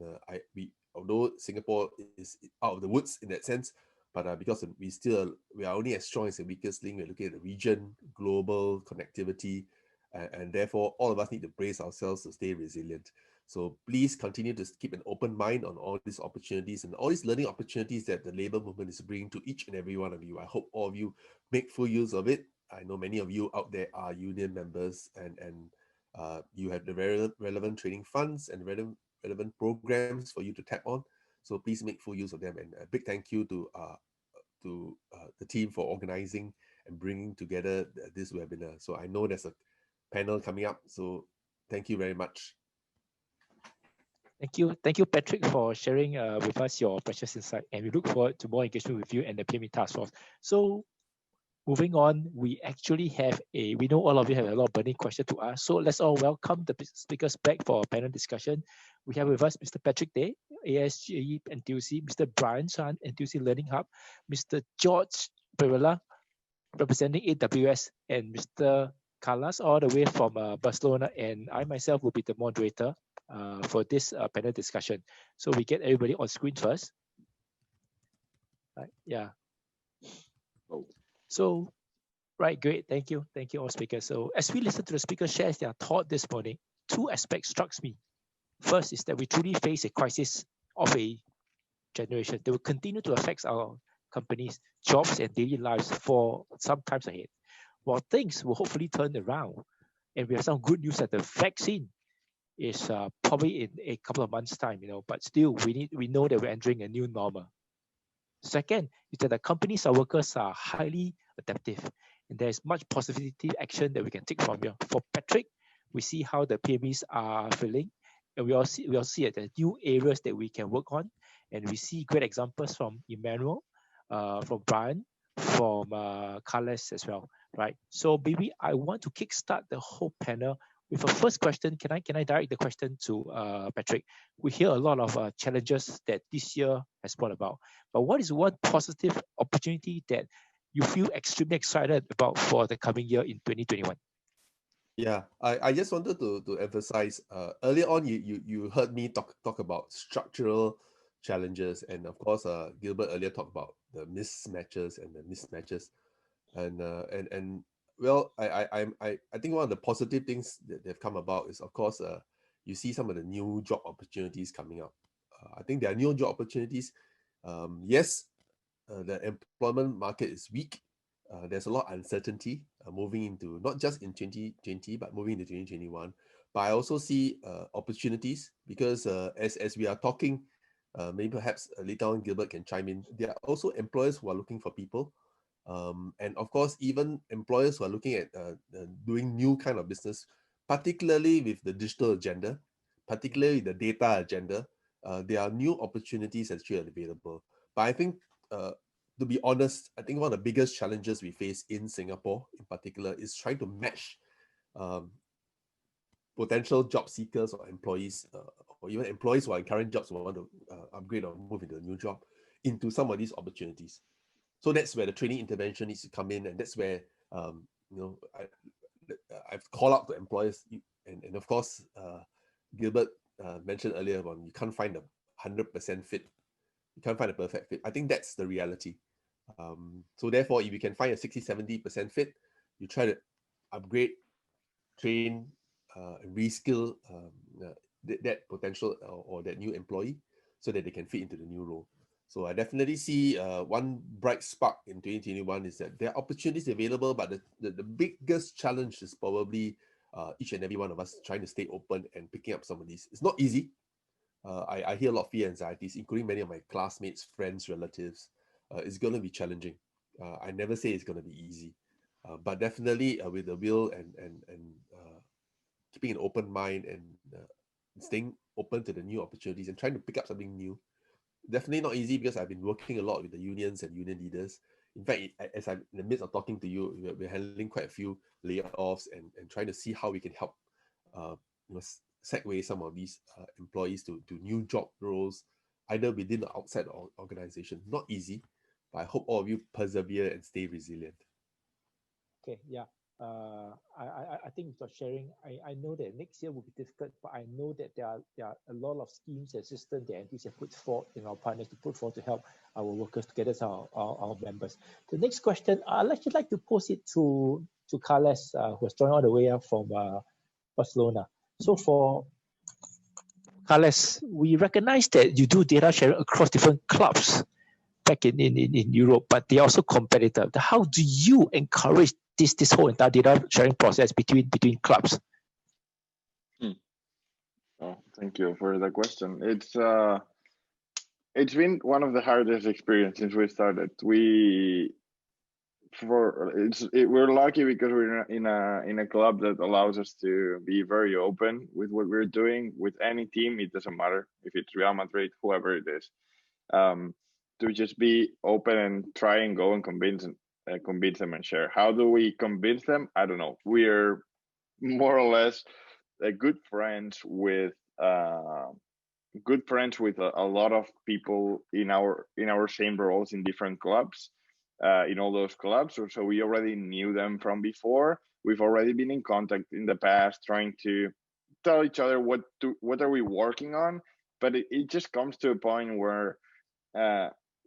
although Singapore is out of the woods in that sense, but because we are only as strong as the weakest link. We're looking at the region, global connectivity, and therefore all of us need to brace ourselves to stay resilient. So please continue to keep an open mind on all these opportunities and all these learning opportunities that the labor movement is bringing to each and every one of you. I hope all of you make full use of it. I know many of you out there are union members, and you have the very relevant training funds and relevant programs for you to tap on. So please make full use of them. And a big thank you to the team for organizing and bringing together this webinar. So I know there's a panel coming up. So thank you very much. Thank you, Patrick, for sharing with us your precious insight. And we look forward to more engagement with you and the PME task force. So moving on, we know all of you have a lot of burning questions to ask. So let's all welcome the speakers back for a panel discussion. We have with us Mr. Patrick Day, ASGE NTUC, Mr. Brian Chan, NTUC Learning Hub, Mr. George Perella, representing AWS, and Mr. Carlos, all the way from Barcelona, and I myself will be the moderator for this panel discussion. So we get everybody on screen first. Right, yeah. Oh. So, right, great. Thank you. Thank you, all speakers. So as we listen to the speakers share their thought this morning, two aspects strikes me. First is that we truly face a crisis of a generation that will continue to affect our companies, jobs, and daily lives for some times ahead. While things will hopefully turn around, and we have some good news that the vaccine is probably in a couple of months' time, but still we know that we're entering a new normal. Second is that the companies our workers are highly adaptive, and there's much positive action that we can take from here. For Patrick, we see how the PMEs are feeling, and we all see that the new areas that we can work on, and we see great examples from Emmanuel, from Brian, from Carlos as well, right? So maybe I want to kickstart the whole panel with a first question. Can I direct the question to Patrick? We hear a lot of challenges that this year has brought about, but what is one positive opportunity that you feel extremely excited about for the coming year in 2021? Yeah, I just wanted to emphasize earlier on you heard me talk about structural challenges, and of course Gilbert earlier talked about the mismatches and the mismatches, and well I think one of the positive things that have come about is, of course, you see some of the new job opportunities coming up. I think there are new job opportunities. Yes, the employment market is weak. There's a lot of uncertainty moving into not just in 2020, but moving into 2021. But I also see opportunities because as we are talking, maybe perhaps later on Gilbert can chime in. There are also employers who are looking for people. And of course, even employers who are looking at doing new kind of business, particularly with the digital agenda, particularly the data agenda, there are new opportunities actually available. But I think, to be honest, I think one of the biggest challenges we face in Singapore in particular is trying to match potential job seekers or employees, or even employees who are in current jobs who want to upgrade or move into a new job, into some of these opportunities. So that's where the training intervention needs to come in, and that's where I've called out to employers, and of course Gilbert mentioned earlier on, you can't find a 100% fit, you can't find a perfect fit. I think that's the reality. So therefore, if you can find a 60-70% fit, you try to upgrade, train, and reskill that potential or that new employee so that they can fit into the new role. So I definitely see one bright spark in 2021 is that there are opportunities available, but the biggest challenge is probably each and every one of us trying to stay open and picking up some of these. It's not easy. I hear a lot of fear, anxieties, including many of my classmates, friends, relatives. It's going to be challenging. I never say it's going to be easy, but definitely with the will and keeping an open mind and staying open to the new opportunities and trying to pick up something new. Definitely not easy because I've been working a lot with the unions and union leaders. In fact, as I'm in the midst of talking to you, we're handling quite a few layoffs and trying to see how we can help segue some of these employees to new job roles, either within or outside the organization. Not easy, but I hope all of you persevere and stay resilient. Okay, yeah. I think for sharing, I know that next year will be difficult, but I know that there are a lot of schemes and systems that NTUC have put forth in our partners to put forth to help our workers together as our members. The next question, I'd actually like to pose it to Carlos, who has joined all the way up from Barcelona. So for Carlos, we recognize that you do data sharing across different clubs back in Europe, but they're also competitive. How do you encourage this whole entire data sharing process between clubs? Oh, thank you for the question. It's been one of the hardest experiences since we started. We're lucky because we're in a club that allows us to be very open with what we're doing with any team. It doesn't matter if it's Real Madrid, whoever it is, to just be open and try and go and convince them and share. How do we convince them? I don't know. We're more or less good friends with a lot of people in our same roles in different clubs, in all those clubs. So we already knew them from before. we've already been in contact in the past, trying to tell each other what are we working on, but it just comes to a point where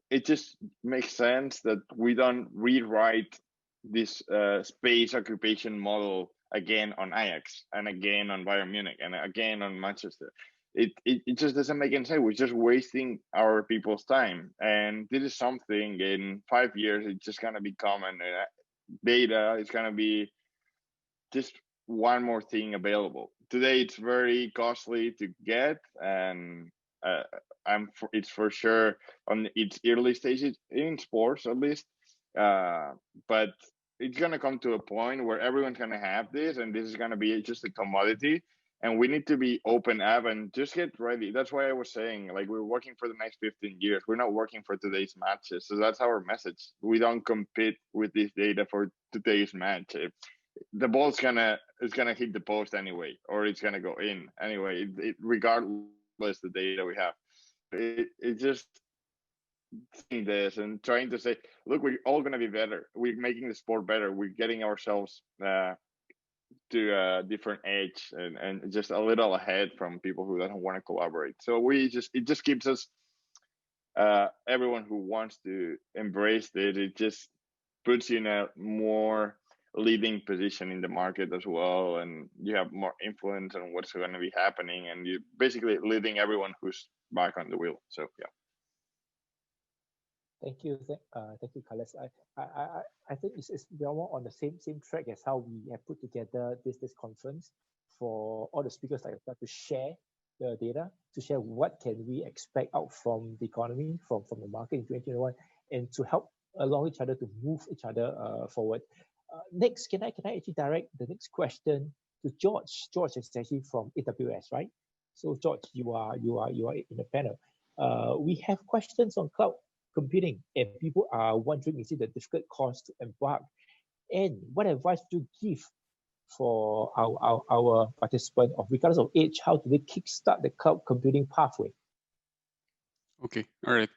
it just makes sense that we don't rewrite this space occupation model again on Ajax and again on Bayern Munich and again on Manchester. It just doesn't make any sense. We're just wasting our people's time. And this is something in 5 years, it's just going to be common. Data is going to be just one more thing available. Today, it's very costly to get, and it's for sure on its early stages in sports, at least. But it's going to come to a point where everyone's going to have this, and this is going to be just a commodity. And we need to be open up and just get ready. That's why I was saying, like, we're working for the next 15 years. We're not working for today's matches. So that's our message. We don't compete with this data for today's match. The ball's gonna hit the post anyway, or it's gonna go in anyway. Regardless the data we have, it just seeing this and trying to say, look, we're all gonna be better. We're making the sport better. We're getting ourselves to a different edge and just a little ahead from people who don't want to collaborate. So it just keeps us everyone who wants to embrace it just puts you in a more leading position in the market as well, and you have more influence on what's going to be happening, and you basically leading everyone who's back on the wheel. So yeah. Thank you, Carlos. I think we are more on the same track as how we have put together this conference for all the speakers like that to share the data, to share what can we expect out from the economy, from the market in 2021, and to help along each other to move each other forward. Next, can I actually direct the next question to George? George is actually from AWS, right? So George, you are in the panel. We have questions on cloud computing, and people are wondering, is it a difficult course to embark? And what advice do you give for our participant, regardless of age? How do they kickstart the cloud computing pathway? Okay, all right.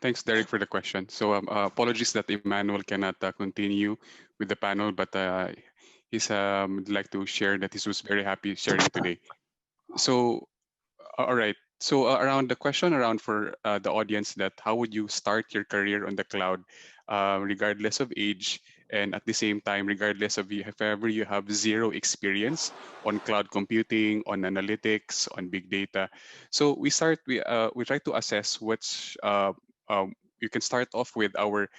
Thanks, Derek, for the question. So apologies that Emmanuel cannot continue with the panel, but he's would like to share that he was very happy sharing today. So, all right. So around the question around for the audience, that how would you start your career on the cloud, regardless of age, and at the same time, regardless of if ever you have zero experience on cloud computing, on analytics, on big data. So we try to assess which you can start off with our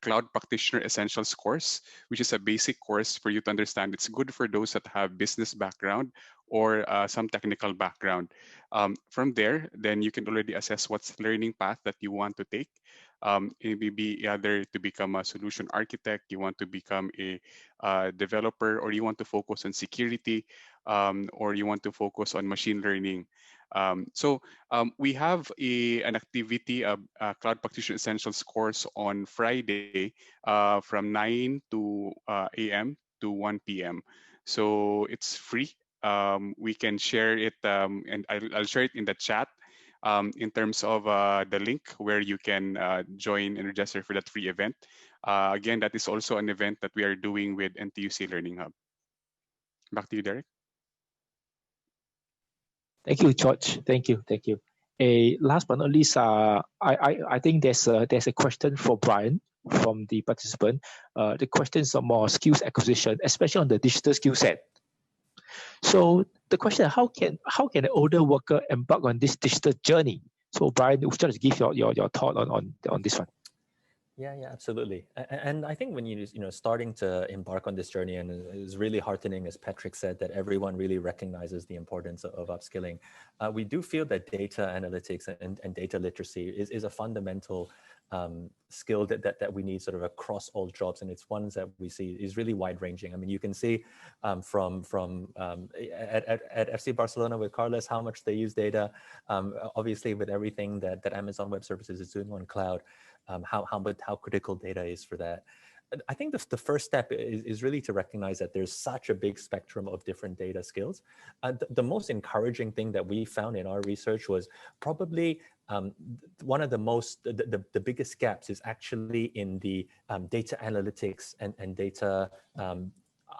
Cloud Practitioner Essentials course, which is a basic course for you to understand. It's good for those that have business background or some technical background. From there, then you can already assess what's learning path that you want to take. It may be either to become a solution architect, you want to become a developer, or you want to focus on security, or you want to focus on machine learning. We have an activity, a Cloud Practitioner Essentials course on Friday from 9 a.m. to 1 p.m. So it's free. We can share it, and I'll share it in the chat in terms of the link where you can join and register for that free event. Again, that is also an event that we are doing with NTUC Learning Hub. Back to you, Derek. Thank you, George. Thank you. Last but not least, I think there's a question for Brian from the participant. The questions are more skills acquisition, especially on the digital skill set. So the question: how can an older worker embark on this digital journey? So Brian, would you just give your thought on this one? Yeah, absolutely. And I think when you starting to embark on this journey, and it's really heartening, as Patrick said, that everyone really recognizes the importance of upskilling. We do feel that data analytics and data literacy is a fundamental skill that we need sort of across all jobs, and it's ones that we see is really wide ranging. I mean, you can see from at FC Barcelona with Carlos how much they use data. Obviously, with everything that Amazon Web Services is doing on cloud. How critical data is for that. I think the first step is really to recognize that there's such a big spectrum of different data skills. The most encouraging thing that we found in our research was probably one of the biggest gaps is actually in the data analytics and data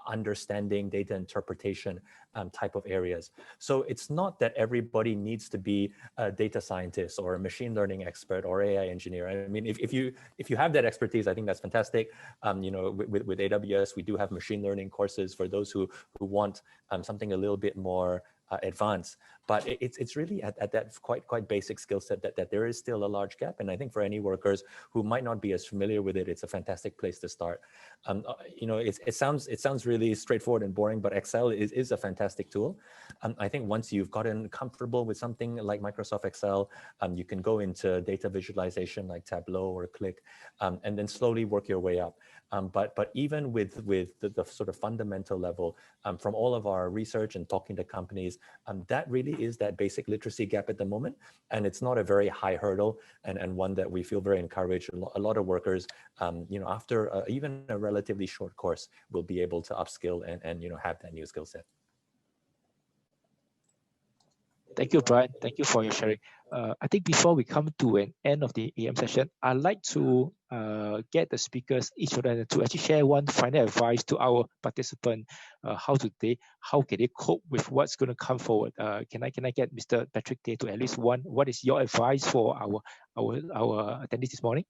understanding, data interpretation type of areas. So it's not that everybody needs to be a data scientist or a machine learning expert or AI engineer. I mean, if you have that expertise, I think that's fantastic. You know, with AWS, we do have machine learning courses for those who want something a little bit more advanced, but it's really at that quite basic skill set that there is still a large gap. And I think for any workers who might not be as familiar with it, it's a fantastic place to start. You know, it sounds really straightforward and boring, but Excel is a fantastic tool. I think once you've gotten comfortable with something like Microsoft Excel, you can go into data visualization like Tableau or Click, and then slowly work your way up. But even with the sort of fundamental level, from all of our research and talking to companies, that really is that basic literacy gap at the moment. And it's not a very high hurdle, and one that we feel very encouraged. A lot of workers, you know, after even a relatively short course, will be able to upskill and you know, have that new skill set. Thank you, Brian. Thank you for your sharing. I think before we come to an end of the AM session, I'd like to get the speakers, each of them, to actually share one final advice to our participant. How can they cope with what's going to come forward? Can I get Mr. Patrick Tay to at least one? What is your advice for our attendees this morning?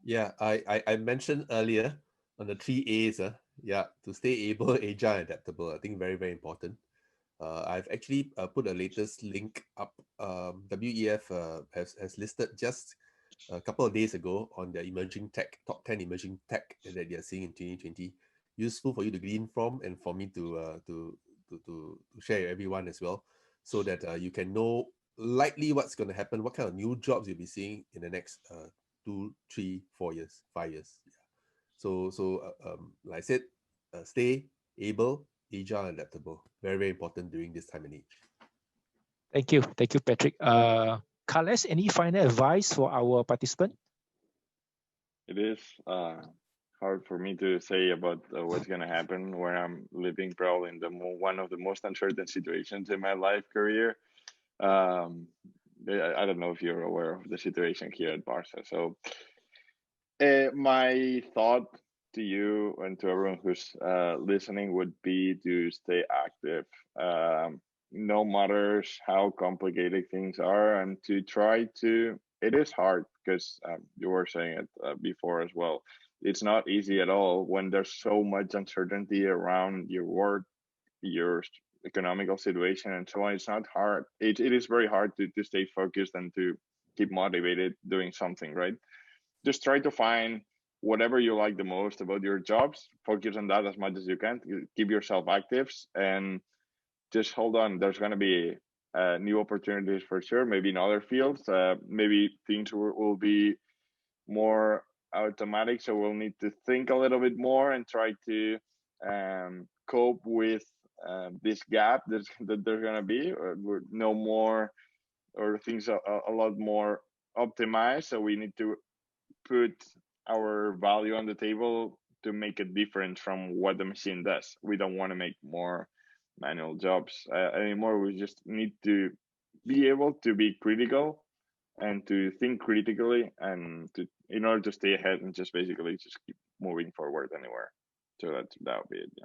Yeah, I mentioned earlier on the 3 A's. Yeah, to stay able, agile, adaptable. I think very, very important. I've actually put a latest link up. WEF has listed just a couple of days ago on their emerging tech, top 10 emerging tech that they are seeing in 2020. Useful for you to glean from, and for me to share with everyone as well, so that you can know likely what's going to happen, what kind of new jobs you'll be seeing in the next 2, 3, 4 years, 5 years. Yeah. So like I said, stay able, agile, and adaptable. Very, very important during this time and age. Thank you, Patrick. Carles, any final advice for our participant? It is hard for me to say about what's going to happen when I'm living probably in one of the most uncertain situations in my life career. I don't know if you're aware of the situation here at Barca. So my thought to you and to everyone who's listening would be to stay active, no matter how complicated things are, and to try to, it is hard because you were saying it before as well. It's not easy at all when there's so much uncertainty around your work, your economical situation, and so on. It's not hard. It is very hard to stay focused and to keep motivated doing something, right? Just try to find whatever you like the most about your jobs, focus on that as much as you can, keep yourself active, and just hold on. There's going to be new opportunities for sure, maybe in other fields. Maybe things will be more automatic, so we'll need to think a little bit more and try to cope with this gap that there's going to be, or no more, or things are a lot more optimized. So we need to put our value on the table to make it different from what the machine does. We don't want to make more manual jobs anymore. We just need to be able to be critical and to think critically, and in order to stay ahead, and just basically just keep moving forward anywhere. So that would be it. Yeah.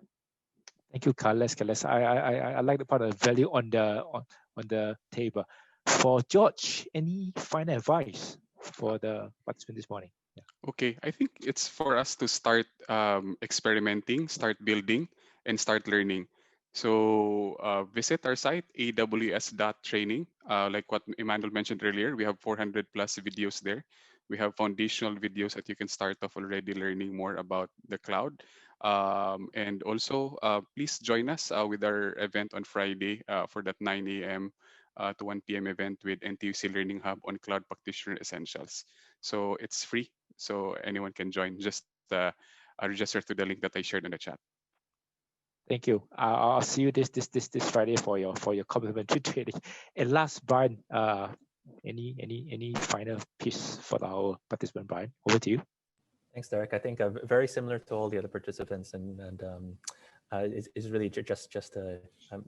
Thank you, Carles. I like the part of value on the table. For George, any final advice for the participant this morning? Yeah. Okay, I think it's for us to start experimenting, start building, and start learning. So visit our site, aws.training. Like what Emmanuel mentioned earlier, we have 400 plus videos there. We have foundational videos that you can start off already learning more about the cloud. And also, please join us with our event on Friday for that 9 a.m. To 1 p.m. event with NTUC Learning Hub on Cloud Practitioner Essentials. So it's free, so anyone can join. Just register to the link that I shared in the chat. Thank you. I'll see you this Friday for your complimentary training. And last, Brian, any final piece for our participant, Brian? Over to you. Thanks, Derek. I think very similar to all the other participants, and is really just to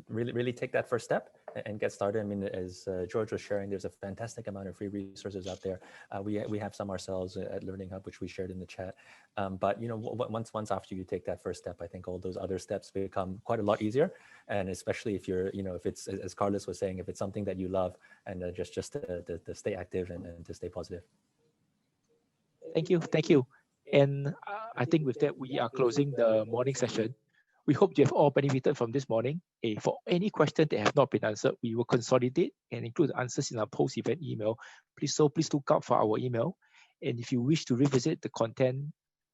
really take that first step and get started. I mean, as George was sharing, there's a fantastic amount of free resources out there. We have some ourselves at LearningHub, which we shared in the chat. But once after you take that first step, I think all those other steps become quite a lot easier. And especially if you're, if it's, as Carlos was saying, if it's something that you love, and just to stay active and to stay positive. Thank you. And I think with that, we are closing the morning session. We hope you have all benefited from this morning. For any question that have not been answered, we will consolidate and include the answers in our post-event email. Please look out for our email. And if you wish to revisit the content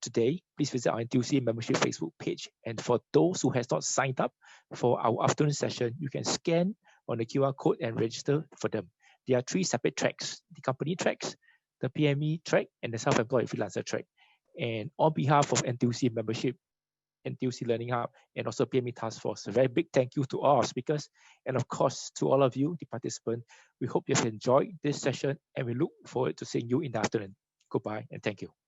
today, please visit our NTUC membership Facebook page. And for those who has not signed up for our afternoon session, you can scan on the QR code and register for them. There are 3 separate tracks: the company tracks, the PME track, and the self-employed freelancer track. And on behalf of NTUC membership, NTUC Learning Hub, and also PME Task Force, a very big thank you to all our speakers, and of course to all of you, the participants. We hope you have enjoyed this session, and we look forward to seeing you in the afternoon. Goodbye, and thank you.